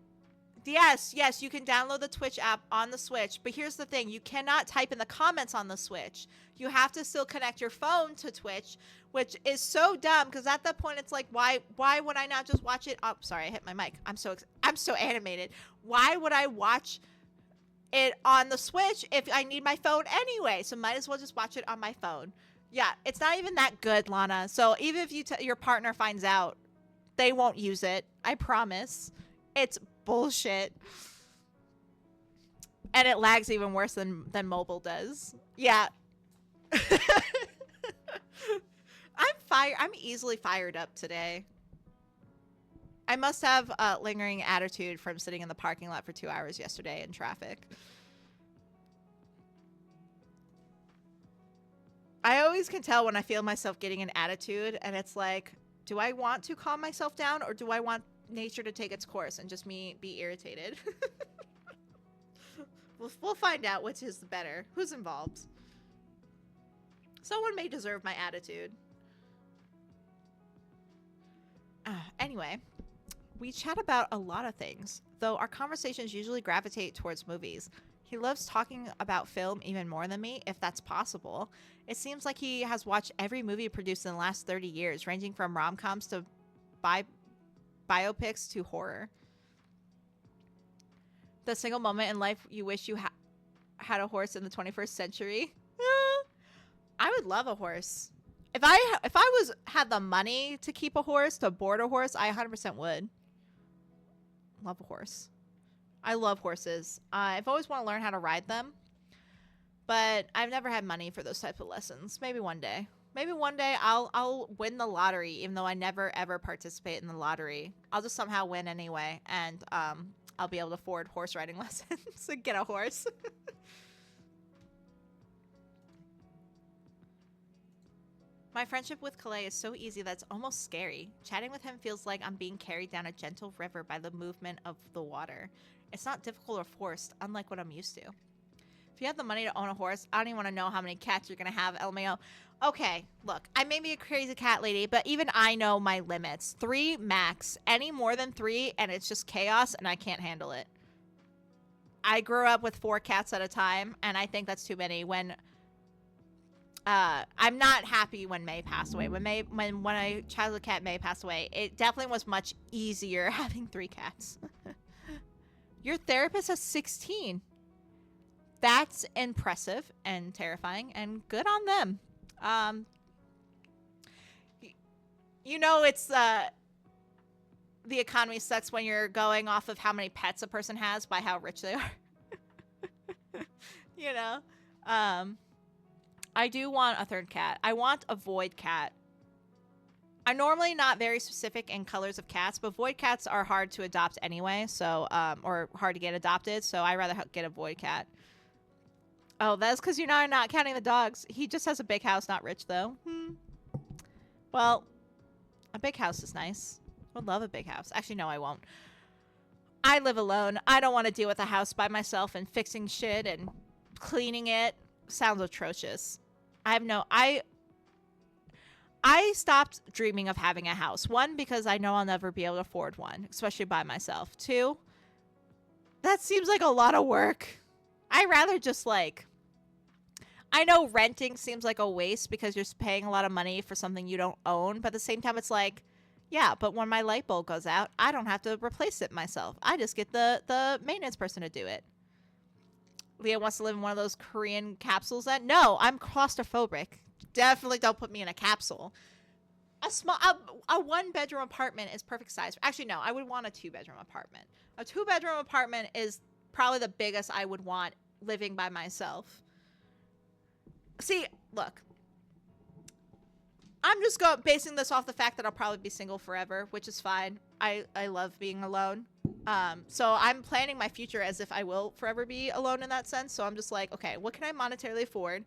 Yes, you can download the Twitch app on the Switch, but here's the thing, you cannot type in the comments on the Switch. You have to still connect your phone to Twitch, which is so dumb because at that point it's like, why would I not just watch it? Oh, sorry, I hit my mic. I'm so animated. Why would I watch it on the Switch if I need my phone anyway? So might as well just watch it on my phone. Yeah, it's not even that good, Lana. So even if your partner finds out, they won't use it. I promise. It's bullshit. And it lags even worse than mobile does. Yeah. I'm easily fired up today. I must have a lingering attitude from sitting in the parking lot for 2 hours yesterday in traffic. I always can tell when I feel myself getting an attitude, and it's like, do I want to calm myself down, or do I want nature to take its course and just me be irritated? We'll find out which is the better. Who's involved? Someone may deserve my attitude. Anyway, we chat about a lot of things, though our conversations usually gravitate towards movies. He loves talking about film even more than me, if that's possible. It seems like he has watched every movie produced in the last 30 years, ranging from rom-coms to biopics to horror. The single moment in life you wish you had a horse in the 21st century? I would love a horse. If I had the money to keep a horse, to board a horse, I 100% would. Love a horse. I love horses. I've always wanted to learn how to ride them, but I've never had money for those types of lessons. Maybe one day. Maybe one day I'll win the lottery, even though I never ever participate in the lottery. I'll just somehow win anyway, and I'll be able to afford horse riding lessons and get a horse. My friendship with Kalei is so easy that it's almost scary. Chatting with him feels like I'm being carried down a gentle river by the movement of the water. It's not difficult or forced, unlike what I'm used to. If you had the money to own a horse, I don't even want to know how many cats you're going to have, LMAO. Okay, look, I may be a crazy cat lady, but even I know my limits. 3 max. Any more than 3, and it's just chaos, and I can't handle it. I grew up with 4 cats at a time, and I think that's too many. When I'm not happy when May passed away. When a childhood cat May passed away, it definitely was much easier having 3 cats. Your therapist has 16. That's impressive and terrifying, and good on them. You know, it's the economy sucks when you're going off of how many pets a person has by how rich they are. You know, I do want a 3rd cat. I want a void cat. I'm normally not very specific in colors of cats, but void cats are hard to adopt anyway, so or hard to get adopted. So I rather get a void cat. Oh, that's because you're not counting the dogs. He just has a big house, not rich, though. Well, a big house is nice. I would love a big house. Actually, no, I won't. I live alone. I don't want to deal with a house by myself and fixing shit and cleaning it. Sounds atrocious. I stopped dreaming of having a house. 1, because I know I'll never be able to afford one, especially by myself. 2, that seems like a lot of work. I rather just I know renting seems like a waste because you're paying a lot of money for something you don't own, but at the same time it's like, yeah, but when my light bulb goes out, I don't have to replace it myself. I just get the maintenance person to do it. Leah wants to live in one of those Korean capsules. No, I'm claustrophobic. Definitely don't put me in a capsule. A 1-bedroom apartment is perfect size. Actually, no, I would want a 2-bedroom apartment. A 2-bedroom apartment is probably the biggest I would want living by myself. See, look. I'm just basing this off the fact that I'll probably be single forever, which is fine. I love being alone. So I'm planning my future as if I will forever be alone in that sense. So I'm just like, okay, what can I monetarily afford?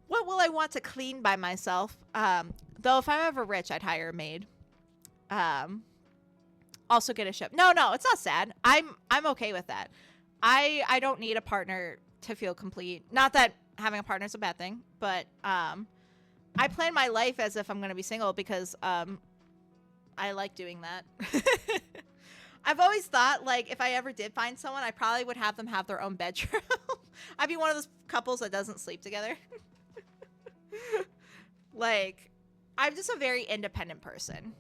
What will I want to clean by myself? Though if I'm ever rich, I'd hire a maid. Also get a ship. No, it's not sad. I'm okay with that. I don't need a partner to feel complete. Not that having a partner is a bad thing, but I plan my life as if I'm going to be single because I like doing that. I've always thought, like, if I ever did find someone, I probably would have them have their own bedroom. I'd be one of those couples that doesn't sleep together. Like, I'm just a very independent person,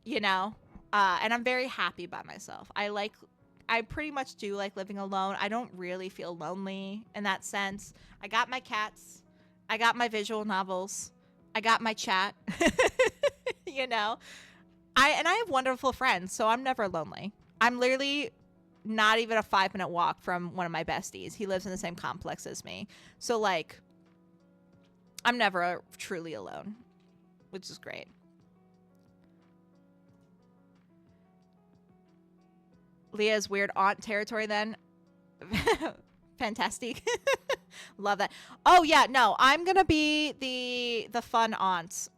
you know? And I'm very happy by myself. I pretty much do like living alone. I don't really feel lonely in that sense. I got my cats. I got my visual novels. I got my chat. You know? I have wonderful friends, so I'm never lonely. I'm literally not even a 5-minute walk from one of my besties. He lives in the same complex as me. So, like, I'm never truly alone, which is great. Leah's weird aunt territory then. Fantastic. Love that. Oh, yeah, no, I'm going to be the fun aunt.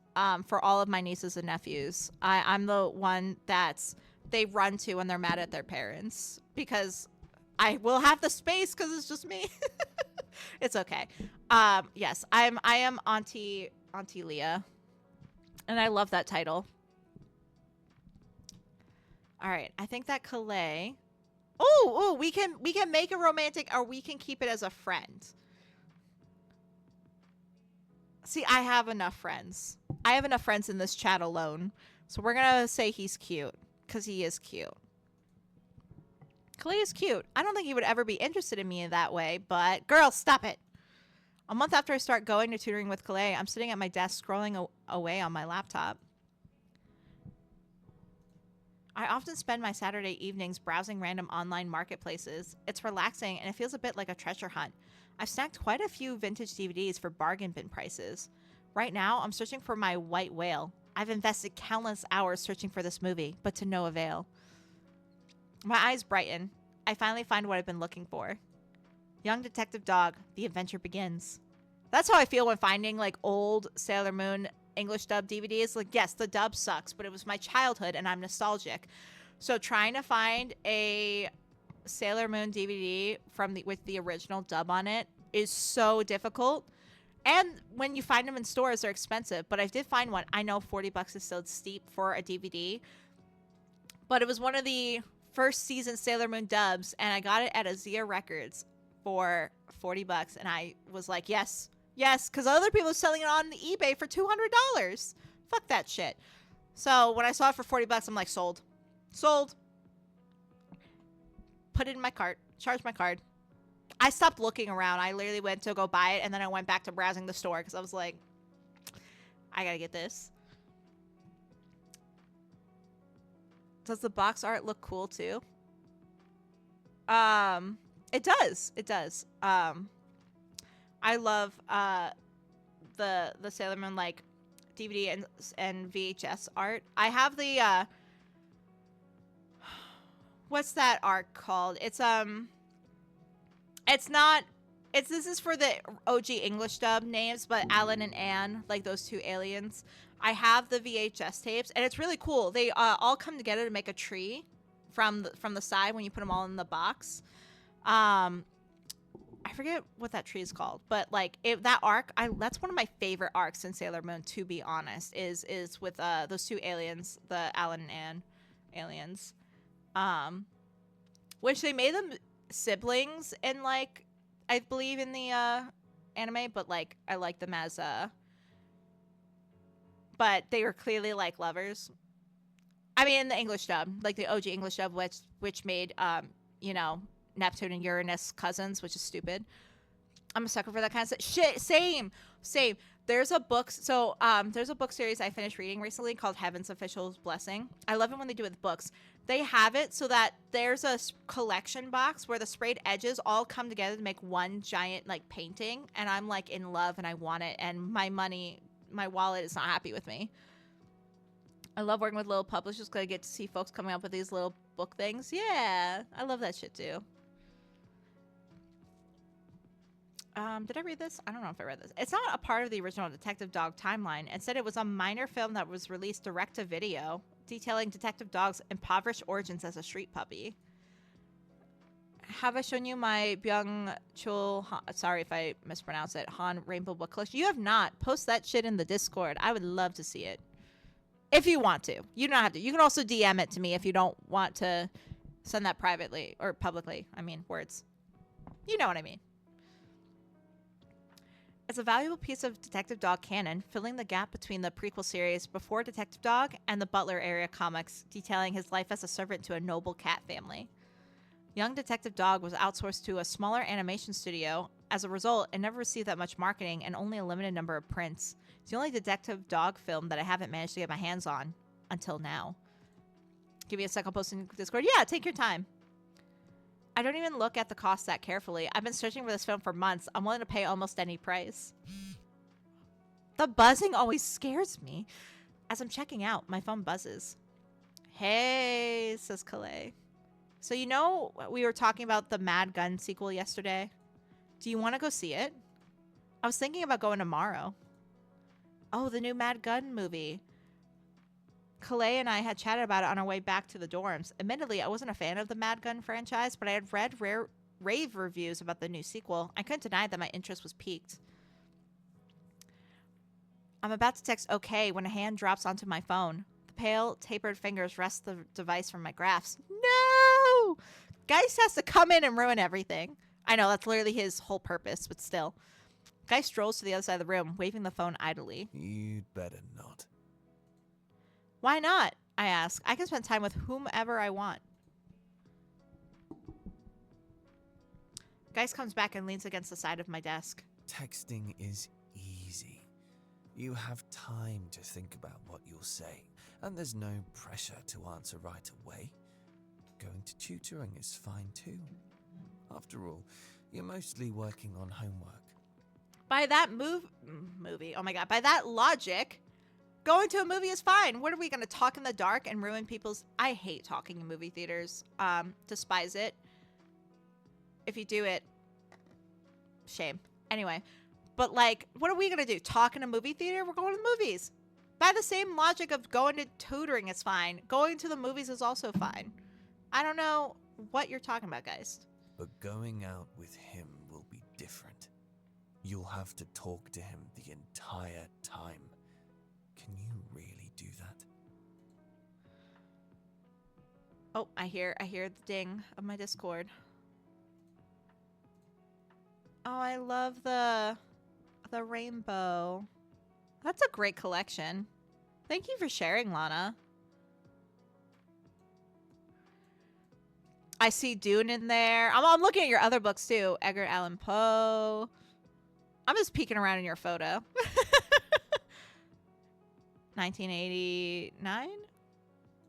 For all of my nieces and nephews. I'm the one that's they run to when they're mad at their parents because I will have the space because it's just me. It's okay. Yes, I am Auntie Leah, and I love that title. All right, I think that Kalei. Oh, we can make it romantic, or we can keep it as a friend. See, I have enough friends. I have enough friends in this chat alone. So we're going to say he's cute. Because he is cute. Kalei is cute. I don't think he would ever be interested in me in that way. But, girl, stop it. A month after I start going to tutoring with Kalei, I'm sitting at my desk scrolling away on my laptop. I often spend my Saturday evenings browsing random online marketplaces. It's relaxing, and it feels a bit like a treasure hunt. I've snagged quite a few vintage DVDs for bargain bin prices. Right now, I'm searching for my white whale. I've invested countless hours searching for this movie, but to no avail. My eyes brighten. I finally find what I've been looking for. Young Detective Dog, the adventure begins. That's how I feel when finding, like, old Sailor Moon English dub DVDs. Like, yes, the dub sucks, but it was my childhood, and I'm nostalgic. So trying to find a Sailor Moon DVD with the original dub on it is so difficult. And when you find them in stores, they're expensive. But I did find one. I know $40 is still steep for a DVD. But it was one of the first season Sailor Moon dubs. And I got it at Azia Records for $40. And I was like, yes. Yes. Because other people are selling it on the eBay for $200. Fuck that shit. So when I saw it for $40, I'm like, sold. Sold. Put it in my cart. Charged my card. I stopped looking around. I literally went to go buy it, and then I went back to browsing the store because I was like, I gotta get this. Does the box art look cool too? It does. It does. I love the Sailor Moon like DVD and VHS art. I have the what's that art called? It's not this is for the OG English dub names, but Alan and Anne, like those two aliens. I have the VHS tapes, and it's really cool. They all come together to make a tree from the side when you put them all in the box. I forget what that tree is called, but like that arc, that's one of my favorite arcs in Sailor Moon. To be honest, is with those two aliens, the Alan and Anne aliens, which they made them siblings in, like, I believe in the anime, but like I like them as but they were clearly like lovers. I mean, in the English dub, like the OG English dub, which made Neptune and Uranus cousins, which is stupid. I'm a sucker for that kind of shit. Same. There's a book. So there's a book series I finished reading recently called Heaven's Official Blessing. I love it when they do it with books. They have it so that there's a collection box where the sprayed edges all come together to make one giant like painting, and I'm like in love and I want it, and my wallet is not happy with me. I love working with little publishers because I get to see folks coming up with these little book things. Yeah, I love that shit too. Did I read this? I don't know if I read this. It's not a part of the original Detective Dog timeline. Instead, it was a minor film that was released direct to video, detailing Detective Dog's impoverished origins as a street puppy. Have I shown you my Byung Chul? Sorry if I mispronounce it. Han Rainbow Book Collection. You have not. Post that shit in the Discord. I would love to see it. If you want to. You don't have to. You can also DM it to me if you don't want to send that privately or publicly. I mean, words. You know what I mean. It's a valuable piece of Detective Dog canon, filling the gap between the prequel series before Detective Dog and the Butler area comics, detailing his life as a servant to a noble cat family. Young Detective Dog was outsourced to a smaller animation studio. As a result, it never received that much marketing and only a limited number of prints. It's the only Detective Dog film that I haven't managed to get my hands on until now. Give me a second, I'll post in Discord. Yeah, take your time. I don't even look at the cost that carefully. I've been searching for this film for months. I'm willing to pay almost any price. The buzzing always scares me. As I'm checking out, my phone buzzes. Hey, says Kalei. So you know we were talking about the Mad Gun sequel yesterday? Do you want to go see it? I was thinking about going tomorrow. Oh, the new Mad Gun movie. Kalei and I had chatted about it on our way back to the dorms. Admittedly, I wasn't a fan of the Mad Gun franchise, but I had read rave reviews about the new sequel. I couldn't deny that my interest was piqued. I'm about to text OK when a hand drops onto my phone. The pale, tapered fingers wrest the device from my grasp. No! Geist has to come in and ruin everything. I know, that's literally his whole purpose, but still. Geist strolls to the other side of the room, waving the phone idly. You'd better not. Why not? I ask. I can spend time with whomever I want. Geist comes back and leans against the side of my desk. Texting is easy. You have time to think about what you'll say, and there's no pressure to answer right away. Going to tutoring is fine too. After all, you're mostly working on homework. By that movie, oh my god, by that logic, going to a movie is fine. What are we going to talk in the dark and ruin people's... I hate talking in movie theaters. Despise it. If you do it, shame. Anyway, but like, what are we going to do? Talk in a movie theater? We're going to the movies. By the same logic of going to tutoring is fine. Going to the movies is also fine. I don't know what you're talking about, guys. But going out with him will be different. You'll have to talk to him the entire time. Can you really do that? Oh, I hear the ding of my Discord. Oh, I love the rainbow. That's a great collection. Thank you for sharing, Lana. I see Dune in there. I'm looking at your other books too. Edgar Allan Poe. I'm just peeking around in your photo. 1989,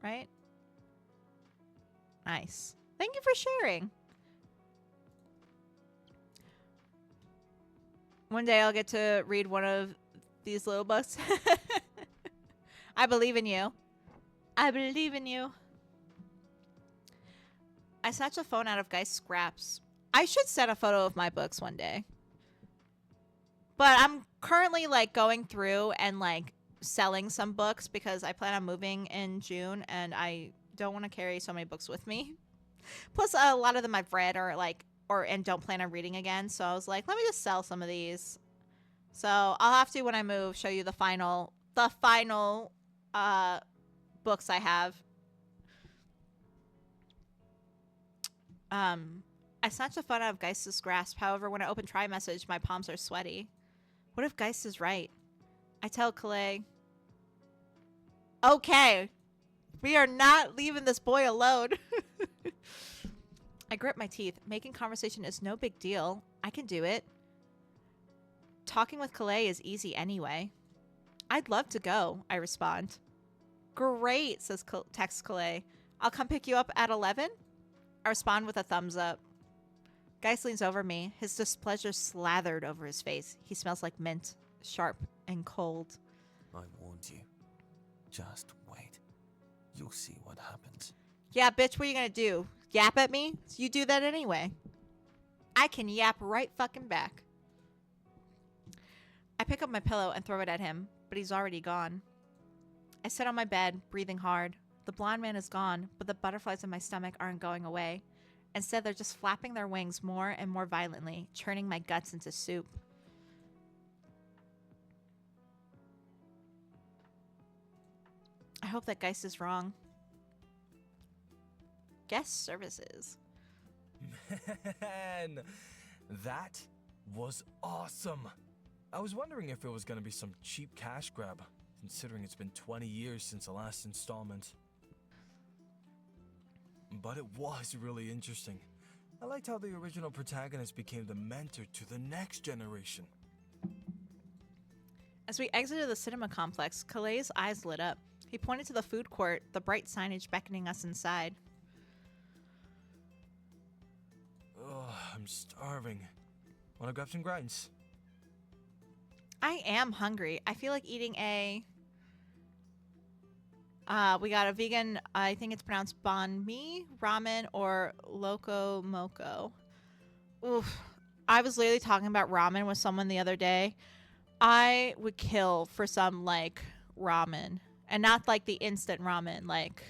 right? Nice. Thank you for sharing. One day I'll get to read one of these little books. I believe in you. I believe in you. I snatched a phone out of Guy's scraps. I should send a photo of my books one day. But I'm currently like going through and like selling some books because I plan on moving in June and I don't want to carry so many books with me. Plus a lot of them I've read or like and don't plan on reading again. So I was like, let me just sell some of these. So I'll have to, when I move, show you the final books I have. I snatched a phone out of Geist's grasp. However, when I open try message, my palms are sweaty. What if Geist is right? I tell Kalei, okay, we are not leaving this boy alone. I grip my teeth. Making conversation is no big deal. I can do it. Talking with Kalei is easy anyway. I'd love to go, I respond. Great, says text Kalei. I'll come pick you up at 11? I respond with a thumbs up. Geist leans over me, his displeasure slathered over his face. He smells like mint, sharp and cold. I warned you. Just wait. You'll see what happens. Yeah, bitch, what are you gonna do? Yap at me? You do that anyway. I can yap right fucking back. I pick up my pillow and throw it at him, but he's already gone. I sit on my bed, breathing hard. The blonde man is gone, but the butterflies in my stomach aren't going away. Instead, they're just flapping their wings more and more violently, churning my guts into soup. I hope that Geist is wrong. Guest services. Man, that was awesome. I was wondering if it was going to be some cheap cash grab, considering it's been 20 years since the last installment. But it was really interesting. I liked how the original protagonist became the mentor to the next generation. As we exited the cinema complex, Kalei's eyes lit up. He pointed to the food court, the bright signage beckoning us inside. Ugh, I'm starving. Wanna grab some grinds? I am hungry. I feel like eating a... we got a vegan, I think it's pronounced banh mi, ramen, or loco moco. Oof. I was literally talking about ramen with someone the other day. I would kill for some, like, ramen. And not, like, the instant ramen, like,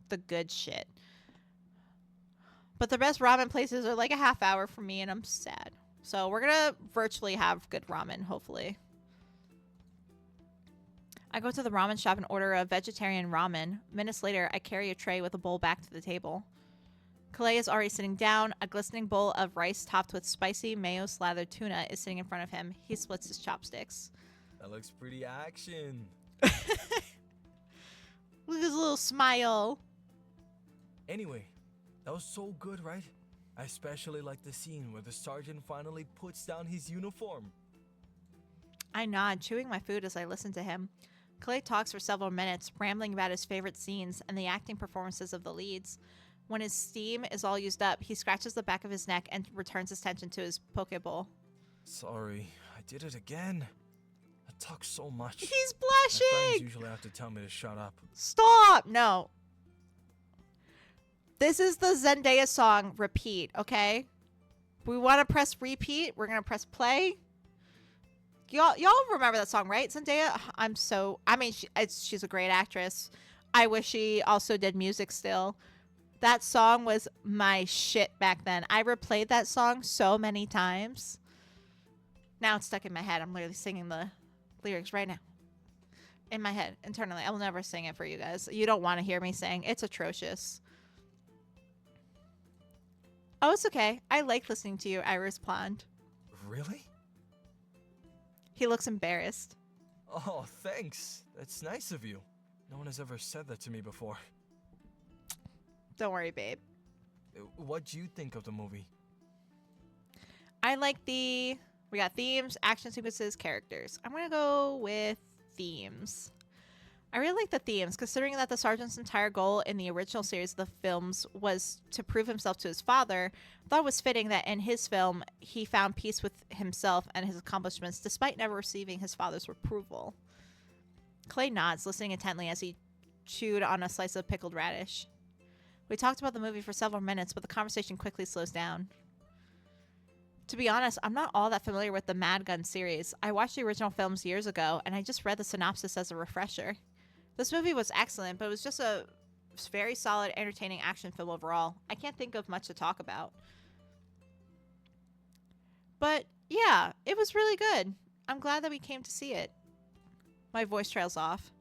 the good shit. But the best ramen places are, like, a half hour from me, and I'm sad. So we're gonna virtually have good ramen, hopefully. I go to the ramen shop and order a vegetarian ramen. Minutes later, I carry a tray with a bowl back to the table. Kalei is already sitting down. A glistening bowl of rice topped with spicy mayo-slathered tuna is sitting in front of him. He splits his chopsticks. That looks pretty action. Look at his little smile. Anyway, that was so good, right? I especially like the scene where the sergeant finally puts down his uniform. I nod, chewing my food as I listen to him. Kalei talks for several minutes, rambling about his favorite scenes and the acting performances of the leads. When his steam is all used up, he scratches the back of his neck and returns his attention to his poke bowl. Sorry, I did it again. I talk so much. He's My friends blushing! usually have to tell me to shut up. Stop! No. This is the Zendaya song, Repeat, okay? We want to press repeat. We're going to press play. Y'all remember that song, right? Zendaya? She's a great actress. I wish she also did music still. That song was my shit back then. I replayed that song so many times. Now it's stuck in my head. I'm literally singing the lyrics right now. In my head, internally. I will never sing it for you guys. You don't want to hear me sing. It's atrocious. Oh, it's okay. I like listening to you, Iris Pond. Really? He looks embarrassed. Oh, thanks. That's nice of you. No one has ever said that to me before. Don't worry, babe. What'd you think of the movie? I like we got themes, action sequences, characters. I'm going to go with themes. I really like the themes, considering that the sergeant's entire goal in the original series of the films was to prove himself to his father. I thought it was fitting that in his film, he found peace with himself and his accomplishments, despite never receiving his father's approval. Kalei nods, listening intently as he chewed on a slice of pickled radish. We talked about the movie for several minutes, but the conversation quickly slows down. To be honest, I'm not all that familiar with the Mad Gun series. I watched the original films years ago, and I just read the synopsis as a refresher. This movie was excellent, but it was just a very solid, entertaining action film overall. I can't think of much to talk about. But yeah, it was really good. I'm glad that we came to see it. My voice trails off.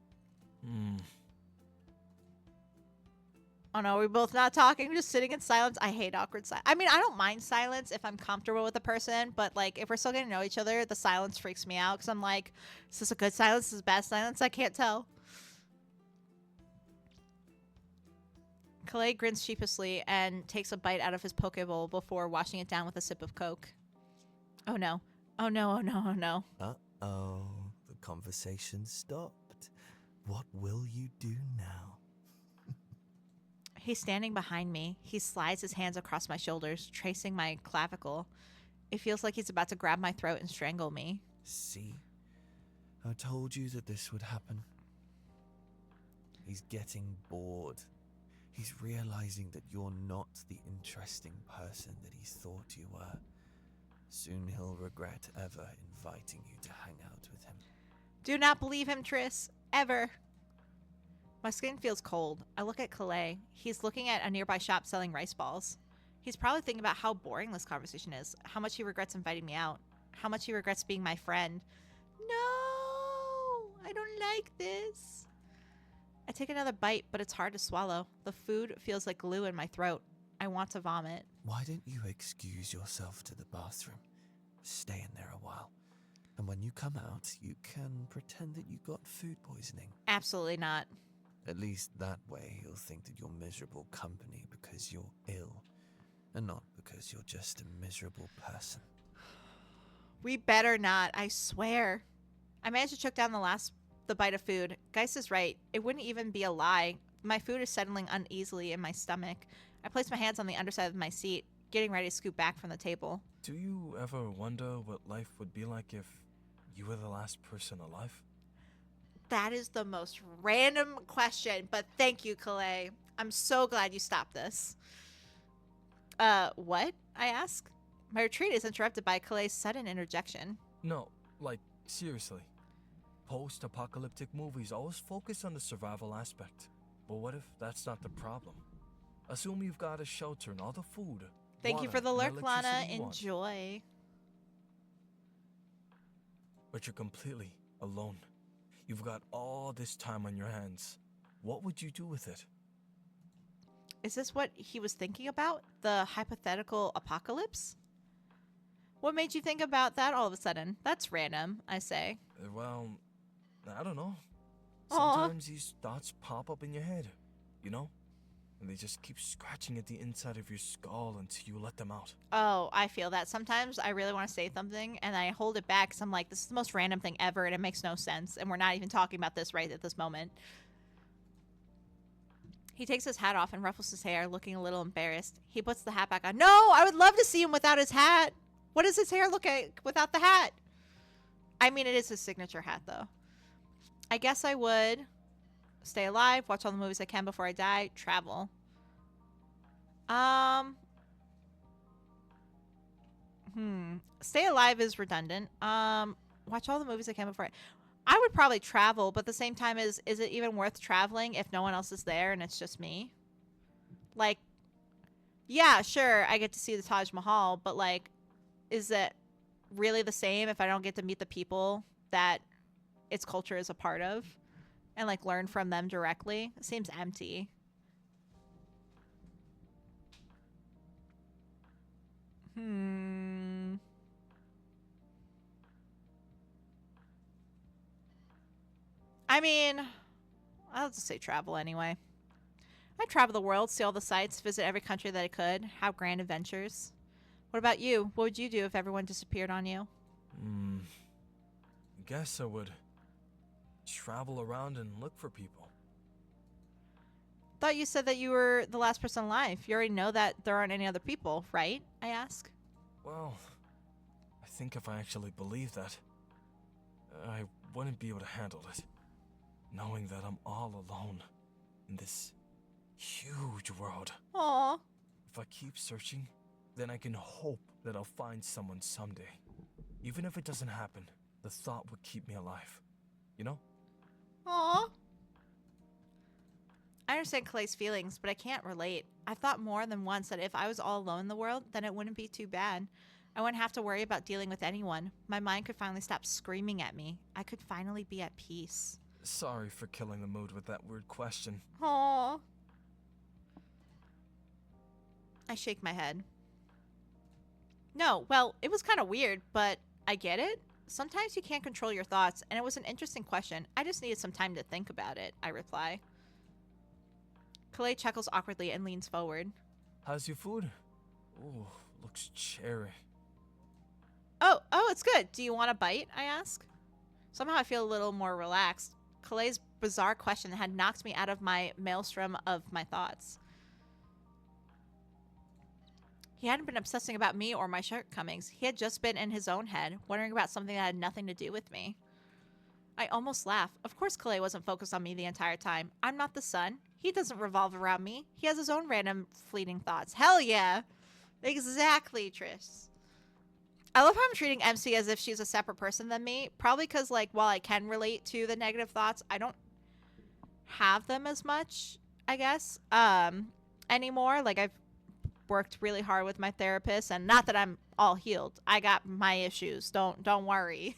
Oh no, we're both not talking, just sitting in silence. I hate awkward silence. I mean, I don't mind silence if I'm comfortable with a person, but like if we're still getting to know each other, the silence freaks me out because I'm like, is this a good silence? Is this bad silence? I can't tell. Kalei grins sheepishly and takes a bite out of his poke bowl before washing it down with a sip of Coke. Oh no. Oh no, oh no, oh no. Uh-oh, the conversation stopped. What will you do now? He's standing behind me. He slides his hands across my shoulders, tracing my clavicle. It feels like he's about to grab my throat and strangle me. See? I told you that this would happen. He's getting bored. He's realizing that you're not the interesting person that he thought you were. Soon he'll regret ever inviting you to hang out with him. Do not believe him, Triss. Ever. My skin feels cold. I look at Kalei. He's looking at a nearby shop selling rice balls. He's probably thinking about how boring this conversation is, how much he regrets inviting me out, how much he regrets being my friend. No, I don't like this. I take another bite, but it's hard to swallow. The food feels like glue in my throat. I want to vomit. Why don't you excuse yourself to the bathroom? Stay in there a while. And when you come out, you can pretend that you got food poisoning. Absolutely not. At least that way he'll think that you're miserable company because you're ill, and not because you're just a miserable person. We better not, I swear. I managed to choke down the bite of food. Geist is right. It wouldn't even be a lie. My food is settling uneasily in my stomach. I place my hands on the underside of my seat, getting ready to scoot back from the table. Do you ever wonder what life would be like if you were the last person alive? That is the most random question, but thank you, Kalei. I'm so glad you stopped this. What? I ask. My retreat is interrupted by Kalei's sudden interjection. No, like, seriously. Post-apocalyptic movies always focus on the survival aspect. But what if that's not the problem? Assume you've got a shelter and all the food. Thank you water, for the and lurk, Lana. electricity you want. Enjoy. But you're completely alone. You've got all this time on your hands. What would you do with it? Is this what he was thinking about? The hypothetical apocalypse? What made you think about that all of a sudden? That's random, I say. Well, I don't know. Aw. Sometimes these thoughts pop up in your head, you know? And they just keep scratching at the inside of your skull until you let them out. Oh, I feel that. Sometimes I really want to say something and I hold it back because I'm like, this is the most random thing ever and it makes no sense. And we're not even talking about this right at this moment. He takes his hat off and ruffles his hair, looking a little embarrassed. He puts the hat back on. No, I would love to see him without his hat. What does his hair look like without the hat? I mean, it is his signature hat, though. I guess I would stay alive, watch all the movies I can before I die, travel. Stay alive is redundant. Watch all the movies I can before I would probably travel, but at the same time, is it even worth traveling if no one else is there and it's just me? Like, yeah, sure, I get to see the Taj Mahal, but like, is it really the same if I don't get to meet the people that its culture is a part of and like learn from them directly? It seems empty. I mean, I'll just say travel anyway. I'd travel the world, see all the sights, visit every country that I could, have grand adventures. What about you? What would you do if everyone disappeared on you? I guess I would travel around and look for people. Thought you said that you were the last person alive. You already know that there aren't any other people, right? I ask. Well, I think if I actually believed that, I wouldn't be able to handle it. Knowing that I'm all alone in this huge world. Aw. If I keep searching, then I can hope that I'll find someone someday. Even if it doesn't happen, the thought would keep me alive. You know? Aw. I understand Kalei's feelings, but I can't relate. I've thought more than once that if I was all alone in the world, then it wouldn't be too bad. I wouldn't have to worry about dealing with anyone. My mind could finally stop screaming at me. I could finally be at peace. Sorry for killing the mood with that weird question. Aww. I shake my head. No, well, it was kind of weird, but I get it. Sometimes you can't control your thoughts, and it was an interesting question. I just needed some time to think about it, I reply. Kalei chuckles awkwardly and leans forward. How's your food? Ooh, looks cherry. Oh, it's good. Do you want a bite? I ask. Somehow I feel a little more relaxed. Kalei's bizarre question had knocked me out of my maelstrom of my thoughts. He hadn't been obsessing about me or my shortcomings. He had just been in his own head, wondering about something that had nothing to do with me. I almost laugh. Of course Kalei wasn't focused on me the entire time. I'm not the sun. He doesn't revolve around me. He has his own random fleeting thoughts. Hell yeah. Exactly, Tris. I love how I'm treating MC as if she's a separate person than me. Probably because, like, while I can relate to the negative thoughts, I don't have them as much, I guess, anymore. Like, I've worked really hard with my therapist, and not that I'm all healed. I got my issues. Don't worry.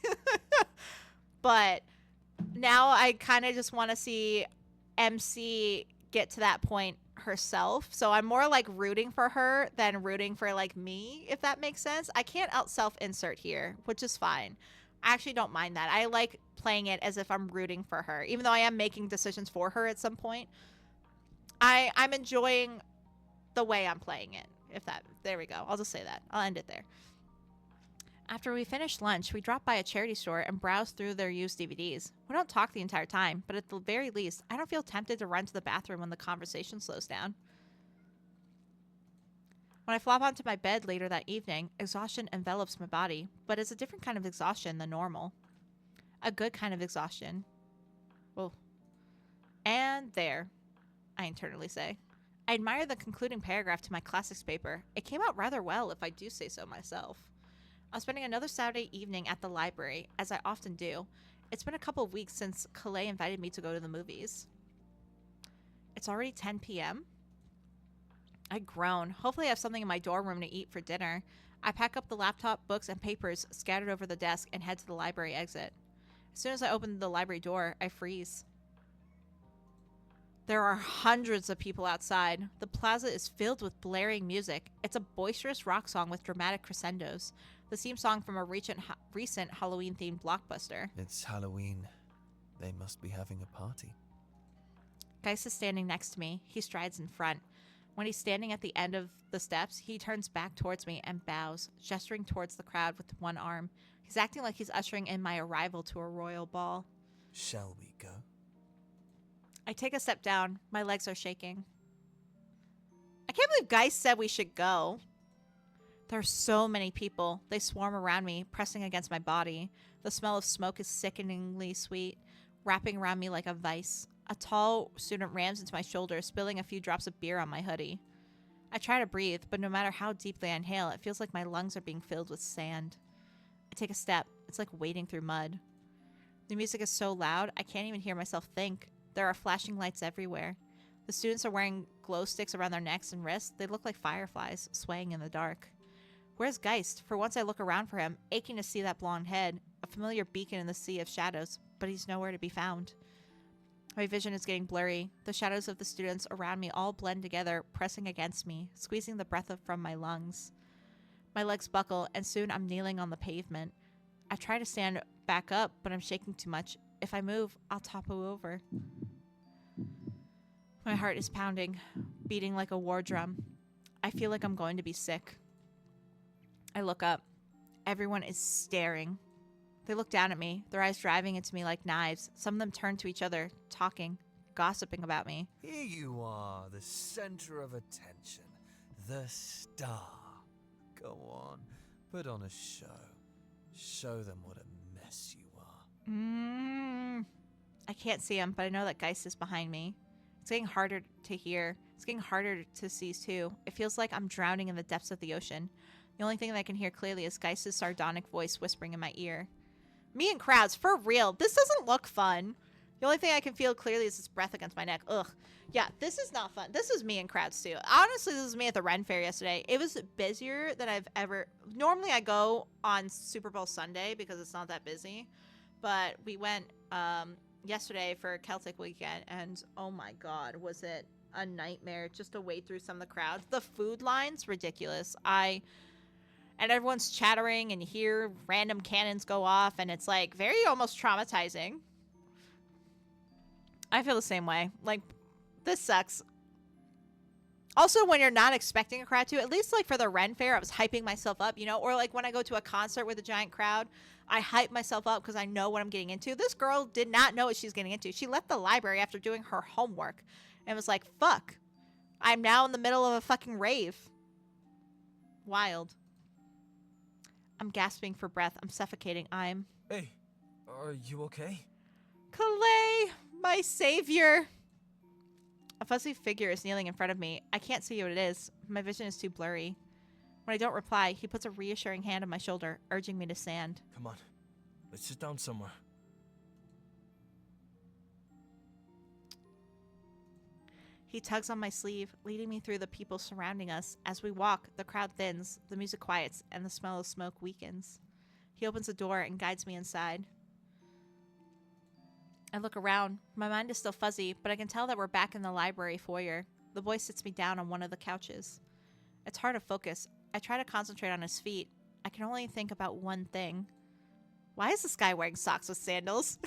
But now I kind of just want to see MC get to that point herself. So I'm more like rooting for her than rooting for like me, if that makes sense. I can't out self-insert here, which is fine. I actually don't mind that. I like playing it as if I'm rooting for her, even though I am making decisions for her at some point. I'm enjoying the way I'm playing it. There we go. I'll just say that. I'll end it there. After we finished lunch, we dropped by a charity store and browsed through their used DVDs. We don't talk the entire time, but at the very least, I don't feel tempted to run to the bathroom when the conversation slows down. When I flop onto my bed later that evening, exhaustion envelops my body, but it's a different kind of exhaustion than normal. A good kind of exhaustion. Well, and there, I internally say. I admire the concluding paragraph to my classics paper. It came out rather well, if I do say so myself. I'm spending another Saturday evening at the library, as I often do. It's been a couple of weeks since Kalei invited me to go to the movies. It's already 10 p.m. I groan. Hopefully I have something in my dorm room to eat for dinner. I pack up the laptop, books, and papers scattered over the desk and head to the library exit. As soon as I open the library door, I freeze. There are hundreds of people outside. The plaza is filled with blaring music. It's a boisterous rock song with dramatic crescendos. The theme song from a recent Halloween-themed blockbuster. It's Halloween. They must be having a party. Geist is standing next to me. He strides in front. When he's standing at the end of the steps, he turns back towards me and bows, gesturing towards the crowd with one arm. He's acting like he's ushering in my arrival to a royal ball. Shall we go? I take a step down. My legs are shaking. I can't believe Geist said we should go. There are so many people. They swarm around me, pressing against my body. The smell of smoke is sickeningly sweet, wrapping around me like a vice. A tall student rams into my shoulder, spilling a few drops of beer on my hoodie. I try to breathe, but no matter how deeply I inhale, it feels like my lungs are being filled with sand. I take a step. It's like wading through mud. The music is so loud, I can't even hear myself think. There are flashing lights everywhere. The students are wearing glow sticks around their necks and wrists. They look like fireflies, swaying in the dark. Where's Geist? For once I look around for him, aching to see that blonde head, a familiar beacon in the sea of shadows, but he's nowhere to be found. My vision is getting blurry. The shadows of the students around me all blend together, pressing against me, squeezing the breath from my lungs. My legs buckle, and soon I'm kneeling on the pavement. I try to stand back up, but I'm shaking too much. If I move, I'll topple over. My heart is pounding, beating like a war drum. I feel like I'm going to be sick. I look up. Everyone is staring. They look down at me, their eyes driving into me like knives. Some of them turn to each other, talking, gossiping about me. Here you are, the center of attention. The star. Go on, put on a show. Show them what a mess you are. I can't see him, but I know that Geist is behind me. It's getting harder to hear. It's getting harder to see, too. It feels like I'm drowning in the depths of the ocean. The only thing that I can hear clearly is Geist's sardonic voice whispering in my ear. Me and crowds, for real. This doesn't look fun. The only thing I can feel clearly is his breath against my neck. Ugh. Yeah, this is not fun. This is me and crowds, too. Honestly, this is me at the Ren Fair yesterday. It was busier than I've ever... Normally, I go on Super Bowl Sunday because it's not that busy. But we went yesterday for Celtic weekend, and oh my god, was it a nightmare just to wade through some of the crowds. The food line's ridiculous. And everyone's chattering, and you hear random cannons go off, and it's like very almost traumatizing. I feel the same way. Like, this sucks. Also, when you're not expecting a crowd to, at least like for the Ren Fair, I was hyping myself up, you know, or like when I go to a concert with a giant crowd, I hype myself up because I know what I'm getting into. This girl did not know what she's getting into. She left the library after doing her homework and was like, fuck, I'm now in the middle of a fucking rave. Wild. I'm gasping for breath. I'm suffocating. Hey, are you okay? Kalei, my savior. A fuzzy figure is kneeling in front of me. I can't see what it is. My vision is too blurry. When I don't reply, he puts a reassuring hand on my shoulder, urging me to stand. Come on. Let's sit down somewhere. He tugs on my sleeve, leading me through the people surrounding us. As we walk, the crowd thins, the music quiets, and the smell of smoke weakens. He opens the door and guides me inside. I look around. My mind is still fuzzy, but I can tell that we're back in the library foyer. The boy sits me down on one of the couches. It's hard to focus. I try to concentrate on his feet. I can only think about one thing. Why is this guy wearing socks with sandals?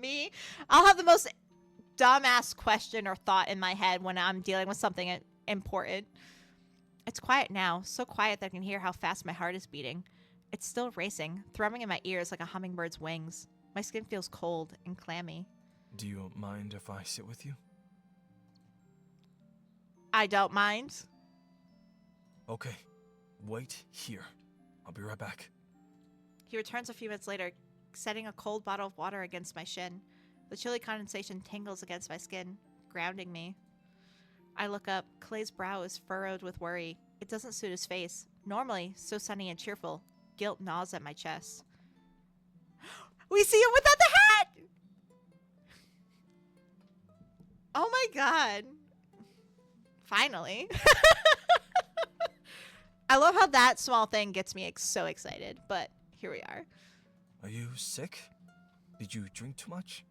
Me? I'll have the most dumbass question or thought in my head when I'm dealing with something important. It's quiet now, so quiet that I can hear how fast my heart is beating. It's still racing, thrumming in my ears like a hummingbird's wings. My skin feels cold and clammy. Do you mind if I sit with you? I don't mind. Okay. Wait here. I'll be right back. He returns a few minutes later, setting a cold bottle of water against my shin. The chilly condensation tingles against my skin, grounding me. I look up. Kalei's brow is furrowed with worry. It doesn't suit his face. Normally, so sunny and cheerful, guilt gnaws at my chest. We see him without the hat! Oh my god. Finally. I love how that small thing gets me so excited, but here we are. Are you sick? Did you drink too much?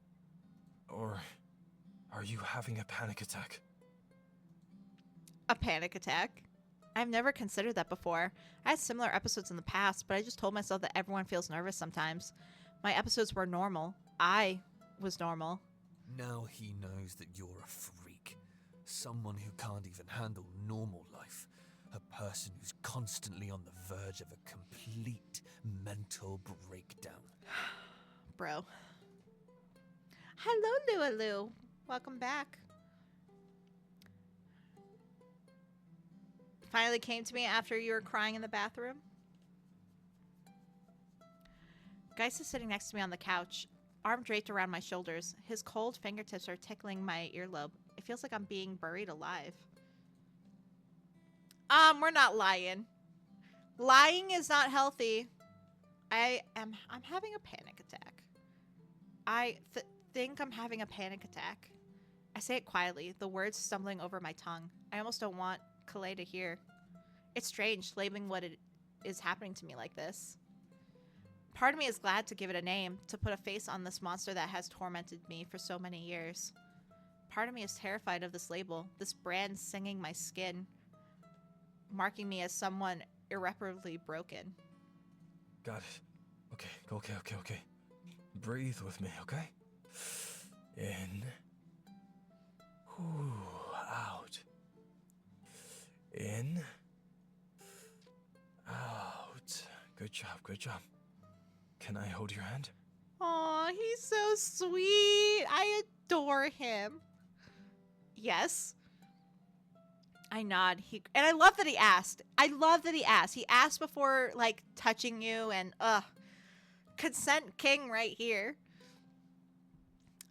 Or are you having a panic attack? A panic attack? I've never considered that before. I had similar episodes in the past, but I just told myself that everyone feels nervous sometimes. My episodes were normal. I was normal. Now he knows that you're a freak. Someone who can't even handle normal life. A person who's constantly on the verge of a complete mental breakdown. Bro. Hello, Lulu. Welcome back. Finally came to me after you were crying in the bathroom. Geist is sitting next to me on the couch, arm draped around my shoulders. His cold fingertips are tickling my earlobe. It feels like I'm being buried alive. We're not lying. Lying is not healthy. I'm having a panic attack. I think I'm having a panic attack. I say it quietly, the words stumbling over my tongue. I almost don't want Kalei to hear. It's strange labeling what it is happening to me like this. Part of me is glad to give it a name, to put a face on this monster that has tormented me for so many years. Part of me is terrified of this label, this brand singing my skin, marking me as someone irreparably broken. Got it. Okay. Breathe with me, okay? In. Ooh, out. In. Out. Good job. Can I hold your hand? Aw, he's so sweet. I adore him. Yes. I nod. And I love that he asked. He asked before, like, touching you and, consent king right here.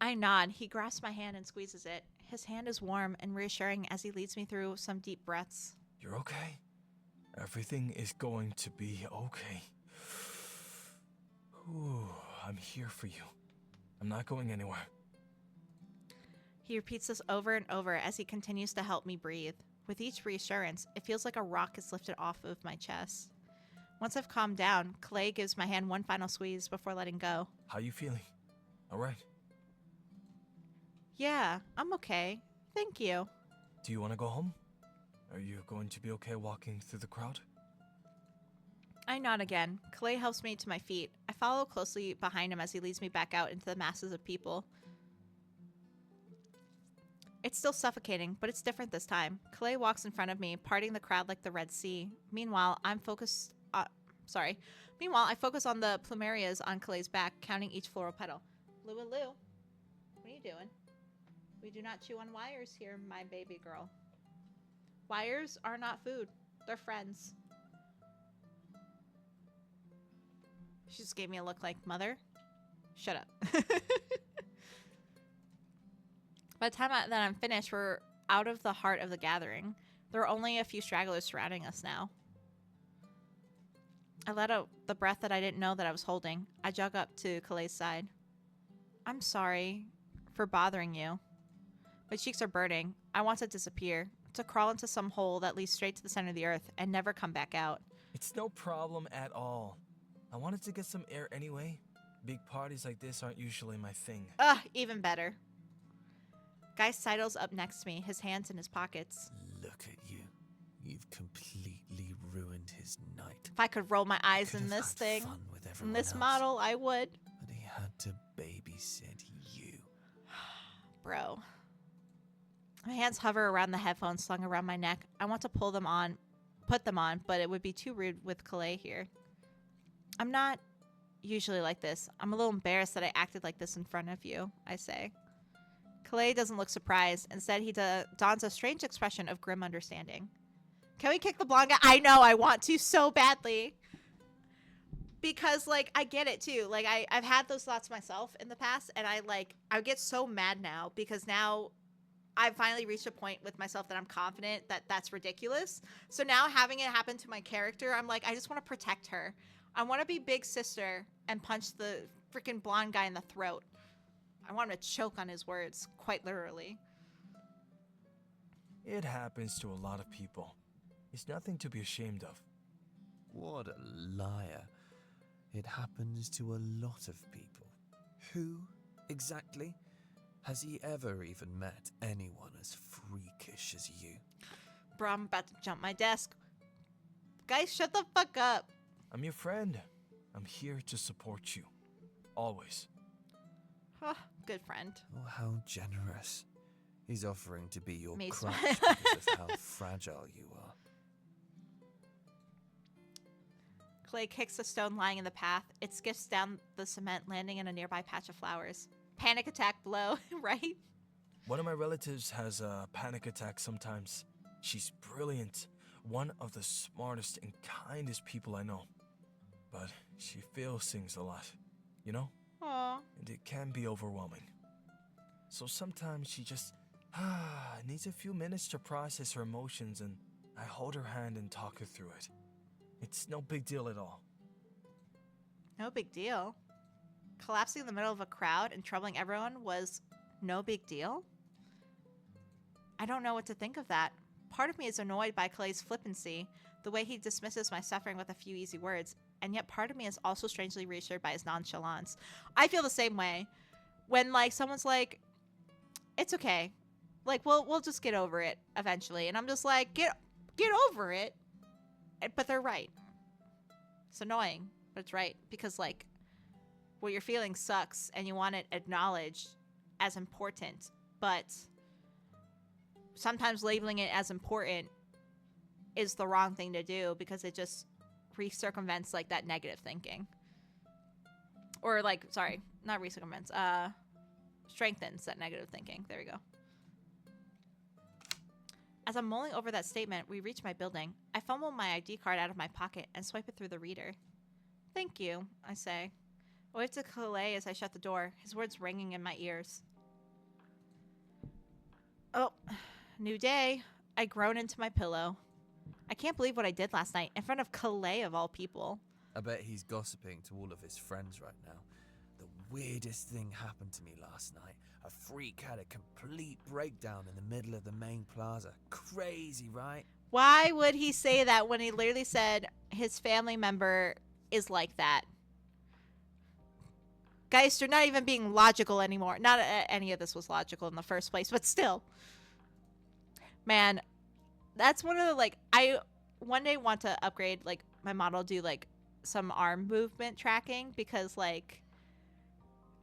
I nod. He grasps my hand and squeezes it. His hand is warm and reassuring as he leads me through some deep breaths. You're okay. Everything is going to be okay. Ooh, I'm here for you. I'm not going anywhere. He repeats this over and over as he continues to help me breathe. With each reassurance, it feels like a rock is lifted off of my chest. Once I've calmed down, Kalei gives my hand one final squeeze before letting go. How you feeling? All right. Yeah, I'm okay. Thank you. Do you want to go home? Are you going to be okay walking through the crowd? I nod again. Kalei helps me to my feet. I follow closely behind him as he leads me back out into the masses of people. It's still suffocating, but it's different this time. Kalei walks in front of me, parting the crowd like the Red Sea. Meanwhile, I focus on the plumerias on Kalei's back, counting each floral petal. Lou, what are you doing? We do not chew on wires here, my baby girl. Wires are not food. They're friends. She just gave me a look like, Mother, shut up. By the time that I'm finished, we're out of the heart of the gathering. There are only a few stragglers surrounding us now. I let out the breath that I didn't know that I was holding. I jog up to Kalei's side. I'm sorry for bothering you. My cheeks are burning. I want to disappear, to crawl into some hole that leads straight to the center of the earth and never come back out. It's no problem at all. I wanted to get some air anyway. Big parties like this aren't usually my thing. Ugh, even better. Guy sidles up next to me, his hands in his pockets. Look at you. You've completely ruined his night. If I could roll my eyes Could in have this had thing, fun with in everyone this else, model, I would. But he had to babysit you. Bro. My hands hover around the headphones slung around my neck. I want to put them on, but it would be too rude with Kalei here. I'm not usually like this. I'm a little embarrassed that I acted like this in front of you, I say. Kalei doesn't look surprised. Instead, he dons a strange expression of grim understanding. Can we kick the blonde guy? I know, I want to so badly. Because, like, I get it, too. Like, I've had those thoughts myself in the past, and I get so mad now because now I've finally reached a point with myself that I'm confident that that's ridiculous. So now having it happen to my character, I'm like, I just want to protect her. I want to be big sister and punch the freaking blonde guy in the throat. I want him to choke on his words, quite literally. It happens to a lot of people. It's nothing to be ashamed of. What a liar. It happens to a lot of people. Who, exactly? Has he ever even met anyone as freakish as you? Bro, I'm about to jump my desk. Guys, shut the fuck up. I'm your friend. I'm here to support you. Always. Oh, good friend. Oh, how generous. He's offering to be your Me crutch smile. because of how fragile you are. Kalei kicks a stone lying in the path. It skips down the cement, landing in a nearby patch of flowers. Panic attack below, right? One of my relatives has a panic attack sometimes. She's brilliant. One of the smartest and kindest people I know. But she fails things a lot, you know? Aww. And it can be overwhelming. So sometimes she just needs a few minutes to process her emotions, and I hold her hand and talk her through it. It's no big deal at all. No big deal. Collapsing in the middle of a crowd and troubling everyone was no big deal? I don't know what to think of that. Part of me is annoyed by Kalei's flippancy, the way he dismisses my suffering with a few easy words, and yet part of me is also strangely reassured by his nonchalance. I feel the same way. When, like, someone's like, it's okay. Like, we'll just get over it eventually. And I'm just like, get over it. But they're right. It's annoying, but it's right. Because, like, what you're feeling sucks and you want it acknowledged as important. But sometimes labeling it as important is the wrong thing to do because it just recircumvents, like, that negative thinking. Or, like, sorry, not recircumvents. Strengthens that negative thinking. There we go. As I'm mulling over that statement, we reach my building. I fumble my ID card out of my pocket and swipe it through the reader. Thank you, I say. I wave to Kalei as I shut the door, his words ringing in my ears. Oh, new day. I groan into my pillow. I can't believe what I did last night in front of Kalei of all people. I bet he's gossiping to all of his friends right now. The weirdest thing happened to me last night. A freak had a complete breakdown in the middle of the main plaza. Crazy, right? Why would he say that when he literally said his family member is like that? Guys, you're not even being logical anymore. Not any of this was logical in the first place, but still. Man, that's one of the, like, I one day want to upgrade, like, my model, do, like, some arm movement tracking, because, like,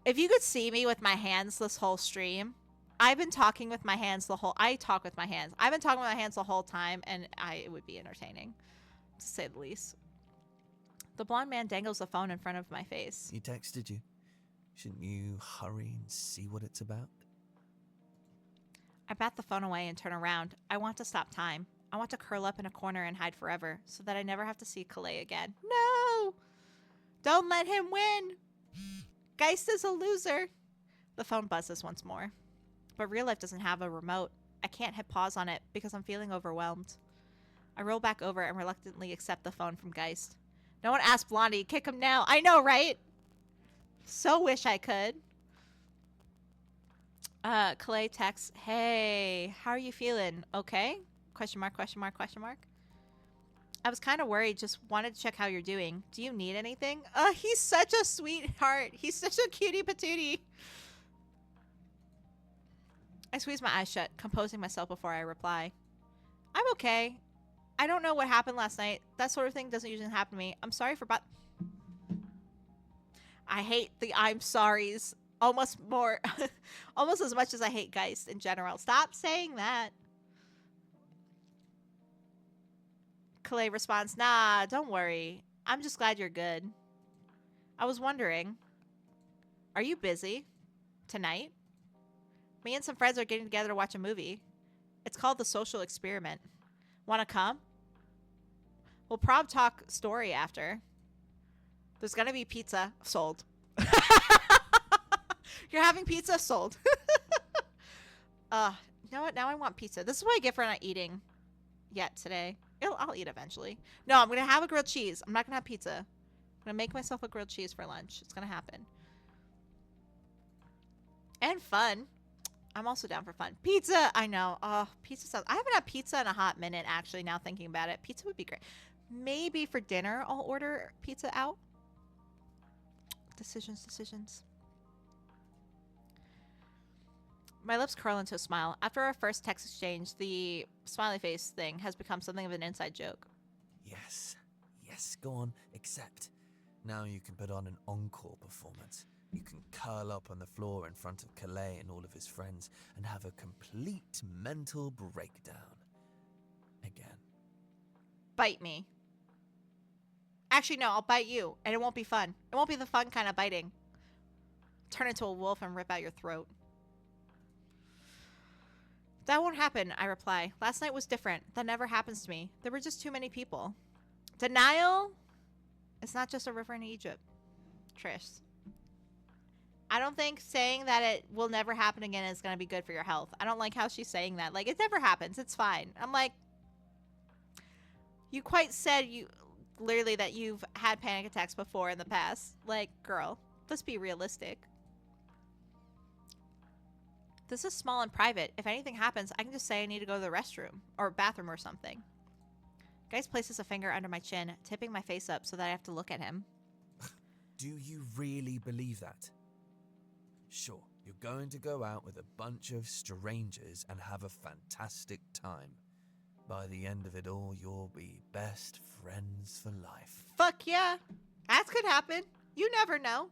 if you could see me with my hands this whole stream, I've been talking with my hands I talk with my hands. I've been talking with my hands the whole time, and it would be entertaining, to say the least. The blonde man dangles the phone in front of my face. He texted you. Shouldn't you hurry and see what it's about? I bat the phone away and turn around. I want to stop time. I want to curl up in a corner and hide forever so that I never have to see Kalei again. No! Don't let him win! Geist is a loser. The phone buzzes once more. but real life doesn't have a remote. I can't hit pause on it because I'm feeling overwhelmed. I roll back over and reluctantly accept the phone from Geist. No one asked Blondie. Kick him now. I know, right? So wish I could. Kalei texts, hey, how are you feeling? Okay? Question mark, question mark, question mark. I was kind of worried, just wanted to check how you're doing. Do you need anything? He's such a sweetheart. He's such a cutie patootie. I squeeze my eyes shut, composing myself before I reply. I'm okay. I don't know what happened last night. That sort of thing doesn't usually happen to me. I'm sorry for I hate the I'm sorries almost more, almost as much as I hate Geist in general. Stop saying that. Kalei responds, nah, don't worry. I'm just glad you're good. I was wondering, are you busy tonight? Me and some friends are getting together to watch a movie. It's called The Social Experiment. Want to come? We'll prob talk story after. There's going to be pizza sold. You're having pizza sold. You know what? Now I want pizza. This is what I get for not eating yet today. I'll eat eventually. No, I'm going to have a grilled cheese. I'm not going to have pizza. I'm going to make myself a grilled cheese for lunch. It's going to happen. And fun. I'm also down for fun. Pizza! I know. Oh, pizza sounds... I haven't had pizza in a hot minute, actually, now thinking about it. Pizza would be great. Maybe for dinner, I'll order pizza out. Decisions. My lips curl into a smile. After our first text exchange, the smiley face thing has become something of an inside joke. Yes, go on, accept. Now you can put on an encore performance. You can curl up on the floor in front of Kalei and all of his friends and have a complete mental breakdown. Again. Bite me. Actually, no, I'll bite you, and it won't be fun. It won't be the fun kind of biting. Turn into a wolf and rip out your throat. That won't happen, I reply. Last night was different. That never happens to me. There were just too many people. Denial? It's not just a river in Egypt. Trish. I don't think saying that it will never happen again is going to be good for your health. I don't like how she's saying that. Like, it never happens. It's fine. I'm like, you quite said literally that you've had panic attacks before in the past. Like, girl, let's be realistic. This is small and private. If anything happens, I can just say I need to go to the restroom or bathroom or something. Geist places a finger under my chin, tipping my face up so that I have to look at him. Do you really believe that? Sure, you're going to go out with a bunch of strangers and have a fantastic time. By the end of it all, you'll be best friends for life. Fuck yeah. That could happen. You never know.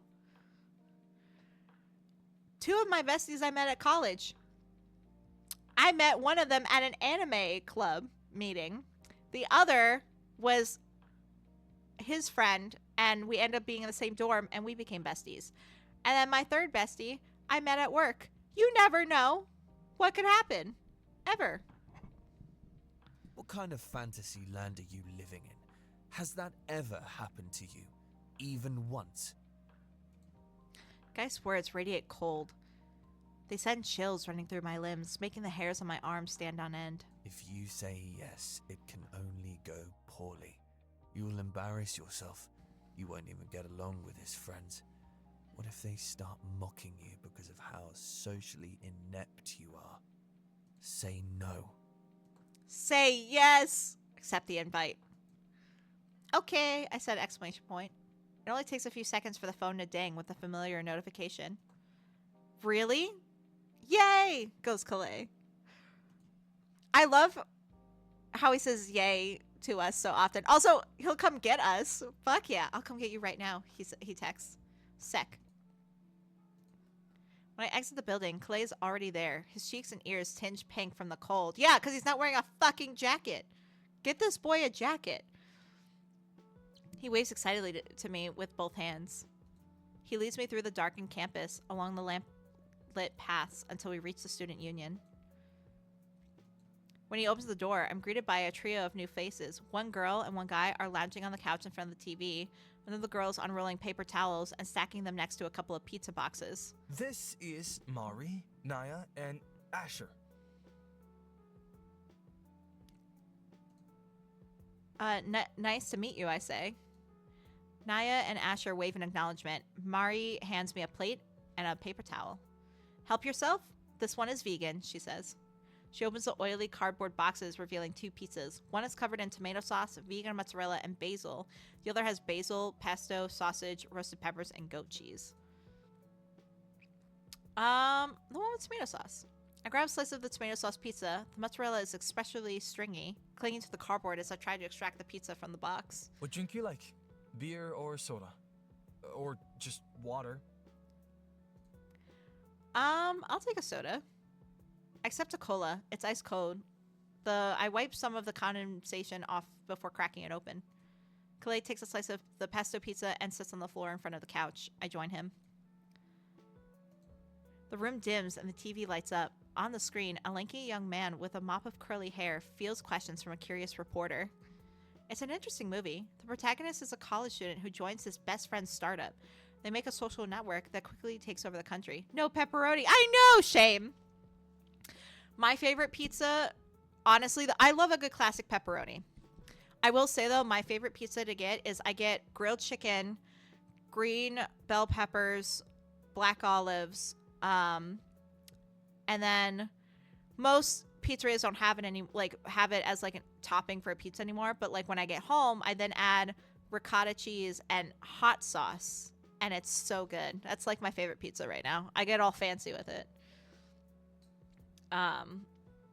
2 of my besties I met at college. I met one of them at an anime club meeting. The other was his friend, and we ended up being in the same dorm, and we became besties. And then my third bestie, I met at work. You never know what could happen. Ever. What kind of fantasy land are you living in? Has that ever happened to you? Even once? Geist's words radiate cold. They send chills running through my limbs, making the hairs on my arms stand on end. If you say yes, it can only go poorly. You'll embarrass yourself. You won't even get along with his friends. What if they start mocking you because of how socially inept you are? Say no. Say yes! Accept the invite. Okay, I said exclamation point. It only takes a few seconds for the phone to ding with a familiar notification. Really? Yay! Goes Kalei. I love how he says yay to us so often. Also, he'll come get us. Fuck yeah, I'll come get you right now, he texts. Sec. When I exit the building, Kalei's already there. His cheeks and ears tinged pink from the cold. Yeah, because he's not wearing a fucking jacket. Get this boy a jacket. He waves excitedly to me with both hands. He leads me through the darkened campus, along the lamp-lit paths until we reach the student union. When he opens the door, I'm greeted by a trio of new faces. One girl and one guy are lounging on the couch in front of the TV. One of the girls unrolling paper towels and stacking them next to a couple of pizza boxes. This is Mari, Naya, and Asher. Nice to meet you, I say. Naya and Asher wave in acknowledgement. Mari hands me a plate and a paper towel. Help yourself? This one is vegan, she says. She opens the oily cardboard boxes, revealing 2 pizzas. One is covered in tomato sauce, vegan mozzarella, and basil. The other has basil, pesto, sausage, roasted peppers, and goat cheese. The one with tomato sauce. I grab a slice of the tomato sauce pizza. The mozzarella is especially stringy, clinging to the cardboard as I try to extract the pizza from the box. What drink you like? Beer or soda? Or just water? I'll take a soda. Except a cola. It's ice cold. I wipe some of the condensation off before cracking it open. Kalei takes a slice of the pesto pizza and sits on the floor in front of the couch. I join him. The room dims and the TV lights up. On the screen, a lanky young man with a mop of curly hair fields questions from a curious reporter. It's an interesting movie. The protagonist is a college student who joins his best friend's startup. They make a social network that quickly takes over the country. No pepperoni. I know, shame. My favorite pizza, honestly, I love a good classic pepperoni. I will say, though, my favorite pizza to get is I get grilled chicken, green bell peppers, black olives, and then most pizzerias don't have it have it as like a topping for a pizza anymore. But like when I get home, I then add ricotta cheese and hot sauce, and it's so good. That's like my favorite pizza right now. I get all fancy with it.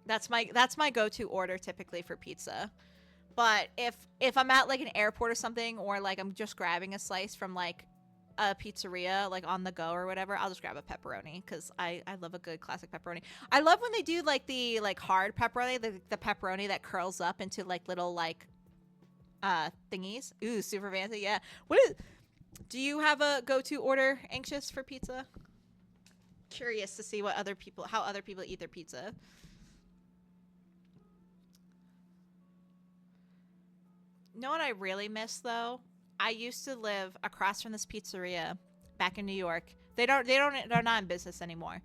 That's my go-to order typically for pizza. But if I'm at like an airport or something, or like I'm just grabbing a slice from like a pizzeria like on the go or whatever, I'll just grab a pepperoni because I love a good classic pepperoni. I love when they do like the like hard pepperoni, the pepperoni that curls up into like little like thingies. Ooh, super fancy. Yeah. Do you have a go-to order, Anxious, for pizza? Curious to see how other people eat their pizza. You know what I really miss though? I used to live across from this pizzeria back in New York. They're not in business anymore.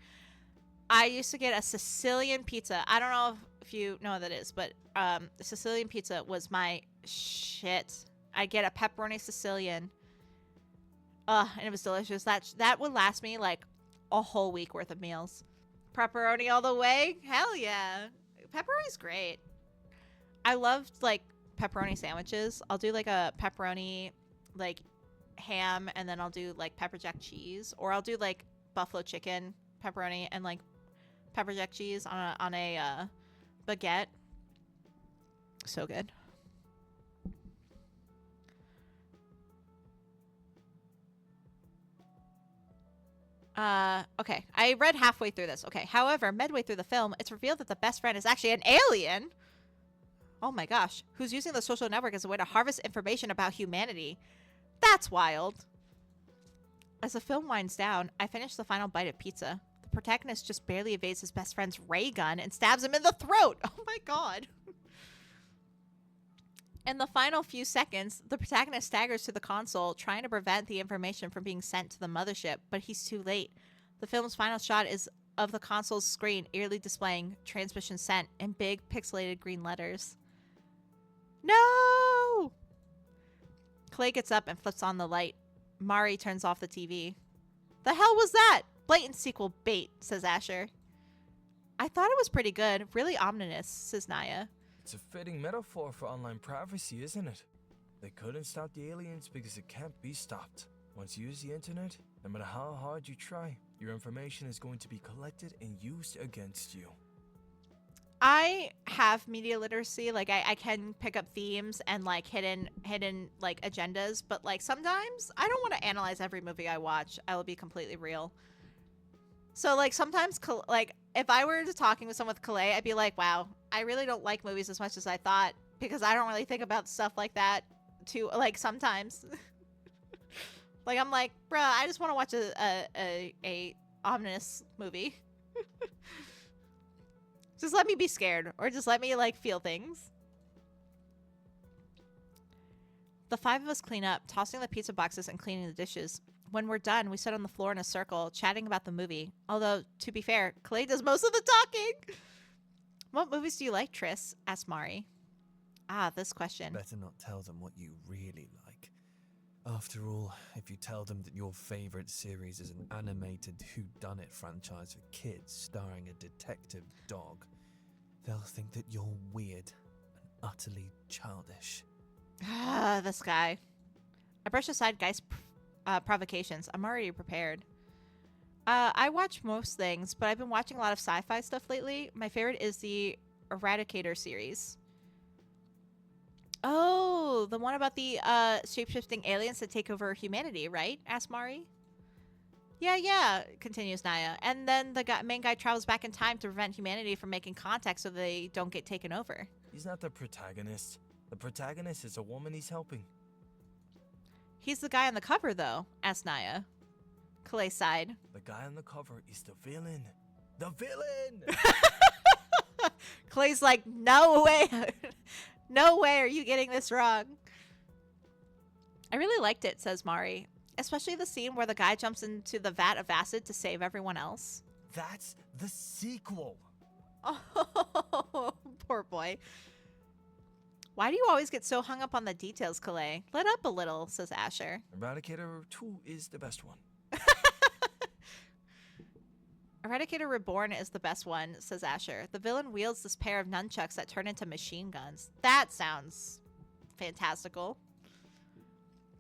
I used to get a Sicilian pizza. I don't know if you know what that is, but the Sicilian pizza was my shit. I get a pepperoni Sicilian. And it was delicious. That would last me like a whole week worth of meals. Pepperoni all the way? Hell yeah. Pepperoni's great. I loved like pepperoni sandwiches. I'll do like a pepperoni like ham, and then I'll do like pepper jack cheese, or I'll do like buffalo chicken pepperoni and like pepper jack cheese on a baguette. So good. Okay. I read halfway through this. Okay. However, midway through the film, it's revealed that the best friend is actually an alien. Oh my gosh. Who's using the social network as a way to harvest information about humanity. That's wild. As the film winds down, I finish the final bite of pizza. The protagonist just barely evades his best friend's ray gun and stabs him in the throat. Oh my god. In the final few seconds, the protagonist staggers to the console, trying to prevent the information from being sent to the mothership, but he's too late. The film's final shot is of the console's screen eerily displaying "transmission sent" in big pixelated green letters. No! Kalei gets up and flips on the light. Mari turns off the TV. The hell was that? Blatant sequel bait, says Asher. I thought it was pretty good. Really ominous, says Naya. It's a fitting metaphor for online privacy, isn't it? They couldn't stop the aliens because it can't be stopped. Once you use the internet, no matter how hard you try, your information is going to be collected and used against you. I have media literacy. Like I can pick up themes and like hidden like agendas, but like sometimes I don't want to analyze every movie I watch. I will be completely real. So like sometimes like if I were to talking with someone with Kalei, I'd be like, wow, I really don't like movies as much as I thought, because I don't really think about stuff like that too. Like sometimes like I'm like, bruh, I just want to watch a ominous movie. Just let me be scared, or just let me like feel things. The 5 of us clean up, tossing the pizza boxes and cleaning the dishes. When we're done, we sit on the floor in a circle, chatting about the movie. Although, to be fair, Kalei does most of the talking. What movies do you like, Triss? Asked Mari. Ah, this question. Better not tell them what you really like. After all, if you tell them that your favorite series is an animated whodunit franchise for kids starring a detective dog, they'll think that you're weird and utterly childish. Ah, this guy. I brush aside Guy's provocations. I'm already prepared. I watch most things, but I've been watching a lot of sci-fi stuff lately. My favorite is the Eradicator series. Oh, the one about the shape-shifting aliens that take over humanity, right? Asked Mari. Yeah, continues Naya. And then the main guy travels back in time to prevent humanity from making contact so they don't get taken over. He's not the protagonist. The protagonist is a woman he's helping. He's the guy on the cover, though, asked Naya. Kalei sighed. The guy on the cover is the villain. The villain! Kalei's like, no way. No way are you getting this wrong. I really liked it, says Mari. Especially the scene where the guy jumps into the vat of acid to save everyone else. That's the sequel. Oh, poor boy. Why do you always get so hung up on the details, Kalei? Let up a little, says Asher. Eradicator 2 is the best one. Eradicator Reborn is the best one, says Asher. The villain wields this pair of nunchucks that turn into machine guns. That sounds fantastical.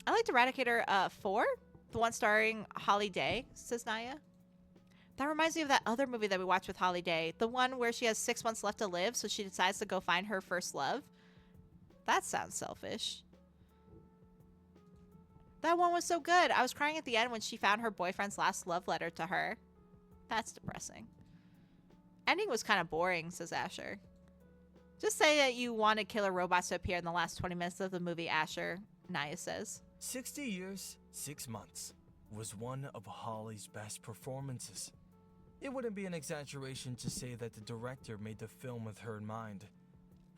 I liked Eradicator 4, the one starring Holly Day, says Naya. That reminds me of that other movie that we watched with Holly Day, the one where she has 6 months left to live, so she decides to go find her first love. That sounds selfish. That one was so good. I was crying at the end when she found her boyfriend's last love letter to her. That's depressing. Ending was kind of boring, says Asher. Just say that you wanted killer robots to appear in the last 20 minutes of the movie, Asher, Naya says. 60 years, 6 months was one of Holly's best performances. It wouldn't be an exaggeration to say that the director made the film with her in mind.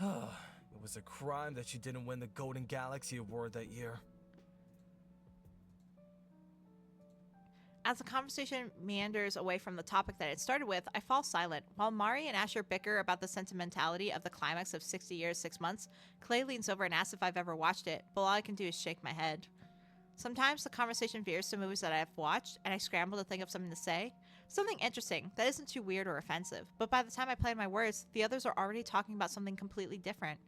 It was a crime that she didn't win the Golden Galaxy Award that year. As the conversation meanders away from the topic that it started with, I fall silent. While Mari and Asher bicker about the sentimentality of the climax of 60 years, 6 months, Kalei leans over and asks if I've ever watched it, but all I can do is shake my head. Sometimes the conversation veers to movies that I have watched, and I scramble to think of something to say. Something interesting that isn't too weird or offensive, but by the time I plan my words, the others are already talking about something completely different.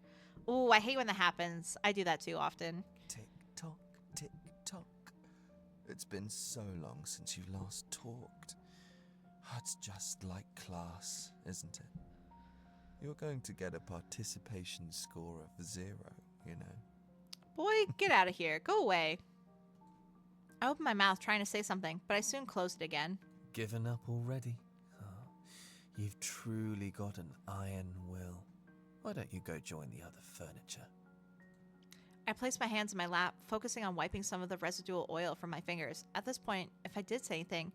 Ooh, I hate when that happens. I do that too often. Tick-tock, tick-tock. It's been so long since you last talked. It's just like class, isn't it? You're going to get a participation score of 0, you know. Boy, get out of here. Go away. I open my mouth trying to say something, but I soon closed it again. Given up already? Oh, you've truly got an iron will. Why don't you go join the other furniture? I place my hands in my lap, focusing on wiping some of the residual oil from my fingers. At this point, if I did say anything,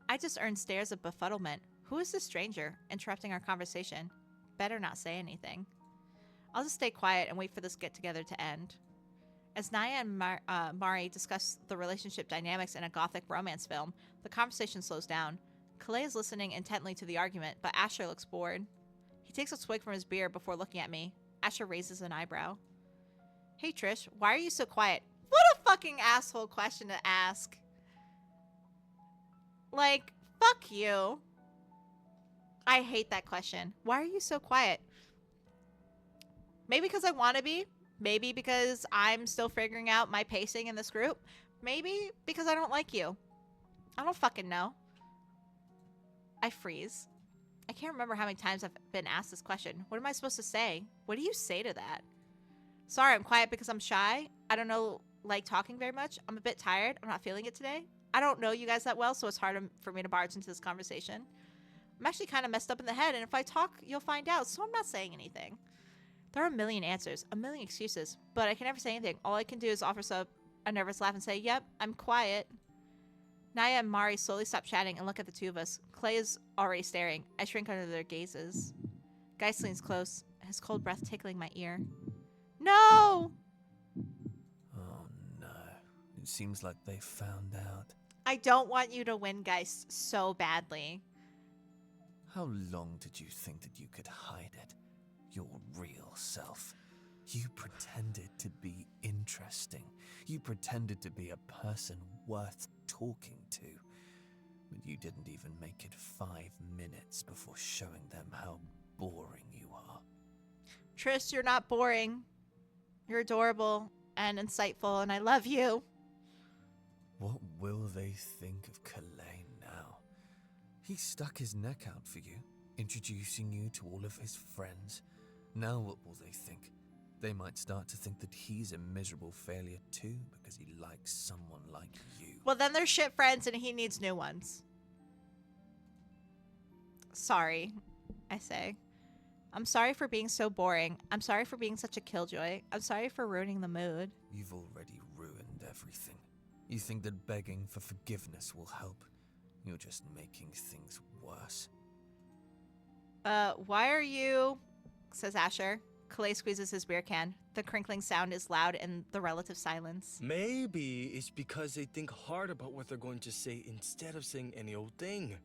I just earned stares of befuddlement. Who is this stranger interrupting our conversation? Better not say anything. I'll just stay quiet and wait for this get-together to end. As Naya and Mari discuss the relationship dynamics in a gothic romance film, the conversation slows down. Kalei is listening intently to the argument, but Asher looks bored. He takes a swig from his beer before looking at me. Asher raises an eyebrow. Hey Trish, why are you so quiet? What a fucking asshole question to ask. Like, fuck you. I hate that question. Why are you so quiet? Maybe because I want to be. Maybe because I'm still figuring out my pacing in this group. Maybe because I don't like you. I don't fucking know. I freeze. I can't remember how many times I've been asked this question. What am I supposed to say? What do you say to that? Sorry, I'm quiet because I'm shy. I don't know, like talking very much. I'm a bit tired. I'm not feeling it today. I don't know you guys that well, so it's hard for me to barge into this conversation. I'm actually kind of messed up in the head, and if I talk, you'll find out, so I'm not saying anything. There are a million answers, a million excuses, but I can never say anything. All I can do is offer a nervous laugh and say, yep, I'm quiet. Naya and Mari slowly stop chatting and look at the two of us. Kalei is already staring. I shrink under their gazes. Geist leans close, his cold breath tickling my ear. No! Oh no. It seems like they found out. I don't want you to win, guys, so badly. How long did you think that you could hide it? Your real self. You pretended to be interesting. You pretended to be a person worth talking to. But you didn't even make it 5 minutes before showing them how boring you are. Trish, you're not boring. You're adorable and insightful, and I love you. What will they think of Kalei now? He stuck his neck out for you, introducing you to all of his friends. Now what will they think? They might start to think that he's a miserable failure too because he likes someone like you. Well, then they're shit friends and he needs new ones. Sorry, I say. I'm sorry for being so boring. I'm sorry for being such a killjoy. I'm sorry for ruining the mood. You've already ruined everything. You think that begging for forgiveness will help. You're just making things worse. Why are you... says Asher. Kalei squeezes his beer can. The crinkling sound is loud in the relative silence. Maybe it's because they think hard about what they're going to say instead of saying any old thing.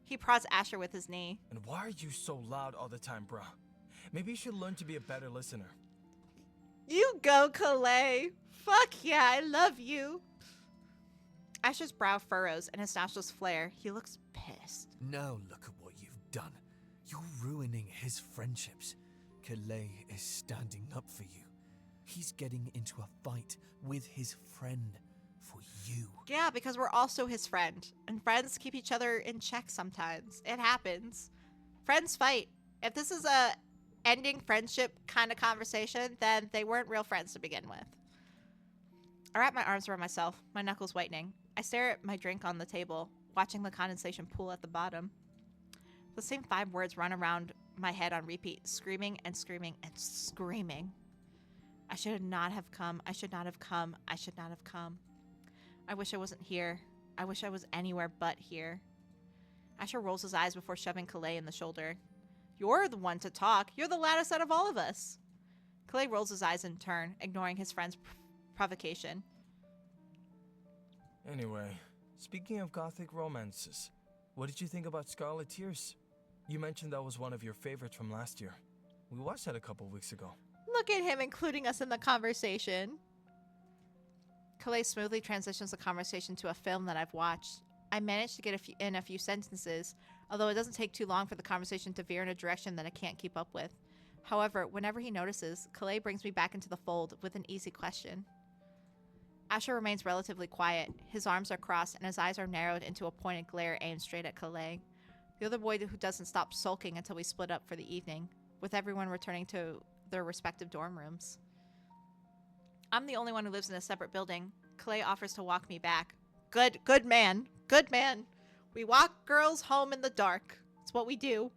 He prods Asher with his knee. And why are you so loud all the time, bruh? Maybe you should learn to be a better listener. You go, Kalei. Fuck yeah, I love you. Asher's brow furrows and his nostrils flare. He looks pissed. Now look at what you've done. You're ruining his friendships. Kalei is standing up for you. He's getting into a fight with his friend for you. Yeah, because we're also his friend. And friends keep each other in check sometimes. It happens. Friends fight. If this is a ending friendship kind of conversation, then they weren't real friends to begin with. I wrap my arms around myself, my knuckles whitening. I stare at my drink on the table, watching the condensation pool at the bottom. The same 5 words run around my head on repeat, screaming and screaming and screaming. I should not have come. I should not have come. I should not have come. I wish I wasn't here. I wish I was anywhere but here. Asher rolls his eyes before shoving Kalei in the shoulder. You're the one to talk. You're the loudest out of all of us. Kalei rolls his eyes in turn, ignoring his friend's provocation. Anyway, speaking of gothic romances, what did you think about Scarlet Tears? You mentioned that was one of your favorites from last year. We watched that a couple weeks ago. Look at him including us in the conversation. Kalei smoothly transitions the conversation to a film that I've watched. I managed to get in a few sentences, although it doesn't take too long for the conversation to veer in a direction that I can't keep up with. However, whenever he notices, Kalei brings me back into the fold with an easy question. Asher remains relatively quiet. His arms are crossed and his eyes are narrowed into a pointed glare aimed straight at Kalei, the other boy who doesn't stop sulking until we split up for the evening, with everyone returning to their respective dorm rooms. I'm the only one who lives in a separate building. Kalei offers to walk me back. Good man. Good man. We walk girls home in the dark. It's what we do.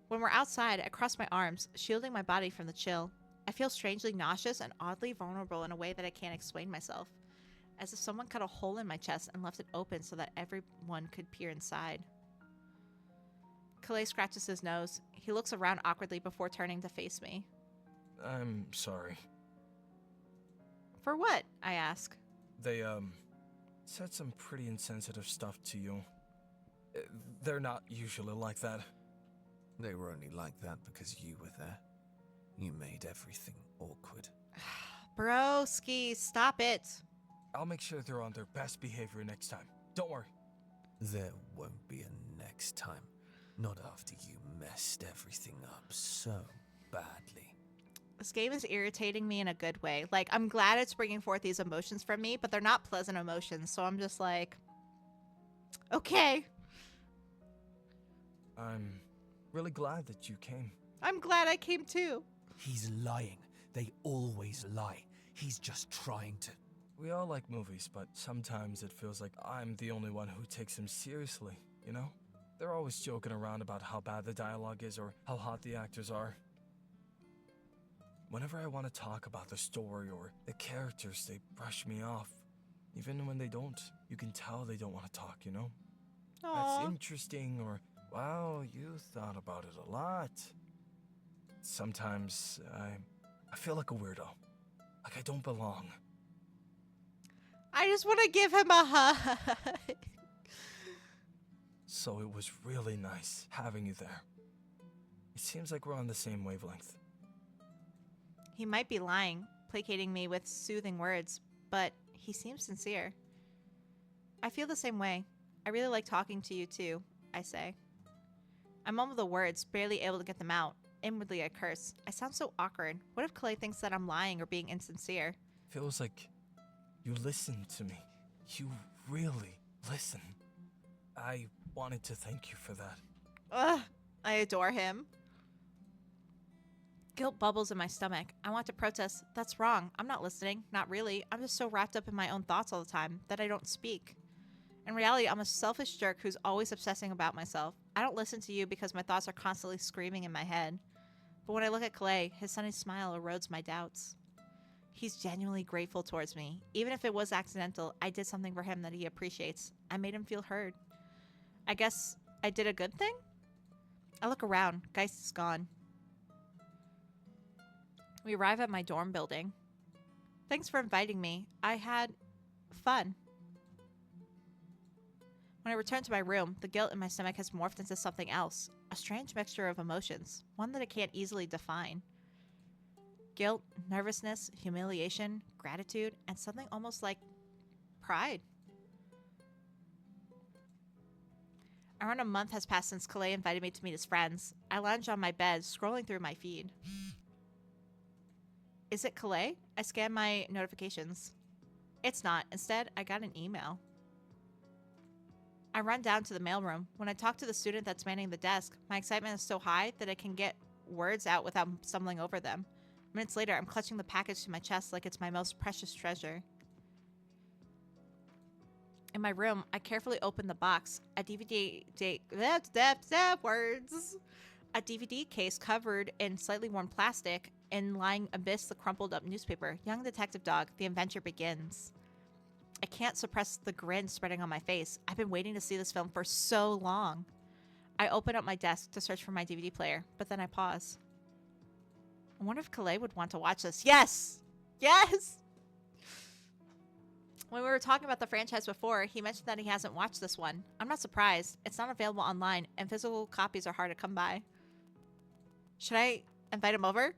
When we're outside, I cross my arms, shielding my body from the chill. I feel strangely nauseous and oddly vulnerable in a way that I can't explain myself, as if someone cut a hole in my chest and left it open so that everyone could peer inside. Kalei scratches his nose. He looks around awkwardly before turning to face me. I'm sorry. For what? I ask. They, said some pretty insensitive stuff to you. They're not usually like that. They were only like that because you were there. You made everything awkward. Broski, stop it. I'll make sure they're on their best behavior next time. Don't worry. There won't be a next time. Not after you messed everything up so badly. This game is irritating me in a good way. Like, I'm glad it's bringing forth these emotions from me, but they're not pleasant emotions, so I'm just like, okay. I'm really glad that you came. I'm glad I came too. He's lying. They always lie. He's just trying to... We all like movies, but sometimes it feels like I'm the only one who takes them seriously, you know? They're always joking around about how bad the dialogue is or how hot the actors are. Whenever I want to talk about the story or the characters, they brush me off. Even when they don't, you can tell they don't want to talk, you know? Aww. That's interesting, or, wow, you thought about it a lot. Sometimes I feel like a weirdo. Like I don't belong. I just want to give him a hug. So it was really nice having you there. It seems like we're on the same wavelength. He might be lying, placating me with soothing words, but he seems sincere. I feel the same way. I really like talking to you too, I say. I mumble the words, barely able to get them out. Inwardly, I curse. I sound so awkward. What if Kalei thinks that I'm lying or being insincere? Feels like you listen to me. You really listen. I wanted to thank you for that. Ugh, I adore him. Guilt bubbles in my stomach. I want to protest. That's wrong. I'm not listening. Not really. I'm just so wrapped up in my own thoughts all the time that I don't speak. In reality, I'm a selfish jerk who's always obsessing about myself. I don't listen to you because my thoughts are constantly screaming in my head. But when I look at Kalei, his sunny smile erodes my doubts. He's genuinely grateful towards me. Even if it was accidental, I did something for him that he appreciates. I made him feel heard. I guess I did a good thing? I look around. Geist is gone. We arrive at my dorm building. Thanks for inviting me. I had fun. When I return to my room, the guilt in my stomach has morphed into something else. A strange mixture of emotions. One that I can't easily define. Guilt, nervousness, humiliation, gratitude, and something almost like pride. Around a month has passed since Kalei invited me to meet his friends. I lounge on my bed, scrolling through my feed. Is it Kalei? I scan my notifications. It's not. Instead, I got an email. I run down to the mailroom. When I talk to the student that's manning the desk, my excitement is so high that I can get words out without stumbling over them. Minutes later, I'm clutching the package to my chest like it's my most precious treasure. In my room, I carefully open the box. A DVD case covered in slightly worn plastic, and lying amidst the crumpled up newspaper. Young detective dog, the adventure begins. I can't suppress the grin spreading on my face. I've been waiting to see this film for so long. I open up my desk to search for my DVD player, but then I pause. I wonder if Kalei would want to watch this. Yes! Yes! When we were talking about the franchise before, he mentioned that he hasn't watched this one. I'm not surprised. It's not available online, and physical copies are hard to come by. Should I invite him over?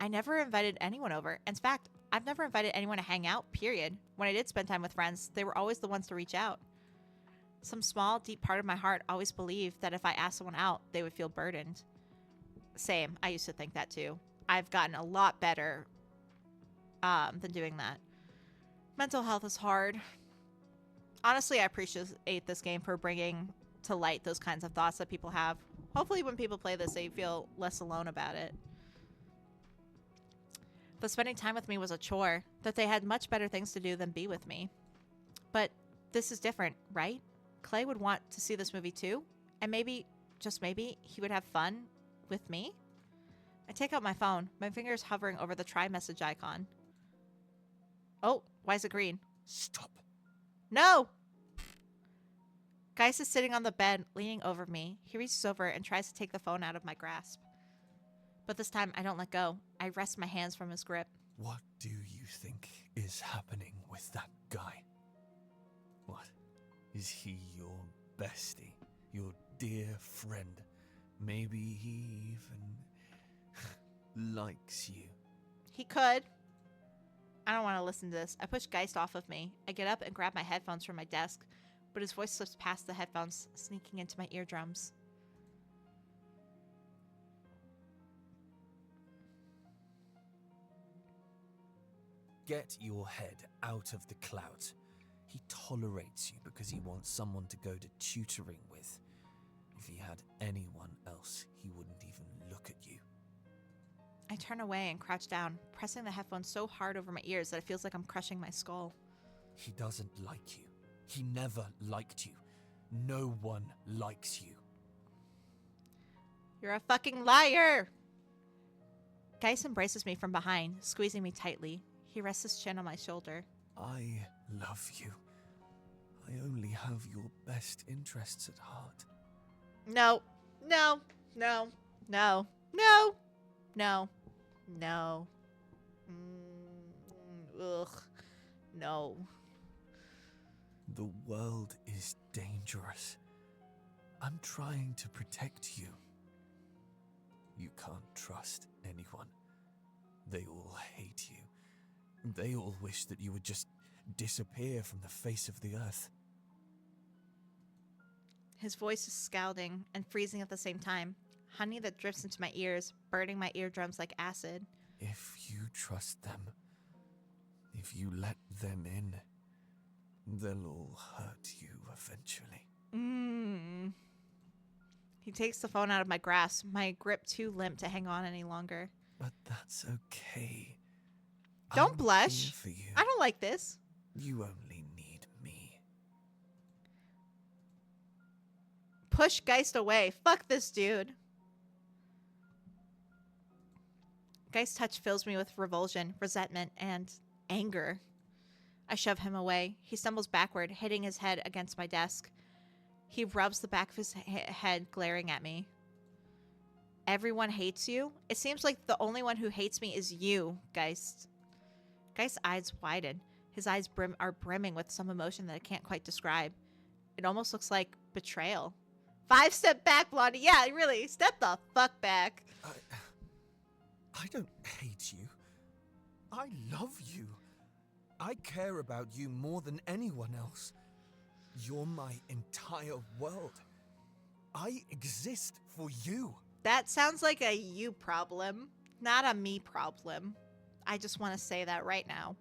I never invited anyone over. In fact, I've never invited anyone to hang out, period. When I did spend time with friends, they were always the ones to reach out. Some small, deep part of my heart always believed that if I asked someone out, they would feel burdened. Same. I used to think that too. I've gotten a lot better than doing that. Mental health is hard. Honestly, I appreciate this game for bringing to light those kinds of thoughts that people have. Hopefully when people play this, they feel less alone about it. But spending time with me was a chore, that they had much better things to do than be with me. But this is different, right? Kalei would want to see this movie too, and maybe, just maybe, he would have fun with me? I take out my phone, my fingers hovering over the try message icon. Oh, why is it green? Stop. No! Geist is sitting on the bed, leaning over me. He reaches over and tries to take the phone out of my grasp. But this time, I don't let go. I wrest my hands from his grip. What do you think is happening with that guy? What? Is he your bestie? Your dear friend? Maybe he even likes you. He could. I don't want to listen to this. I push Geist off of me. I get up and grab my headphones from my desk, but his voice slips past the headphones, sneaking into my eardrums. Get your head out of the clouds. He tolerates you because he wants someone to go to tutoring with. If he had anyone else, he wouldn't even look at you. I turn away and crouch down, pressing the headphones so hard over my ears that it feels like I'm crushing my skull. He doesn't like you. He never liked you. No one likes you. You're a fucking liar! Geist embraces me from behind, squeezing me tightly. He rests his chin on my shoulder. I love you. I only have your best interests at heart. No. No. No. No. No. No. No. Ugh. No. The world is dangerous. I'm trying to protect you. You can't trust anyone. They all hate you. They all wish that you would just disappear from the face of the earth. His voice is scalding and freezing at the same time. Honey that drips into my ears, burning my eardrums like acid. If you trust them, if you let them in, they'll all hurt you eventually. He takes the phone out of my grasp, my grip too limp to hang on any longer. But that's okay. Don't I'm blush. here for you. I don't like this. You only need me. Push Geist away. Fuck this dude. Geist's touch fills me with revulsion, resentment, and anger. I shove him away. He stumbles backward, hitting his head against my desk. He rubs the back of his head, glaring at me. Everyone hates you? It seems like the only one who hates me is you, Geist. Geist's eyes widen. His eyes are brimming with some emotion that I can't quite describe. It almost looks like betrayal. 5 step back, Blondie. Yeah, really. Step the fuck back. I don't hate you. I love you. I care about you more than anyone else. You're my entire world. I exist for you. That sounds like a you problem, not a me problem. I just want to say that right now.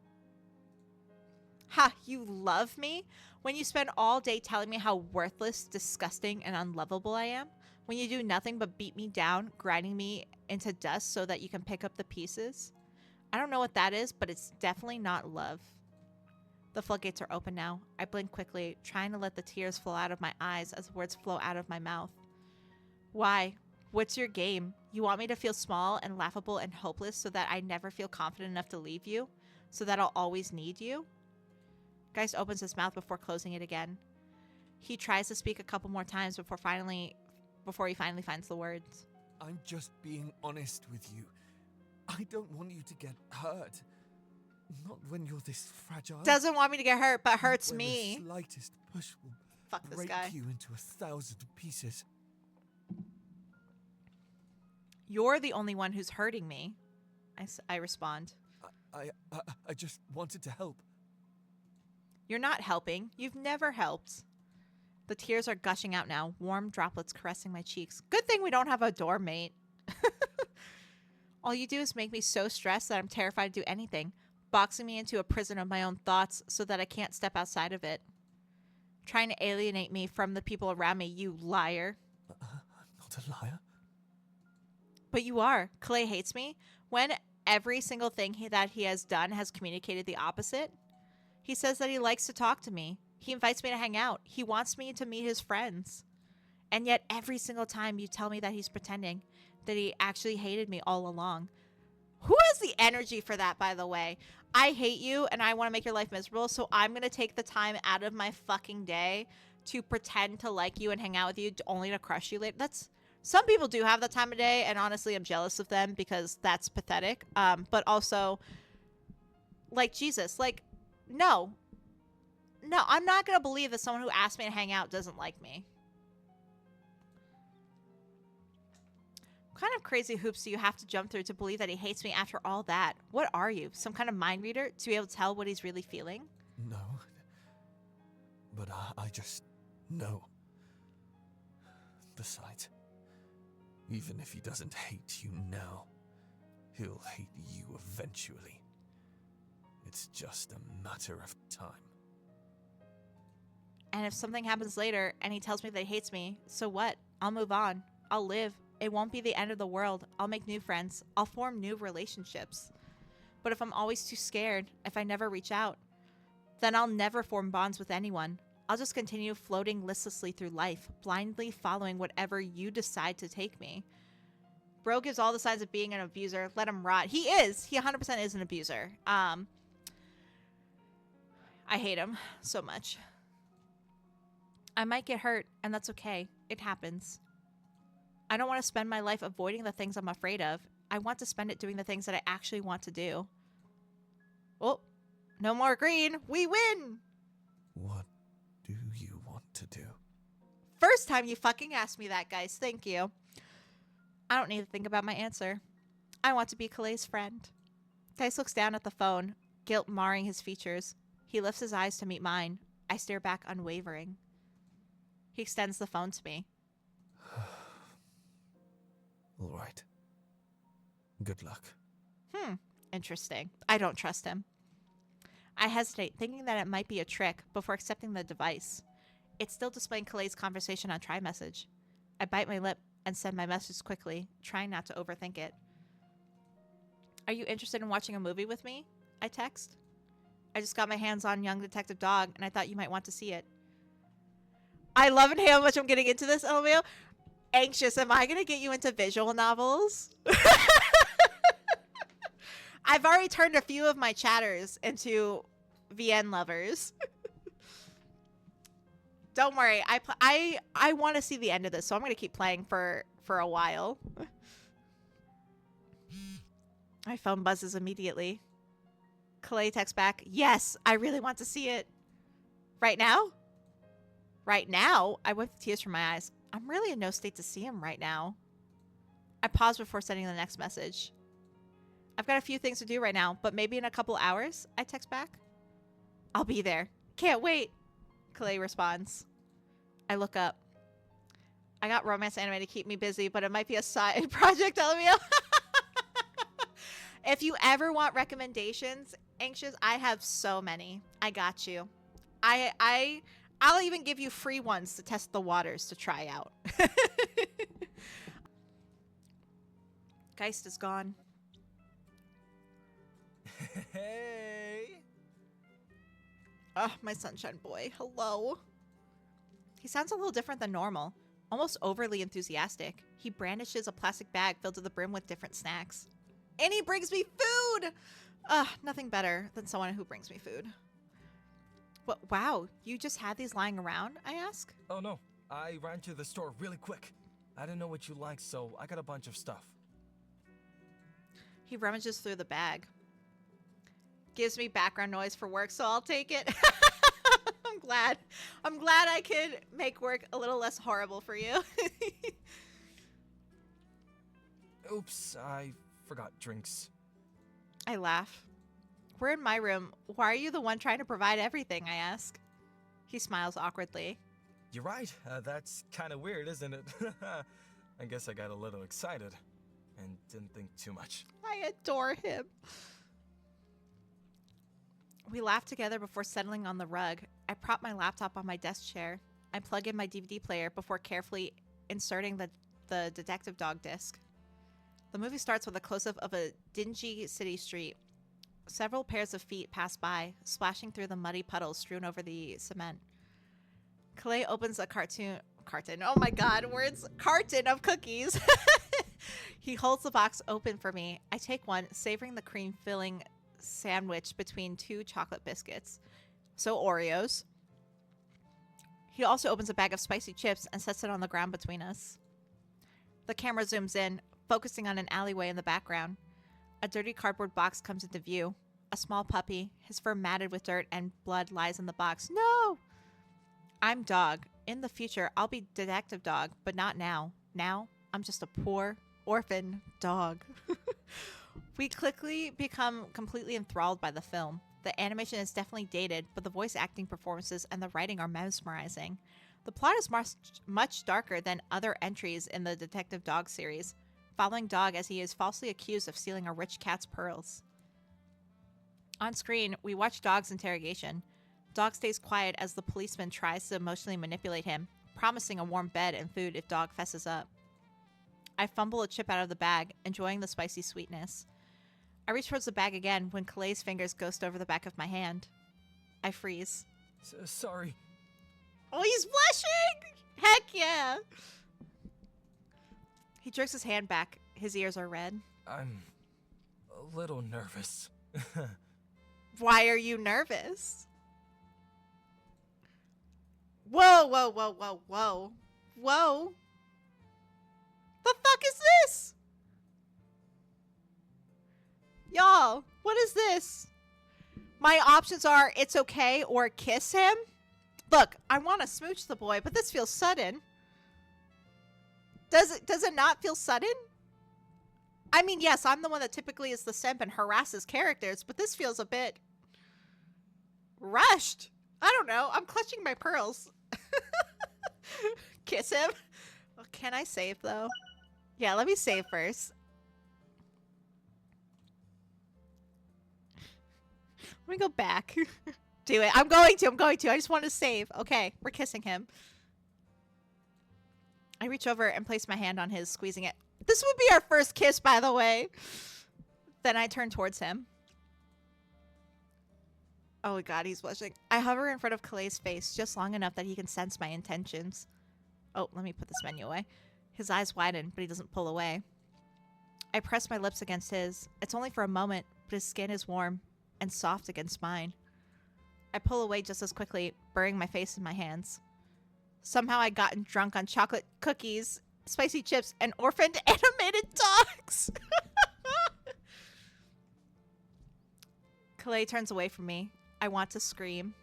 Ha, you love me? When you spend all day telling me how worthless, disgusting, and unlovable I am? When you do nothing but beat me down, grinding me into dust so that you can pick up the pieces? I don't know what that is, but it's definitely not love. The floodgates are open now. I blink quickly, trying to let the tears flow out of my eyes as words flow out of my mouth. Why? What's your game? You want me to feel small and laughable and hopeless so that I never feel confident enough to leave you? So that I'll always need you? Geist opens his mouth before closing it again. He tries to speak a couple more times before he finally finds the words. I'm just being honest with you. I don't want you to get hurt. Not when you're this fragile. Doesn't want me to get hurt, but hurts when me. The slightest push will Fuck this break guy. you into 1,000 pieces. You're the only one who's hurting me. I respond. I just wanted to help. You're not helping. You've never helped. The tears are gushing out now, warm droplets caressing my cheeks. Good thing we don't have a dorm mate. All you do is make me so stressed that I'm terrified to do anything, boxing me into a prison of my own thoughts so that I can't step outside of it. Trying to alienate me from the people around me, you liar. I'm not a liar. But you are. Kalei hates me when every single thing that he has done has communicated the opposite. He says that he likes to talk to me. He invites me to hang out. He wants me to meet his friends. And yet every single time you tell me that he's pretending, that he actually hated me all along. Who has the energy for that, by the way? I hate you and I want to make your life miserable, so I'm going to take the time out of my fucking day to pretend to like you and hang out with you only to crush you later. Some people do have that time of day, and honestly, I'm jealous of them because that's pathetic. But also, like, Jesus, like, no, I'm not going to believe that someone who asked me to hang out doesn't like me. What kind of crazy hoops do you have to jump through to believe that he hates me after all that? What are you? Some kind of mind reader to be able to tell what he's really feeling? No. But I just know. Besides, even if he doesn't hate you now, he'll hate you eventually. It's just a matter of time. And if something happens later and he tells me that he hates me, so what? I'll move on. I'll live. It won't be the end of the world. I'll make new friends. I'll form new relationships. But if I'm always too scared, if I never reach out, then I'll never form bonds with anyone. I'll just continue floating listlessly through life, blindly following whatever you decide to take me. Bro gives all the signs of being an abuser. Let him rot. He is. He 100% is an abuser. I hate him so much. I might get hurt, and that's okay. It happens. I don't want to spend my life avoiding the things I'm afraid of. I want to spend it doing the things that I actually want to do. Oh, No more green. We win. What do you want to do? First time you fucking asked me that, guys. Thank you. I don't need to think about my answer. I want to be Kalei's friend. Dice looks down at the phone, guilt marring his features. He lifts his eyes to meet mine. I stare back unwavering. He extends the phone to me. All right. Good luck. Interesting. I don't trust him. I hesitate, thinking that it might be a trick, before accepting the device. It's still displaying Kalei's conversation on TriMessage. I bite my lip and send my message quickly, trying not to overthink it. Are you interested in watching a movie with me? I text. I just got my hands on Young Detective Dog, and I thought you might want to see it. I love and hate how much I'm getting into this, LMAO. Anxious, am I going to get you into visual novels? I've already turned a few of my chatters into VN lovers. Don't worry, I want to see the end of this, so I'm going to keep playing for a while. My phone buzzes immediately. Kalei texts back, yes, I really want to see it. Right now? Right now? I wipe the tears from my eyes. I'm really in no state to see him right now. I pause before sending the next message. I've got a few things to do right now, but maybe in a couple hours, I text back. I'll be there. Can't wait. Kalei responds. I look up. I got romance anime to keep me busy, but it might be a side project, LMAO. If you ever want recommendations, Anxious, I have so many. I got you. I'll even give you free ones to test the waters to try out. Geist is gone. Hey! Oh, my sunshine boy. Hello. He sounds a little different than normal. Almost overly enthusiastic. He brandishes a plastic bag filled to the brim with different snacks. And he brings me food! Nothing better than someone who brings me food. What? Wow, you just had these lying around, I ask? Oh no, I ran to the store really quick. I didn't know what you liked, so I got a bunch of stuff. He rummages through the bag. Gives me background noise for work, so I'll take it. I'm glad I could make work a little less horrible for you. Oops, I forgot drinks. I laugh. We're in my room. Why are you the one trying to provide everything, I ask. He smiles awkwardly. You're right, that's kind of weird, isn't it? I guess I got a little excited and didn't think too much. I adore him. We laugh together before settling on the rug. I prop my laptop on my desk chair. I plug in my DVD player before carefully inserting the Detective Dog disc. The movie starts with a close-up of a dingy city street. Several pairs of feet pass by, splashing through the muddy puddles strewn over the cement. Kalei opens a carton, oh my god, words, carton of cookies. He holds the box open for me. I take one, savoring the cream-filling sandwich between two chocolate biscuits. So Oreos. He also opens a bag of spicy chips and sets it on the ground between us. The camera zooms in, focusing on an alleyway in the background. A dirty cardboard box comes into view. A small puppy, his fur matted with dirt and blood, lies in the box. No! I'm Dog. In the future, I'll be Detective Dog, but not now. Now, I'm just a poor, orphan dog. We quickly become completely enthralled by the film. The animation is definitely dated, but the voice acting performances and the writing are mesmerizing. The plot is much darker than other entries in the Detective Dog series, following Dog as he is falsely accused of stealing a rich cat's pearls. On screen, we watch Dog's interrogation. Dog stays quiet as the policeman tries to emotionally manipulate him, promising a warm bed and food if Dog fesses up. I fumble a chip out of the bag, enjoying the spicy sweetness. I reach towards the bag again when Kalei's fingers ghost over the back of my hand. I freeze. Sorry. Oh, he's blushing! Heck yeah! He jerks his hand back. His ears are red. I'm a little nervous. Why are you nervous? Whoa, whoa, whoa, whoa, whoa. Whoa. The fuck is this? Y'all, what is this? My options are it's okay or kiss him. Look, I want to smooch the boy, but this feels sudden. Does it not feel sudden? I mean, yes, I'm the one that typically is the simp and harasses characters, but this feels a bit rushed. I don't know. I'm clutching my pearls. Kiss him? Well, can I save, though? Yeah, let me save first. Let me go back. Do it. I'm going to. I just want to save. Okay, we're kissing him. I reach over and place my hand on his, squeezing it. This would be our first kiss, by the way. Then I turn towards him. Oh god, he's blushing. I hover in front of Kalei's face just long enough that he can sense my intentions. Oh, let me put this menu away. His eyes widen, but he doesn't pull away. I press my lips against his. It's only for a moment, but his skin is warm and soft against mine. I pull away just as quickly, burying my face in my hands. Somehow I'd gotten drunk on chocolate cookies, spicy chips, and orphaned animated dogs. Kalei turns away from me. I want to scream.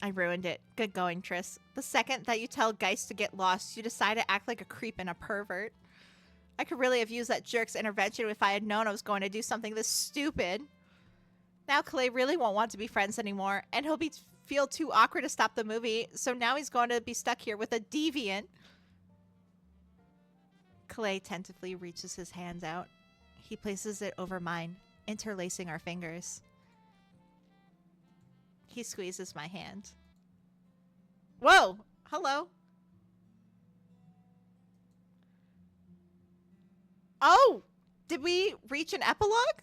I ruined it. Good going, Triss. The second that you tell Geist to get lost, you decide to act like a creep and a pervert. I could really have used that jerk's intervention if I had known I was going to do something this stupid. Now Kalei really won't want to be friends anymore, and he'll feel too awkward to stop the movie, so now he's going to be stuck here with a deviant. Kalei tentatively reaches his hands out. He places it over mine, interlacing our fingers. He squeezes my hand. Whoa! Hello. Oh! Did we reach an epilogue?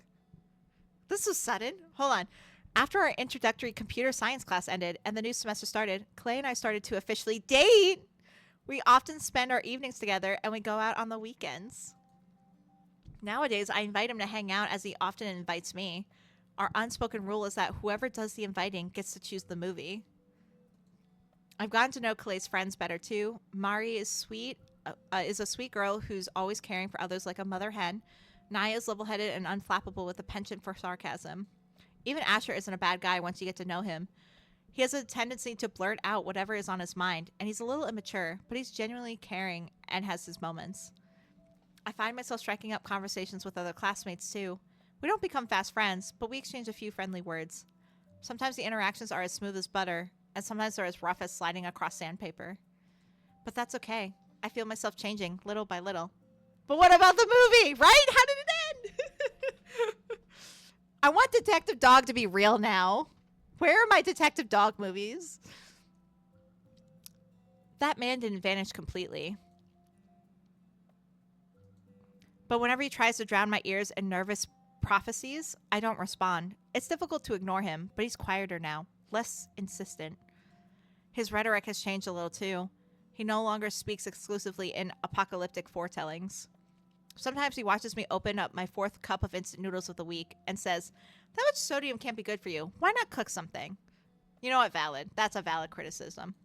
This was sudden. Hold on. After our introductory computer science class ended and the new semester started, Kalei and I started to officially date. We often spend our evenings together and we go out on the weekends. Nowadays, I invite him to hang out as he often invites me. Our unspoken rule is that whoever does the inviting gets to choose the movie. I've gotten to know Kalei's friends better too. Mari is sweet, is a sweet girl who's always caring for others like a mother hen. Naya is level-headed and unflappable with a penchant for sarcasm. Even Asher isn't a bad guy once you get to know him. He has a tendency to blurt out whatever is on his mind, and he's a little immature, but he's genuinely caring and has his moments. I find myself striking up conversations with other classmates too. We don't become fast friends, but we exchange a few friendly words. Sometimes the interactions are as smooth as butter, and sometimes they're as rough as sliding across sandpaper. But that's okay. I feel myself changing little by little. But what about the movie, right? How did it end? I want Detective Dog to be real now. Where are my Detective Dog movies? That man didn't vanish completely. But whenever he tries to drown my ears in nervous prophecies, I don't respond. It's difficult to ignore him, but he's quieter now, less insistent. His rhetoric has changed a little too. He no longer speaks exclusively in apocalyptic foretellings. Sometimes he watches me open up my 4th cup of instant noodles of the week and says, "That much sodium can't be good for you. Why not cook something?" You know what? Valid. That's a valid criticism.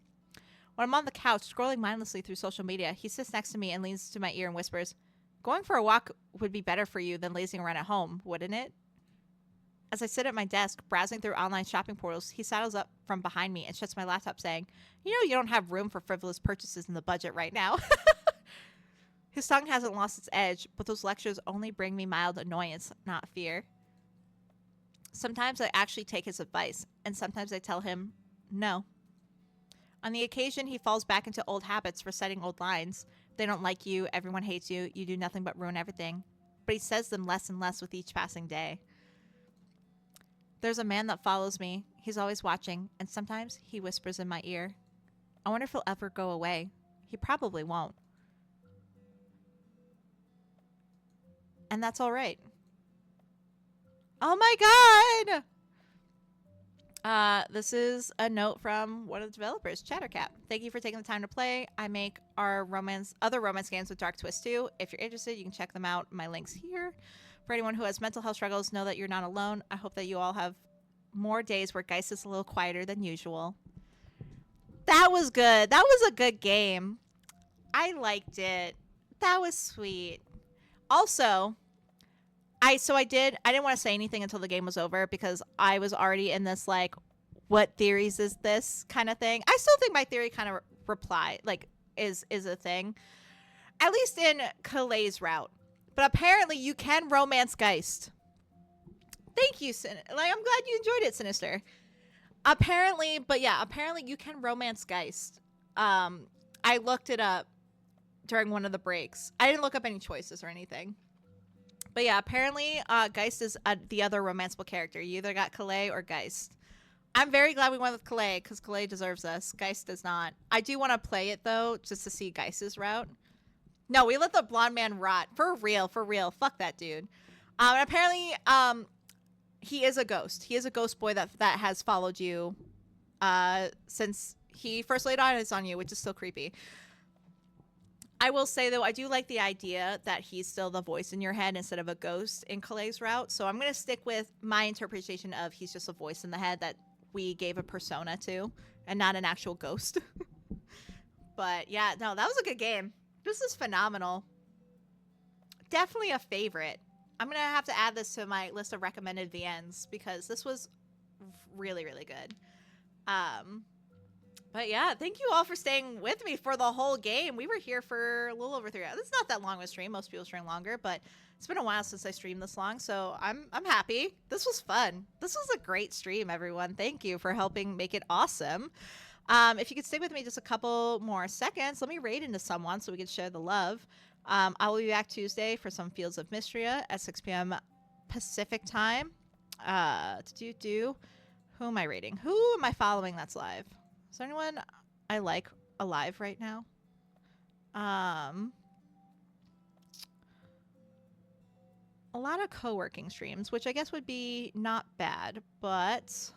When I'm on the couch scrolling mindlessly through social media, he sits next to me and leans to my ear and whispers, "Going for a walk would be better for you than lazing around at home, wouldn't it?" As I sit at my desk, browsing through online shopping portals, he saddles up from behind me and shuts my laptop saying, "You know you don't have room for frivolous purchases in the budget right now." His tongue hasn't lost its edge, but those lectures only bring me mild annoyance, not fear. Sometimes I actually take his advice, and sometimes I tell him no. On the occasion, he falls back into old habits, reciting old lines. They don't like you, everyone hates you, you do nothing but ruin everything. But he says them less and less with each passing day. There's a man that follows me. He's always watching, and sometimes he whispers in my ear. I wonder if he'll ever go away. He probably won't. And that's all right. Oh my god! This is a note from one of the developers, Chattercap. Thank you for taking the time to play. I make our other romance games with Dark Twist too. If you're interested, you can check them out. My link's here. For anyone who has mental health struggles, know that you're not alone. I hope that you all have more days where Geist is a little quieter than usual. That was good. That was a good game. I liked it. That was sweet. Also, I didn't want to say anything until the game was over because I was already in this like, what theories is this kind of thing. I still think my theory kind of reply like is a thing, at least in Kalei's route. But apparently you can romance Geist. Thank you, like I'm glad you enjoyed it, Sinister. Apparently, but yeah, apparently you can romance Geist. I looked it up during one of the breaks. I didn't look up any choices or anything. But yeah, apparently Geist is the other romanceable character. You either got Kalei or Geist. I'm very glad we went with Kalei because Kalei deserves us. Geist does not. I do want to play it though, just to see Geist's route. No, we let the blonde man rot. For real, for real. Fuck that dude. And apparently, he is a ghost. He is a ghost boy that has followed you since he first laid eyes on you, which is still creepy. I will say, though, I do like the idea that he's still the voice in your head instead of a ghost in Kalei's route. So I'm going to stick with my interpretation of he's just a voice in the head that we gave a persona to and not an actual ghost. But yeah, no, that was a good game. This is phenomenal. Definitely a favorite. I'm going to have to add this to my list of recommended VNs because this was really, really good. But yeah, thank you all for staying with me for the whole game. We were here for a little over 3 hours. It's not that long of a stream. Most people stream longer, but it's been a while since I streamed this long, so I'm happy. This was fun. This was a great stream, everyone. Thank you for helping make it awesome. If you could stay with me just a couple more seconds, let me raid into someone so we can share the love. I will be back Tuesday for some Fields of Mystria at 6 p.m. Pacific time. Who am I raiding? Who am I following that's live? Is there anyone I like alive right now? A lot of co-working streams, which I guess would be not bad, but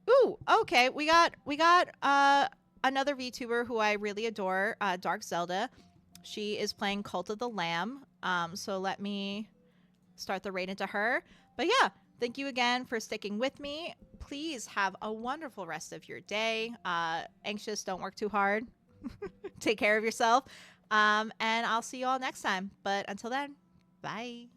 ooh, okay. We got another VTuber who I really adore, Dark Zelda. She is playing Cult of the Lamb. So let me start the raid into her. But yeah, thank you again for sticking with me. Please have a wonderful rest of your day. Anxious, don't work too hard. Take care of yourself. And I'll see you all next time. But until then, bye.